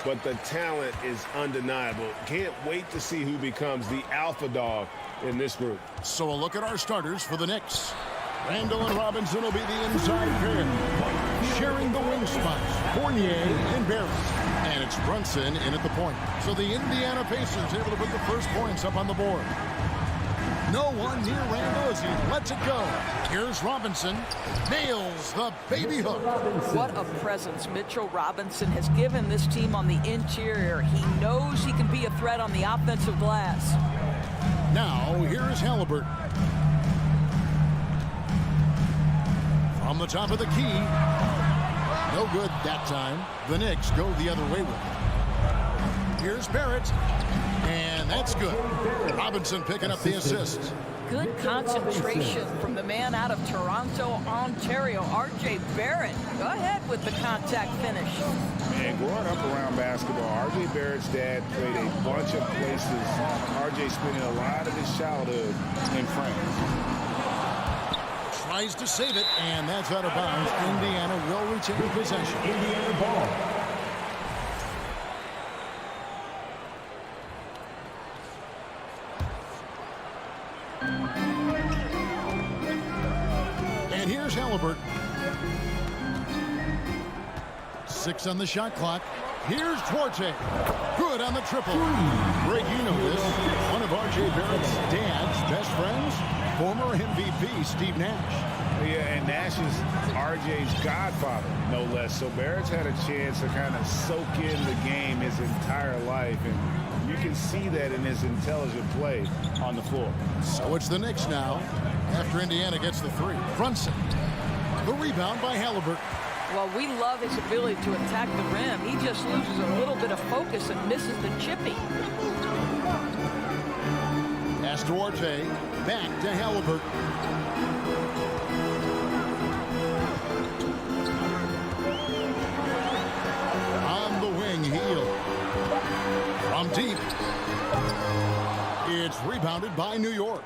but the talent is undeniable. Can't wait to see who becomes the alpha dog in this group. So a look at our starters for the Knicks. Randall and Robinson will be the inside pair, sharing the wing spots, Fournier and Barrett. And it's Brunson in at the point. So the Indiana Pacers able to put the first points up on the board. No one near Randall as he lets it go. Here's Robinson. Nails the baby hook. What a presence Mitchell Robinson has given this team on the interior. He knows he can be a threat on the offensive glass. Now, here's Halliburton. From the top of the key. No good that time. The Knicks go the other way with it. Here's Barrett. And that's good. Robinson picking up the assist. Good concentration from the man out of Toronto, Ontario, R.J. Barrett. Go ahead with the contact finish. And growing up around basketball, R.J. Barrett's dad played a bunch of places. R.J. spending a lot of his childhood in France. Tries to save it, and that's out of bounds. Indiana will retain possession. Indiana ball. And here's Halliburton. 6 on the shot clock. Here's Duarte. Good on the triple. Greg, you know this. One of R.J. Barrett's dad's best friends, former MVP Steve Nash. Yeah, and Nash is R.J.'s godfather, no less. So Barrett's had a chance to kind of soak in the game his entire life, and you can see that in his intelligent play on the floor. So it's the Knicks now, after Indiana gets the 3. Brunson. The rebound by Halliburton. Well, we love his ability to attack the rim. He just loses a little bit of focus and misses the chippy. Pass Duarte. Back to Halliburton. On the wing, Heel. From deep. It's rebounded by New York.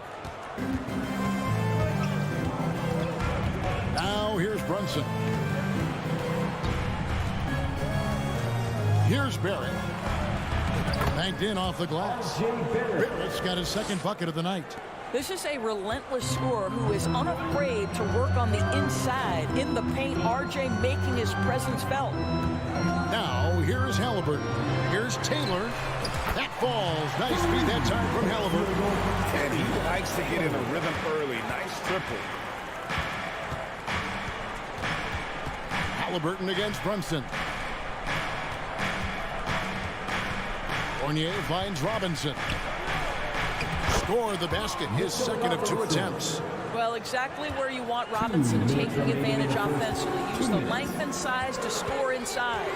Now here's Brunson. Here's Barrett. Banked in off the glass. Barrett's got his second bucket of the night. This is a relentless scorer who is unafraid to work on the inside. In the paint, R.J. making his presence felt. Now, here's Halliburton. Here's Taylor. That falls. Nice feed that time from Halliburton. And he likes to get in a rhythm early. Nice triple. Halliburton against Brunson. Fournier finds Robinson. Score the basket, his second of 2 attempts. Well, exactly where you want Robinson, taking advantage offensively. Use the length and size to score inside.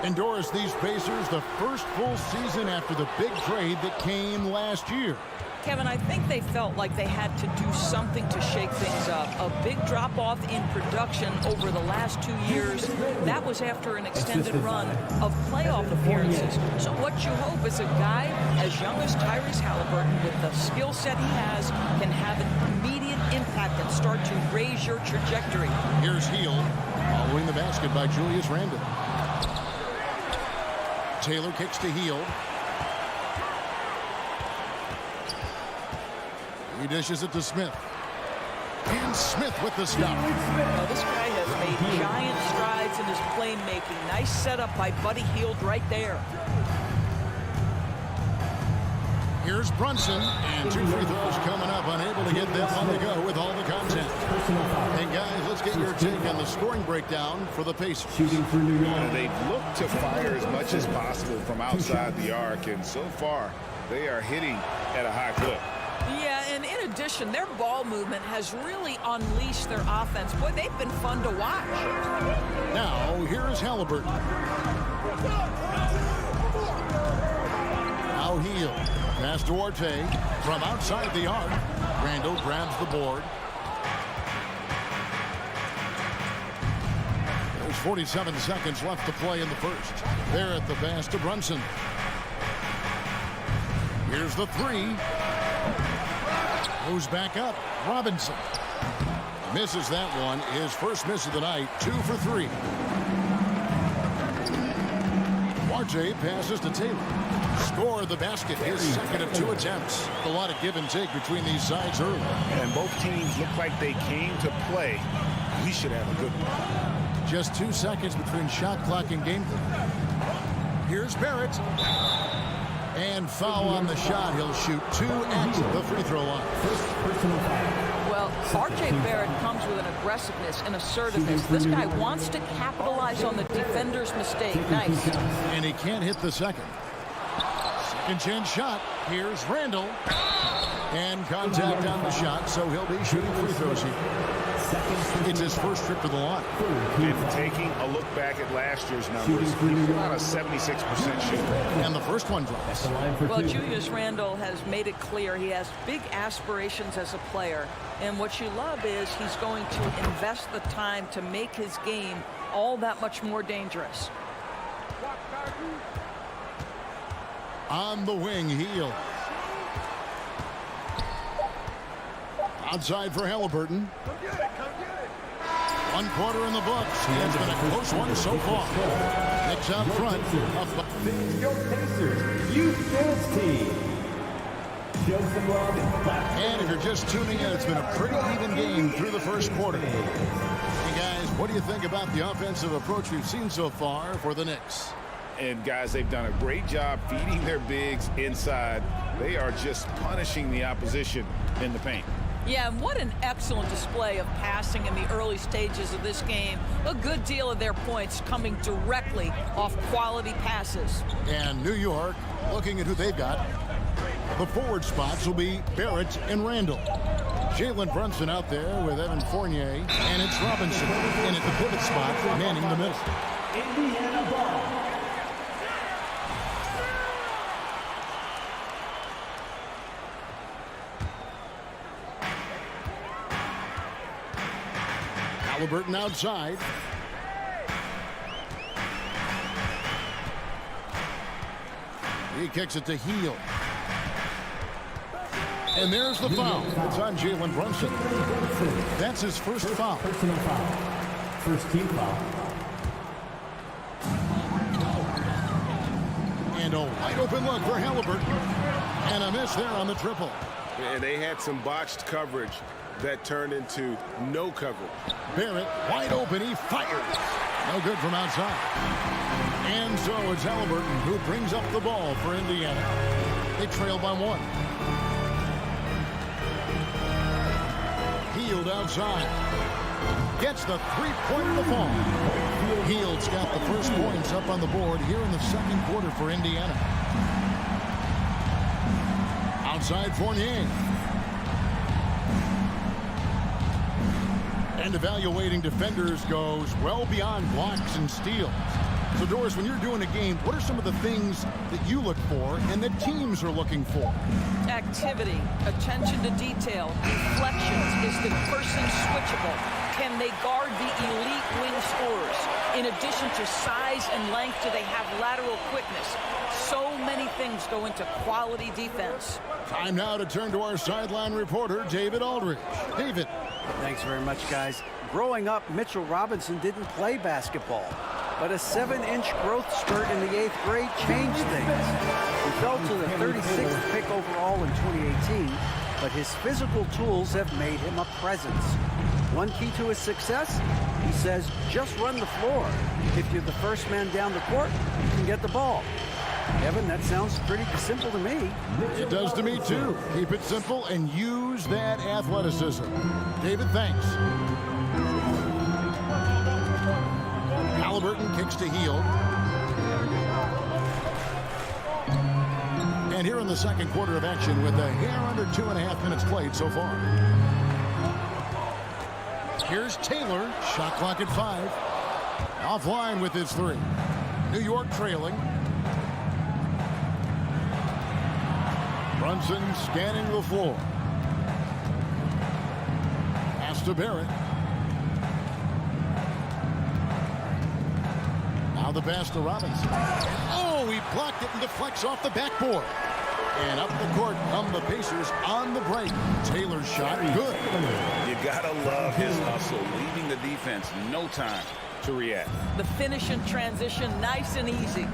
Endorse these Pacers the first full season after the big trade that came last year. Kevin, I think they felt like they had to do something to shake things up. A big drop-off in production over the last 2 years. That was after an extended run of playoff appearances. So what you hope is a guy as young as Tyrese Halliburton, with the skill set he has, can have an immediate impact and start to raise your trajectory. Here's Heel, following the basket by Julius Randle. Taylor kicks to Heel. He dishes it to Smith. And Smith with the stop. Well, this guy has made giant strides in his playmaking. Nice setup by Buddy Hield right there. Here's Brunson, and 2 free throws coming up, unable to get them on the go with all the content. Hey guys, let's get your take on the scoring breakdown for the Pacers. They've looked to fire as much as possible from outside the arc, and so far they are hitting at a high clip. Yeah, and in addition, their ball movement has really unleashed their offense. Boy, they've been fun to watch. Now, here is Halliburton. Now Heel. Pass Duarte from outside the arc. Randle grabs the board. There's 47 seconds left to play in the first. There at the pass to Brunson. Here's the 3. Goes back up. Robinson misses that one. His first miss of the night. 2 for 3. Duarte passes to Taylor. Score the basket. His second of 2 attempts. A lot of give and take between these sides early. And both teams look like they came to play. We should have a good one. Just 2 seconds between shot clock and game clock. Here's Barrett. And foul on the shot. He'll shoot 2 at the free throw line. Well, R.J. Barrett comes with an aggressiveness and assertiveness. This guy wants to capitalize on the defender's mistake. Nice. And he can't hit the second. Second chance shot. Here's Randle. And contact on the shot, so he'll be shooting free throws here. It's his first trip to the line. And taking a look back at last year's numbers, he's about a 76% shooter. And the first one drops. Well, Julius Randle has made it clear he has big aspirations as a player. And what you love is he's going to invest the time to make his game all that much more dangerous. On the wing, Hield. Outside for Halliburton. One quarter in the books. He has been a close one so far. Knicks out front. Your Pacers Youth Dance Team. Show some love and if you're just tuning in, it's been a pretty even game through the first quarter. Hey guys, what do you think about the offensive approach we've seen so far for the Knicks? And guys, they've done a great job feeding their bigs inside. They are just punishing the opposition in the paint. Yeah, and what an excellent display of passing in the early stages of this game. A good deal of their points coming directly off quality passes. And New York, looking at who they've got, the forward spots will be Barrett and Randall. Jalen Brunson out there with Evan Fournier, and it's Robinson in at the pivot spot, manning the middle. Indiana ball. Halliburton outside. He kicks it to Hield. And there's the foul. It's on Jalen Brunson. That's his first foul. Personal foul. First team foul. And a wide open look for Halliburton. And a miss there on the triple. And they had some botched coverage that turned into no coverage. Barrett wide open. He fires. No good from outside. And so it's Halliburton who brings up the ball for Indiana. They trail by one. Hield outside. Gets the three-pointer to fall. Hield's got the first points up on the board here in the second quarter for Indiana. Outside Fournier. And evaluating defenders goes well beyond blocks and steals. So, Doris, when you're doing a game, what are some of the things that you look for and that teams are looking for? Activity, attention to detail, deflections. Is the person switchable? Can they guard the elite wing scorers? In addition to size and length, do they have lateral quickness? So many things go into quality defense. Time now to turn to our sideline reporter, David Aldridge. David. Thanks very much, guys. Growing up, Mitchell Robinson didn't play basketball, but a 7-inch growth spurt in the 8th grade changed things. He fell to the 36th pick overall in 2018, but his physical tools have made him a presence. One key to his success, he says, just run the floor. If you're the first man down the court, you can get the ball. Evan, that sounds pretty simple to me. It does to me, too. Keep it simple and use that athleticism. David, thanks. Halliburton kicks to Hield. And here in the second quarter of action with a hair under 2.5 minutes played so far. Here's Taylor. Shot clock at 5. Offline with his 3. New York trailing. Brunson scanning the floor. Pass to Barrett. Now the pass to Robinson. Oh, he blocked it and deflects off the backboard. And up the court come the Pacers on the break. Taylor's shot, good. You gotta love his hustle, leaving the defense no time to react. The finish and transition, nice and easy.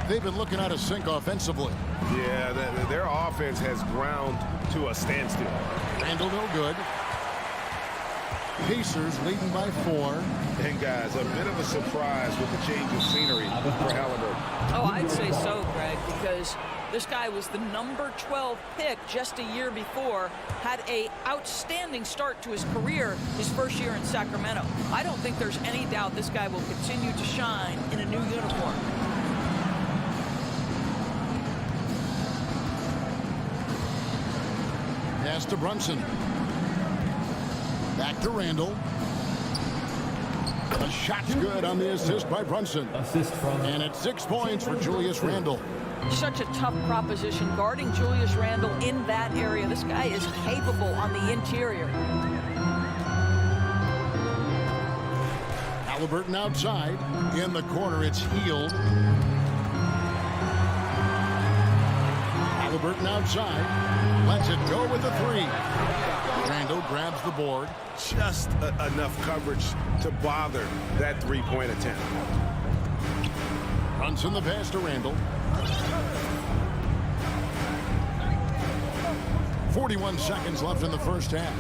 They've been looking out of sync offensively. Yeah, their offense has ground to a standstill. Randall no good. Pacers leading by 4. And guys, a bit of a surprise with the change of scenery for Halliburton. Oh, I'd say so, Greg, because this guy was the number 12 pick just a year before, had a outstanding start to his career his first year in Sacramento. I don't think there's any doubt this guy will continue to shine in a new uniform. Pass to Brunson. Back to Randall. The shot's good on the assist by Brunson. And it's 6 points for Julius Randle. Such a tough proposition guarding Julius Randle in that area. This guy is capable on the interior. Halliburton outside. In the corner, it's Healed. Halliburton outside. Lets it go with a three. Randle grabs the board. Just enough coverage to bother that three-point attempt. Brunson the pass to Randle. 41 seconds left in the first half.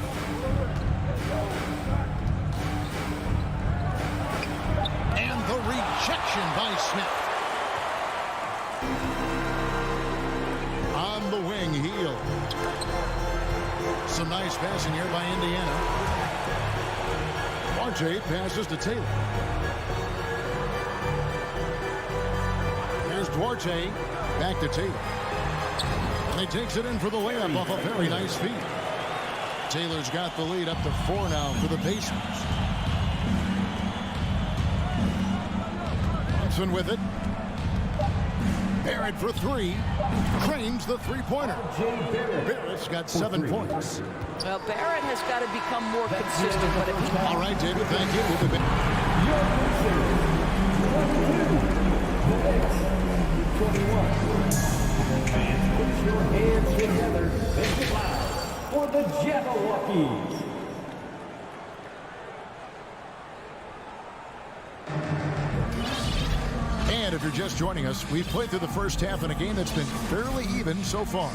And the rejection by Smith. On the wing, Heel. Some nice passing here by Indiana. Duarte passes to Taylor. Here's Duarte. Back to Taylor. And he takes it in for the layup off a very nice feed. Taylor's got the lead up to 4 now for the Pacers. Thompson with it. Barrett for three. Cranes the three-pointer. Barrett's got 7 points. Well, Barrett has got to become more consistent. But all right, David, thank you. We'll be back. 21. Fans, put your hands together. Make it loud for the Jabberwockies. And if you're just joining us, we've played through the first half in a game that's been fairly even so far.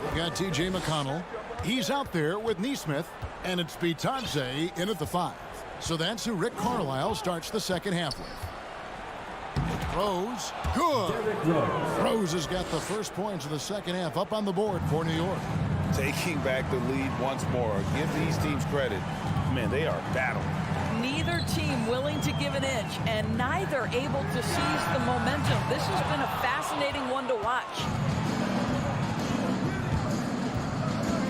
We've got TJ McConnell. He's out there with Neesmith, and it's Bitadze in at the 5. So that's who Rick Carlisle starts the second half with. Rose, good. Rose has got the first points of the second half up on the board for New York. Taking back the lead once more. Give these teams credit. Man, they are battling. neither team willing to give an inch and neither able to seize the momentum. This has been a fascinating one to watch.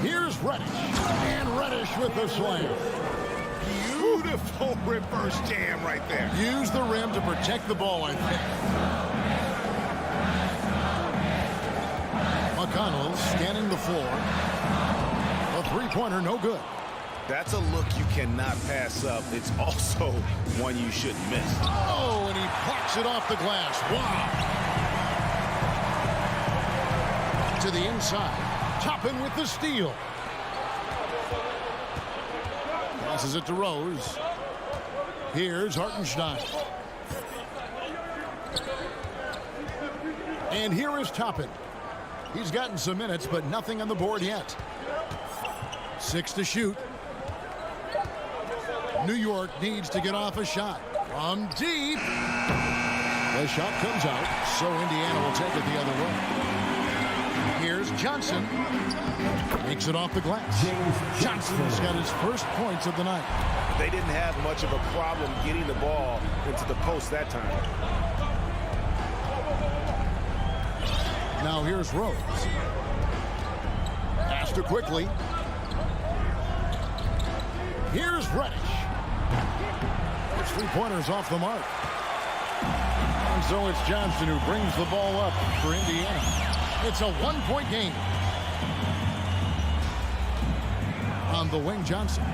Here's Reddish, and Reddish with the slam. Beautiful reverse jam right there. Use the rim to protect the ball, I think. McConnell scanning the floor. A three-pointer, no good. That's a look you cannot pass up. It's also one you shouldn't miss. Oh, and he blocks it off the glass. Wow. To the inside. Toppin with the steal. Passes it to Rose. Here's Hartenstein. And here is Toppin. He's gotten some minutes, but nothing on the board yet. 6 to shoot. New York needs to get off a shot. From deep. The shot comes out, so Indiana will take it the other way. Here's Johnson. Makes it off the glass. Johnson's got his first points of the night. They didn't have much of a problem getting the ball into the post that time. Now here's Rose. Pass to quickly. Here's Reddish. His three-pointers off the mark. And so it's Johnston who brings the ball up for Indiana. It's a one-point game. On the wing, Johnson.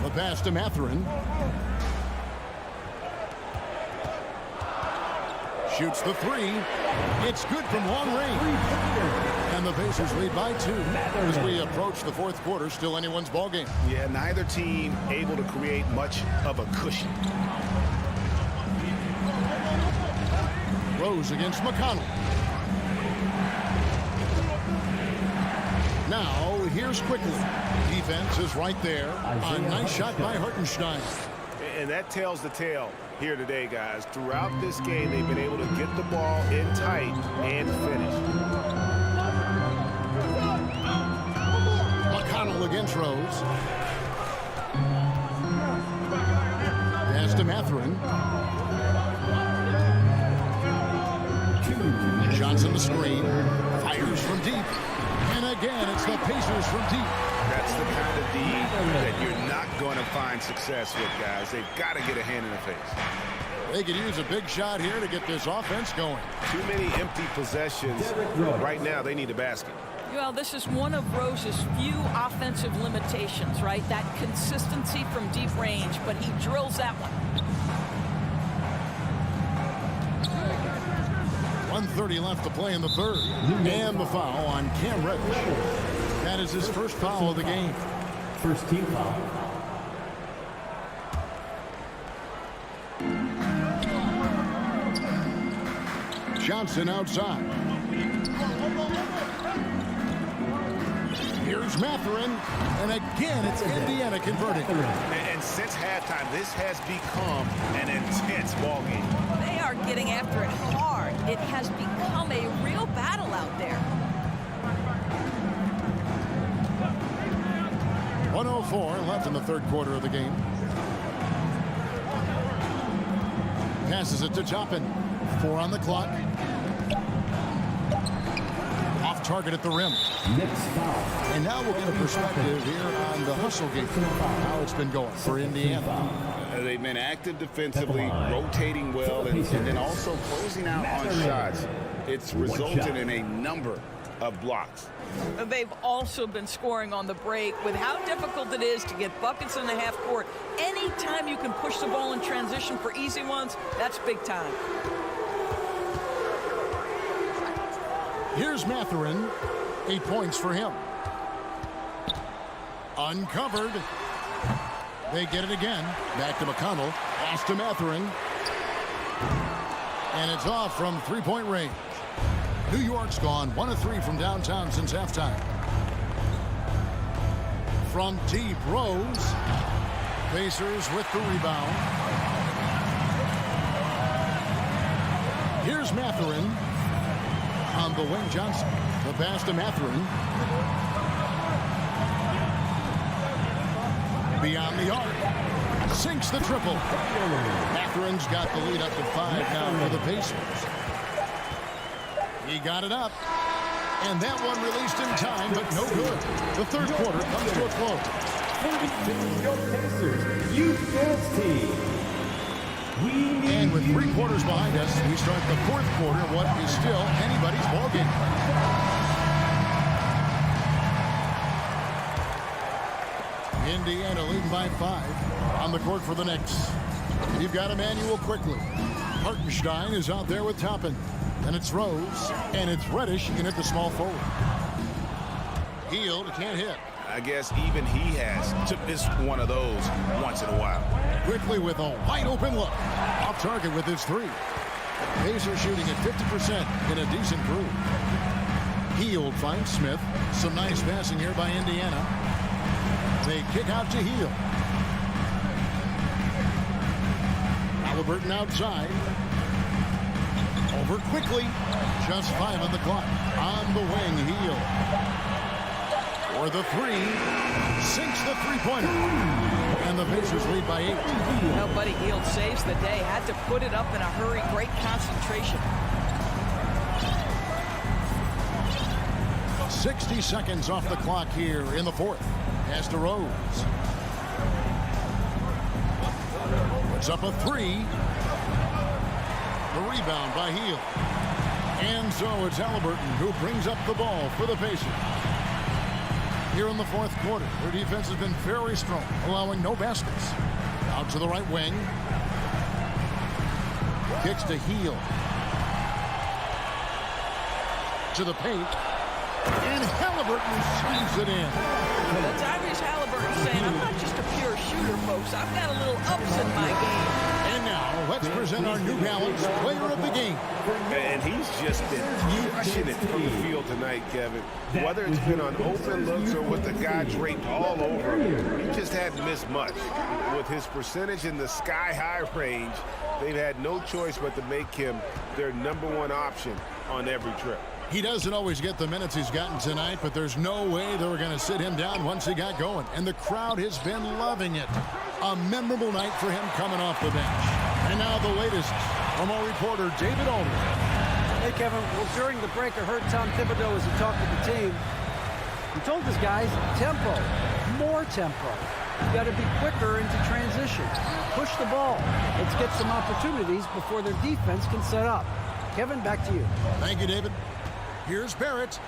The pass to Mathurin. Shoots the three. It's good from long range. And the Pacers lead by 2 as we approach the fourth quarter. Still anyone's ball game. Yeah, neither team able to create much of a cushion. Rose against McConnell. Now, here's quickly. Defense is right there. A nice shot by Hartenstein. And that tells the tale here today, guys. Throughout this game, they've been able to get the ball in tight and finish. McConnell against Rose. Pass to Mathurin. Johnson the screen. Fires from deep. And again, it's the Pacers from deep. That's the kind of D that you're not going to find success with, guys. They've got to get a hand in the face. They could use a big shot here to get this offense going. Too many empty possessions. Right now, they need a basket. Well, this is one of Rose's few offensive limitations, right? That consistency from deep range, but he drills that one. 1:30 left to play in the third. And the foul on Cam Reddish. That is his first foul of the game. First team foul. Johnson outside. Here's Mathurin. And again, it's Indiana converting. And since halftime, this has become an intense ball game. They are getting after it hard. It has become a real battle out there. 1:04 left in the third quarter of the game. Passes it to Toppin. 4 on the clock. Off target at the rim. Knicks foul. And now we'll get a perspective here on the hustle game. How it's been going for Indiana. They've been active defensively, rotating well, and then also closing out on shots. It's resulted in a number of blocks. They've also been scoring on the break. With how difficult it is to get buckets in the half court, anytime you can push the ball in transition for easy ones, that's big time. Here's Mathurin. 8 points for him. Uncovered. They get it again. Back to McConnell. Pass to Mathurin. And it's off from three-point range. New York's gone 1 of 3 from downtown since halftime. From deep, Rose. Pacers with the rebound. Here's Mathurin. On the wing, Johnson. The pass to Mathurin. Beyond the arc. Sinks the triple. Mathurin's got the lead up to 5 now for the Pacers. He got it up. And that one released in time, but no good. The third quarter comes to a close. Your Pacers Youth Dance Team. And with 3 quarters behind us, we start the fourth quarter of what is still anybody's ball game. Indiana leading by 5 on the court for the Knicks. You've got Emmanuel quickly. Hartenstein is out there with Toppin. And it's Rose. And it's Reddish in at the small forward. Hield can't hit. I guess even he has to miss one of those once in a while. Quickly with a wide open look. Off target with his 3. Pacers shooting at 50% in a decent groove. Hield finds Smith. Some nice passing here by Indiana. They kick out to Hield. Halliburton outside. Over quickly. Just 5 on the clock. On the wing, Hield. For the 3. Sinks the three-pointer. And the Pacers lead by 8. Well, Buddy Hield saves the day. Had to put it up in a hurry. Great concentration. 60 seconds off the clock here in the fourth. Pass to Rose. Puts up a 3. The rebound by Hield. And so it's Halliburton who brings up the ball for the Pacers. Here in the fourth quarter, their defense has been very strong, allowing no baskets. Out to the right wing. Kicks to Hield. To the paint. And Halliburton slams it in. Well, Tyrese Halliburton saying, I'm not just a pure shooter, folks. I've got a little ups in my game. And now, let's present our New Balance player of the game. And he's just been crushing it from the field tonight, Kevin. Whether it's been on open looks or with the guy draped all over him, he just hadn't missed much. With his percentage in the sky-high range, they've had no choice but to make him their #1 option on every trip. He doesn't always get the minutes he's gotten tonight, but there's no way they were going to sit him down once he got going. And the crowd has been loving it. A memorable night for him coming off the bench. And now the latest from our reporter, David Aldridge. Hey, Kevin, well, during the break, I heard Tom Thibodeau as he talked to the team. He told his guys, tempo, more tempo. You got to be quicker into transition. Push the ball. Let's get some opportunities before their defense can set up. Kevin, back to you. Thank you, David. Here's Barrett.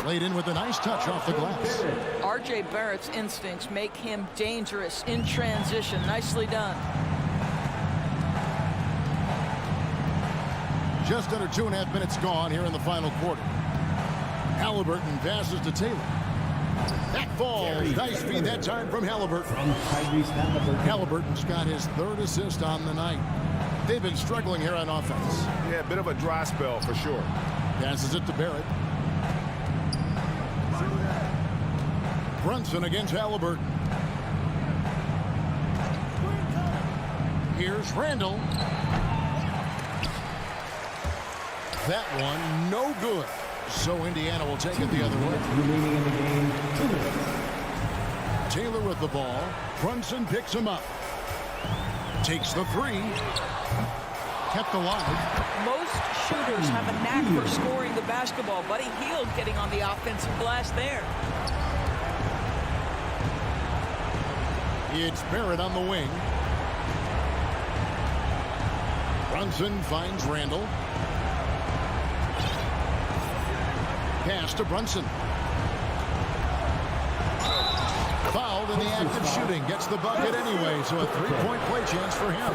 Laid in with a nice touch off the glass. R.J. Barrett's instincts make him dangerous in transition. Nicely done. Just under 2.5 minutes gone here in the final quarter. Halliburton passes to Taylor. That falls. Nice feed that time from Halliburton. Halliburton's got his 3rd assist on the night. They've been struggling here on offense. Yeah, a bit of a dry spell for sure. Passes it to Barrett. Brunson against Halliburton. Here's Randall. That one, no good. So Indiana will take it the other way. Remaining in the game, 2 minutes. Taylor with the ball. Brunson picks him up. Takes the 3. Kept alive. Most shooters have a knack for scoring the basketball. Buddy Hield getting on the offensive glass there. It's Barrett on the wing. Brunson finds Randall. Pass to Brunson. Fouled in the act of shooting. Gets the bucket anyway, so a 3-point play chance for him.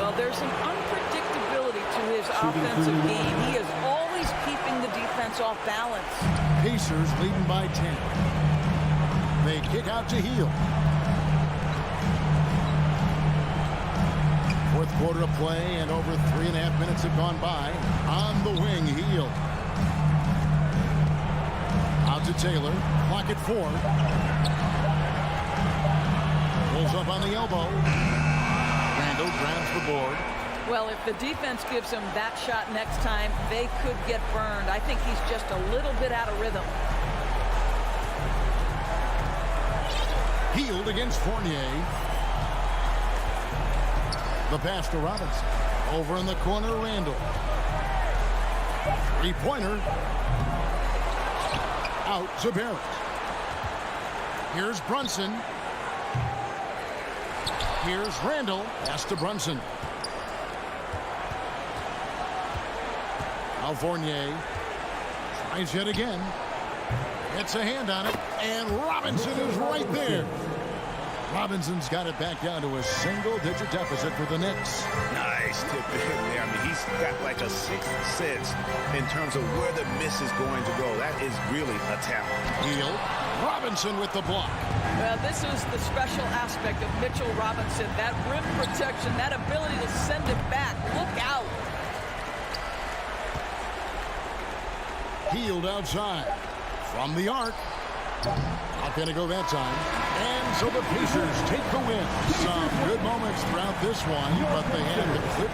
Well, there's an unpredictability to his offensive game. He is always keeping the defense off balance. Pacers leading by 10. They kick out to Hield. 4th quarter of play, and over 3.5 minutes have gone by. On the wing, Hield. Out to Taylor. Clock at 4. Pulls up on the elbow. Randall grabs the board. Well, if the defense gives him that shot next time, they could get burned. I think he's just a little bit out of rhythm. Hield against Fournier. The pass to Robinson. Over in the corner, Randall. 3-pointer. Out to Barrett. Here's Brunson. Here's Randall. Pass to Brunson. Now Fournier tries yet again. Gets a hand on it, and Robinson is right there. Robinson's got it back down to a single-digit deficit for the Knicks. Nice tip in there. I mean, he's got like a 6th sense in terms of where the miss is going to go. That is really a talent. Hield. Robinson with the block. Well, this is the special aspect of Mitchell Robinson. That rim protection, that ability to send it back. Look out. Hield outside. From the arc. Not going to go that time. And so the Pacers take the win. Some good moments throughout this one, but they had to clip.